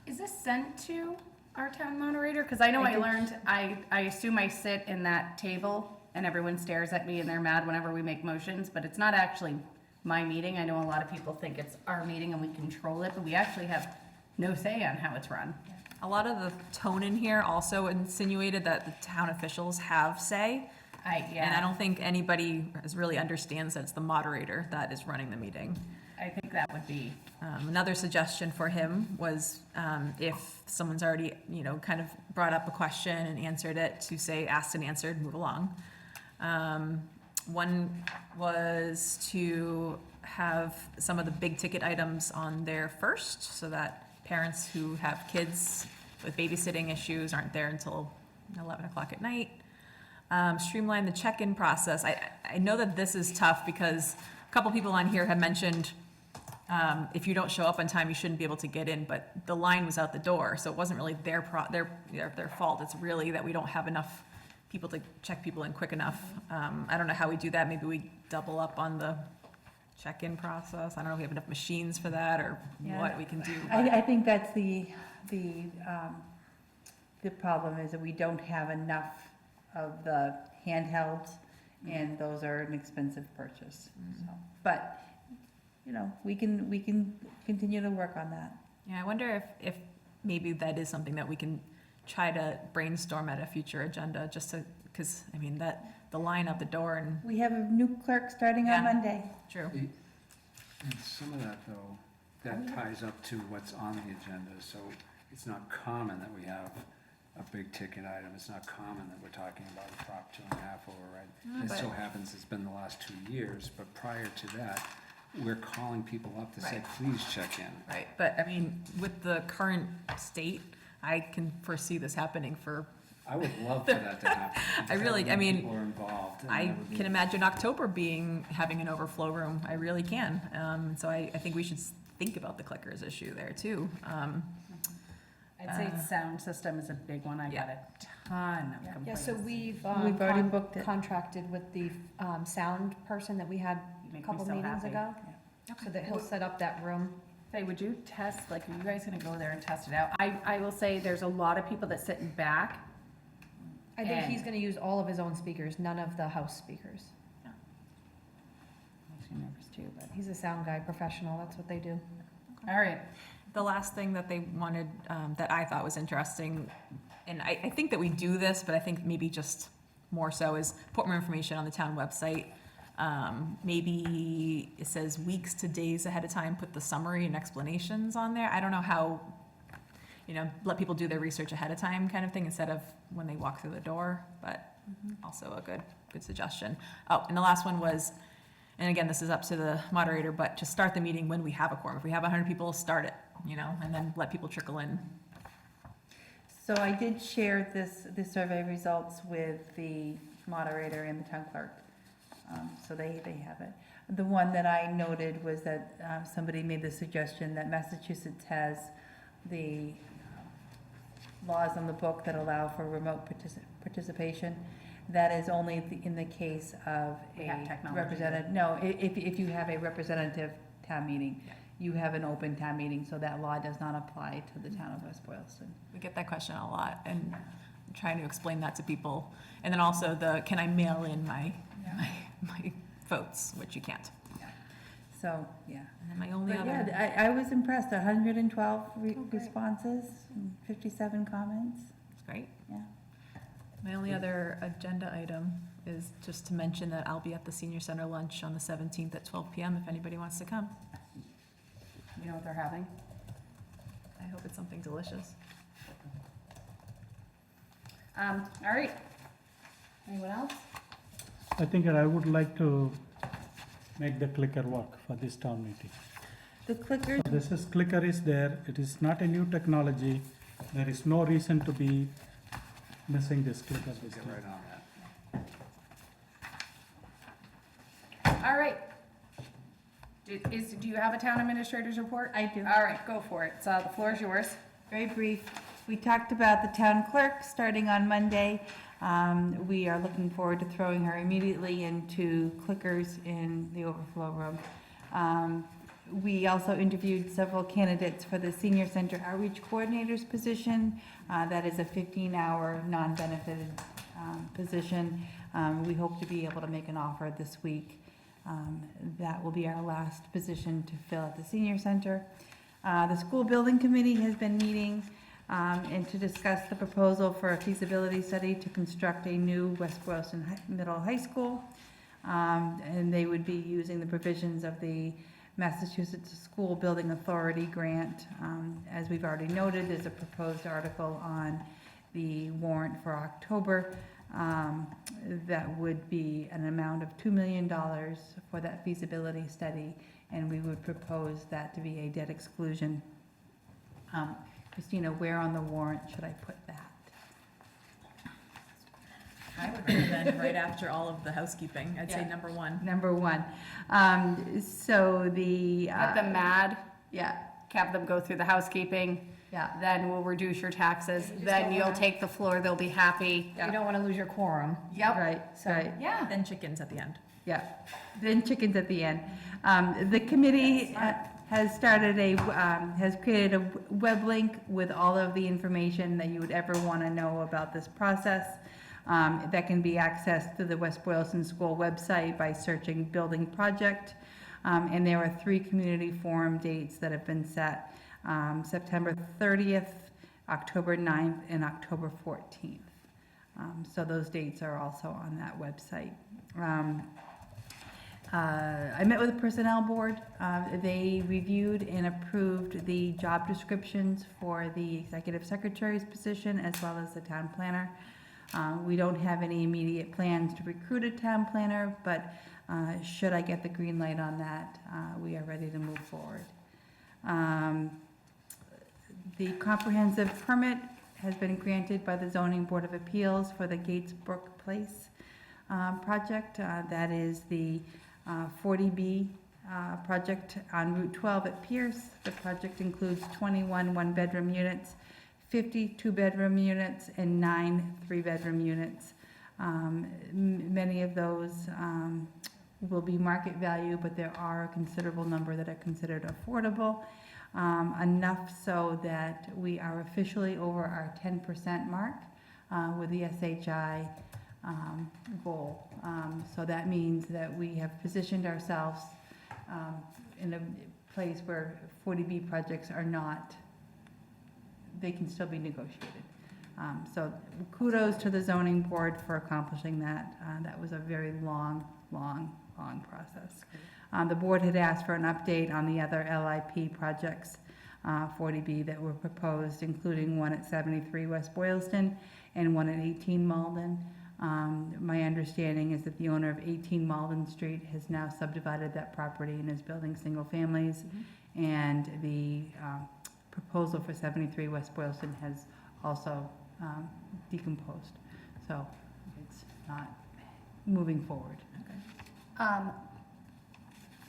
Is this sent to our town moderator? Because I know I learned, I assume I sit in that table and everyone stares at me and they're mad whenever we make motions, but it's not actually my meeting. I know a lot of people think it's our meeting and we control it, but we actually have no say on how it's run. A lot of the tone in here also insinuated that the town officials have say. And I don't think anybody really understands that it's the moderator that is running the meeting. I think that would be. Another suggestion for him was if someone's already, kind of brought up a question and answered it, to say asked and answered, move along. One was to have some of the big ticket items on there first, so that parents who have kids with babysitting issues aren't there until 11 o'clock at night. Streamline the check-in process. I know that this is tough because a couple people on here have mentioned, if you don't show up on time, you shouldn't be able to get in, but the line was out the door, so it wasn't really their fault. It's really that we don't have enough people to check people in quick enough. I don't know how we do that. Maybe we double up on the check-in process. I don't know if we have enough machines for that or what we can do. I think that's the problem is that we don't have enough of the handhelds, and those are an expensive purchase, so. But, you know, we can continue to work on that. Yeah, I wonder if maybe that is something that we can try to brainstorm at a future agenda, just to, because, I mean, the line out the door and. We have a new clerk starting Yeah. on Monday. True. And some of that, though, that ties up to what's on the agenda, so it's not common that we have a big ticket item, it's not common that we're talking about a Prop 2.5 override. It so happens it's been the last 2 years, but prior to that, we're calling people up to say, Right. please check in. Right, but I mean, with the current state, I can foresee this happening for, I would love for that to happen. I really- I mean, People are involved. and I that would be- can imagine October having an overflow room. I really can. So I think we should think about the clickers issue there too. I'd say sound system is a big one. I got a ton of Yeah, complaints. so we've already booked it. contracted with the sound person that we had You a make me couple so meetings happy. ago, so that he'll set up that room. Say, would you test, like, are you guys gonna go there and test it out? I will say, there's a lot of people that sit in back. I think he's And- gonna use all of his own speakers, none of the house speakers. Makes me nervous too, but. He's a sound guy, professional, that's what they do. All right, The last thing that they wanted, that I thought was interesting, and I think that we do this, but I think maybe just more so, is put more information on the town website. Maybe it says weeks to days ahead of time, put the summary and explanations on there. I don't know how, let people do their research ahead of time kind of thing instead of when they walk through the door, but also a good suggestion. Oh, and the last one was, and again, this is up to the moderator, but to start the meeting when we have a quorum. If we have 100 people, start it, and then let people trickle in. So I did share the survey results with the moderator and the town clerk. So they have it. The one that I noted was that somebody made the suggestion that Massachusetts has the laws on the book that allow for remote participation. That is only in the case of We a have technology. representative. No, if you have a representative town meeting, you have an open town meeting, so that law does not apply to the town of West Boylston. We get that question a lot, and I'm trying to explain that to people. And then also can I mail in my votes, which you can't. So, yeah. And then my only But other. yeah, I was impressed, 112 responses, and 57 comments, It's great. yeah. My only other agenda item is just to mention that I'll be at the senior center lunch on the 17th at 12 PM if anybody wants to come. You know what they're having? I hope it's something delicious. All right. Anyone else? I think I would like to make the clicker work for this town meeting. The clickers, Clicker is there, it is not a new technology, there is no reason to be missing this clicker this Get time. right on that. All right. Do you have a town administrator's report? I do. All right, go for it. So the floor is yours. Very brief. We talked about the town clerk starting on Monday. We are looking forward to throwing her immediately into clickers in the overflow room. We also interviewed several candidates for the senior center outreach coordinator's position. That is a 15-hour non-benefited position. We hope to be able to make an offer this week. That will be our last position to fill at the senior center. The school building committee has been meeting and to discuss the proposal for a feasibility study to construct a new West Boylston Middle High School. And they would be using the provisions of the Massachusetts School Building Authority grant. As we've already noted, there's a proposed article on the warrant for October that would be an amount of $2 million for that feasibility study, and we would propose that to be a debt exclusion. Christina, where on the warrant should I put that? I would recommend right after all of the housekeeping, I'd say Yeah. number one. Number one. So the. Get them mad, Yeah, have them go through the housekeeping, yeah. then we'll reduce your taxes, then you'll take the floor, they'll be happy. You don't wanna lose your quorum. Yep. Right, right. Yeah. Then chickens at the end. Yeah, then chickens at the end. The committee has started has created a web link with all of the information that you would ever want to know about this process. That can be accessed through the West Boylston School website by searching building project. And there are 3 community forum dates that have been set, September 30th, October 9th, and October 14th. So those dates are also on that website. I met with the personnel board. They reviewed and approved the job descriptions for the executive secretary's position as well as the town planner. We don't have any immediate plans to recruit a town planner, but should I get the green light on that, we are ready to move forward. The comprehensive permit has been granted by the Zoning Board of Appeals for the Gates Brook Place project. That is the 40B project on Route 12 at Pierce. The project includes 21 one-bedroom units, 50 two-bedroom units, and 9 three-bedroom units. Many of those will be market value, but there are a considerable number that are considered affordable, enough so that we are officially over our 10% mark with the SHI goal. So that means that we have positioned ourselves in a place where 40B projects are not, they can still be negotiated. So kudos to the zoning board for accomplishing that. That was a very long process. The board had asked for an update on the other LIP projects, 40B, that were proposed, including one at 73 West Boylston and one at 18 Malden. My understanding is that the owner of 18 Malden Street has now subdivided that property and is building single families. And the proposal for 73 West Boylston has also decomposed. So it's not moving forward.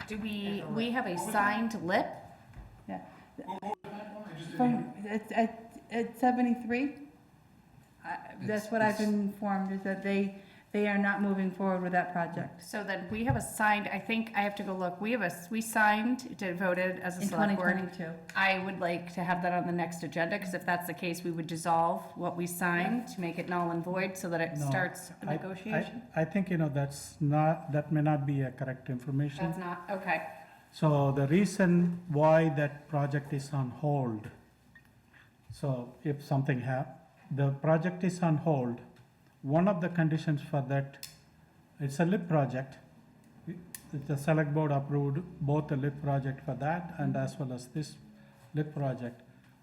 Do we have a signed lip? Yeah. At 73? That's what I've been informed, is that they are not moving forward with that project. So then we have a signed, I think I have to go look, we signed, voted as a In select board. 2022. I would like to have that on the next agenda, because if that's the case, we would dissolve what we signed to make it null and void so that it No, starts a negotiation. I think, that may not be a correct information. That's not, okay. So the reason why that project is on hold, so if something the project is on hold, one of the conditions for that, it's a LIP project. The select board approved both the LIP project for that and as well as this LIP project.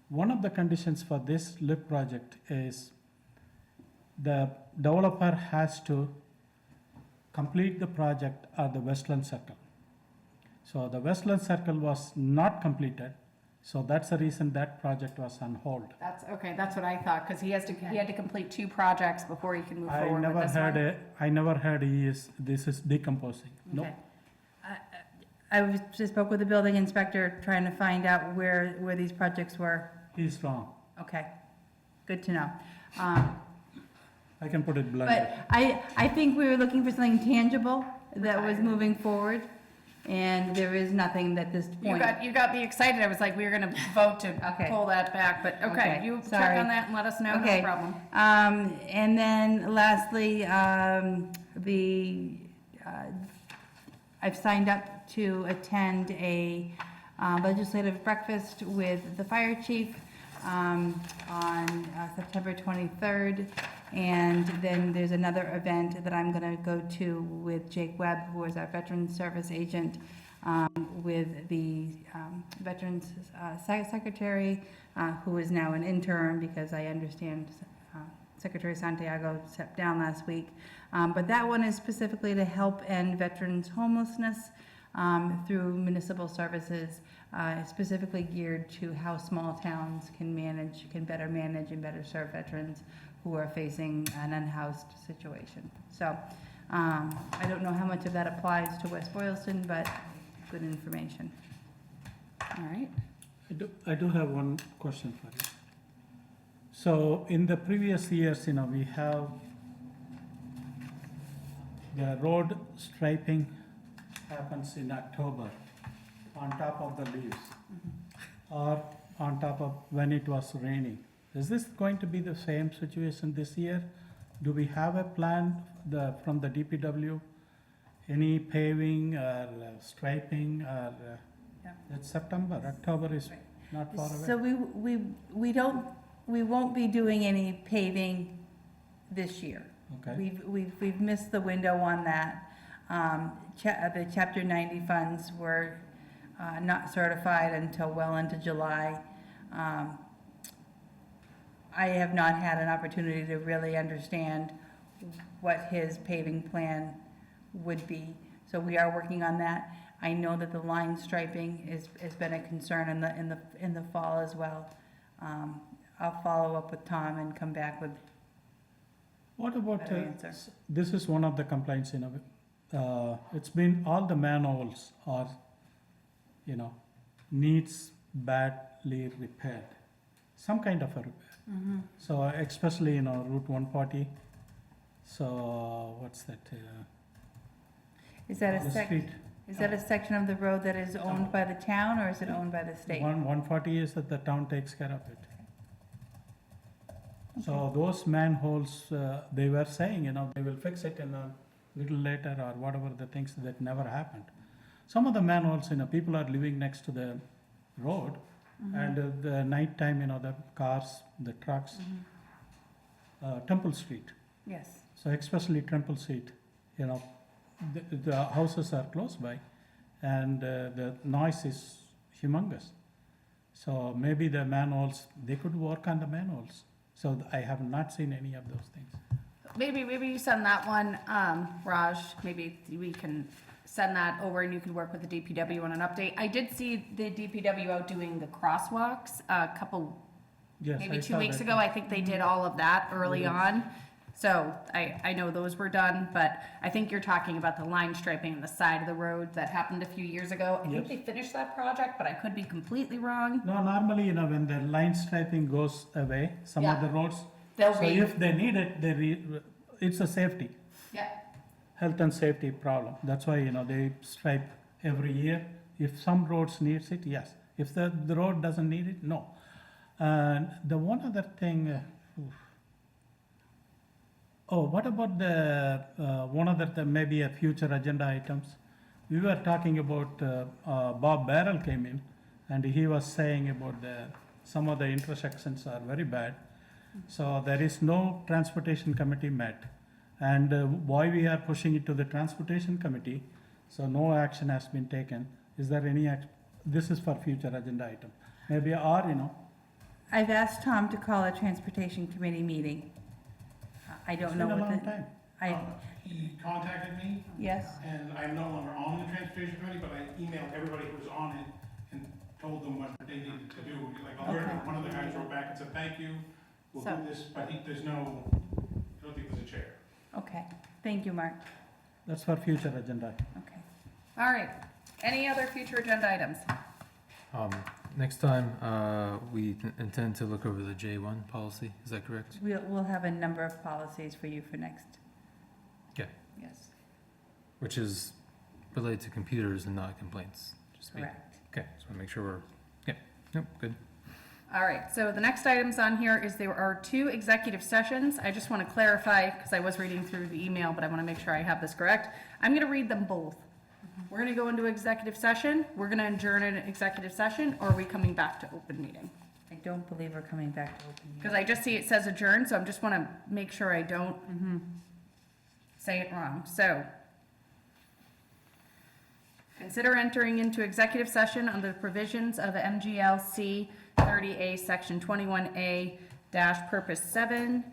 One of the conditions for this LIP project is the developer has to complete the project at the Westland Circle. So the Westland Circle was not completed, so that's the reason that project was on hold. That's, okay, that's what I thought, because he had to complete 2 projects before he can move I forward with this one. I never heard this is decomposing. No. Okay. I just spoke with the building inspector, trying to find out where these projects were. He's wrong. Okay, good to know. I can put it bluntly. But I think we were looking for something tangible that was moving forward, and there is nothing at this point. You got me excited, I was like, we were gonna vote to Okay. pull that back, but okay, Okay, you check sorry. on that and let us know, no Okay. problem. And then lastly, I've signed up to attend a legislative breakfast with the fire chief on September 23rd. And then there's another event that I'm going to go to with Jake Webb, who is our Veterans Service agent, with the Veterans Secretary, who is now an interim, because I understand Secretary Santiago stepped down last week. But that one is specifically to help end veterans' homelessness through municipal services, specifically geared to how small towns can better manage and better serve veterans who are facing an unhoused situation. So, I don't know how much of that applies to West Boylston, but good information. All right. I do have one question for you. So in the previous years, we have the road striping happens in October on top of the leaves or on top of when it was raining. Is this going to be the same situation this year? Do we have a plan from the DPW? Any paving or striping or, Yeah. it's September, October is Right. not far away. So we won't be doing any paving this year. Okay, We've missed the window on that. The Chapter 90 funds were not certified until well into July. I have not had an opportunity to really understand what his paving plan would be, so we are working on that. I know that the line striping has been a concern in the fall as well. I'll follow up with Tom and come back with what about, better answer. this is one of the complaints, it's been, all the manholes are, needs badly repaired, some kind of a repair. So especially, Route 140, so what's that? Is that the a street, is that a section of the road that is owned by the town, or is it owned by the state? 140 is that the town takes care of it. So those manholes, they were saying, they will fix it in a little later or whatever the things that never happened. Some of the manholes, people are living next to the road, and the night time, the cars, the trucks, Temple Street. Yes. So especially Temple Street, the houses are close by, and the noise is humongous. So maybe the manholes, they could work on the manholes. So I have not seen any of those things. Maybe you send that one, Raj, maybe we can send that over and you can work with the DPW on an update. I did see the DPW out doing the crosswalks a couple, Yes, maybe I 2 saw weeks that. ago. I think they did all of that early Yes. on. So I know those were done, but I think you're talking about the line striping on the side of the road that happened a few years ago. I think Yes. they finished that project, but I could be completely wrong. No, normally, when the line striping goes away, some of Yeah. the roads, They'll so be, if they need it, it's a safety, yeah, health and safety problem. That's why, they stripe every year. If some roads needs it, yes. If the road doesn't need it, no. And the one other thing, what about maybe a future agenda items? We were talking about, Bob Barrell came in, and he was saying about some of the intersections are very bad. So there is no transportation committee met. And why we are pushing it to the transportation committee, so no action has been taken. Is there any this is for future agenda item. Maybe, or, I've asked Tom to call a transportation committee meeting. I it's don't been know a what long the, time. He contacted me, yes, and I'm no longer on the transportation committee, but I emailed everybody who was on it and told them what they needed to do. Like, Okay. one of the guys wrote back and said, thank you, we'll So- do this, but there's no, I don't think there's a chair. okay. Thank you, Mark. That's for future agenda. Okay. all right. Any other future agenda items? Next time, we intend to look over the J1 policy, is that correct? We'll have a number of policies for you for next. Okay. Yes, Which is related to computers and not complaints, just be, correct. okay, just wanna make sure we're, nope, good. All right, so the next items on here is there are 2 executive sessions. I just want to clarify, because I was reading through the email, but I want to make sure I have this correct. I'm going to read them both. We're going to go into executive session, we're going to adjourn an executive session, or are we coming back to open meeting? I don't believe we're coming back to open Because meeting. I just see it says adjourn, so I just want to make sure I don't say it wrong. So, consider entering into executive session under the provisions of MGLC 30A, Section 21A dash Purpose 7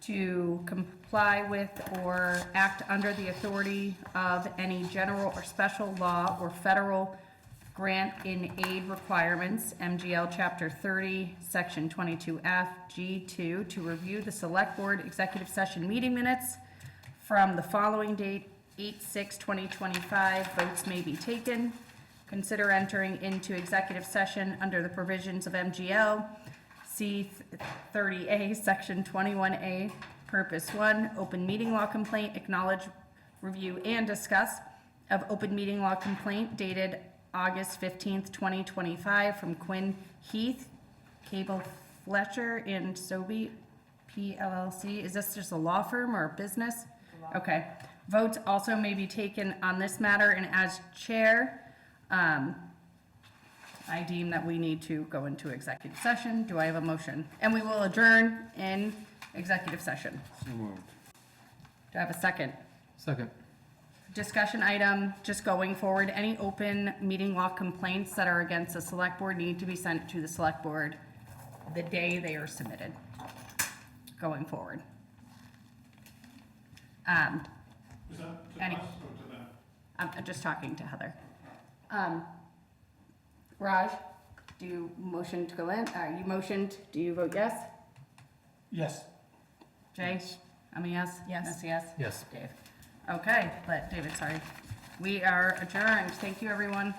to comply with or act under the authority of any general or special law or federal grant in aid requirements, MGL Chapter 30, Section 22F, G2, to review the Select Board executive session meeting minutes from the following date, 8/6/2025. Votes may be taken. Consider entering into executive session under the provisions of MGL C30A, Section 21A, Purpose 1, open meeting law complaint, acknowledge, review, and discuss of open meeting law complaint dated August 15th, 2025, from Quinn Heath, Cable Fletcher, and Sobey PLLC. Is this just a law firm or a business? Okay. Votes also may be taken on this matter, and as chair, I deem that we need to go into executive session. Do I have a motion? And we will adjourn in executive session. So moved. Do I have a second? Second. Discussion item, just going forward, any open meeting law complaints that are against the select board need to be sent to the select board the day they are submitted, going forward. Is that to Any- us or to them? I'm just talking to Heather. Raj, do you motion to go in? You motioned, do you vote yes? Yes. Jay? I'm a yes? Yes. That's a yes? Yes. Dave? Okay, David, sorry. We are adjourned. Thank you, everyone.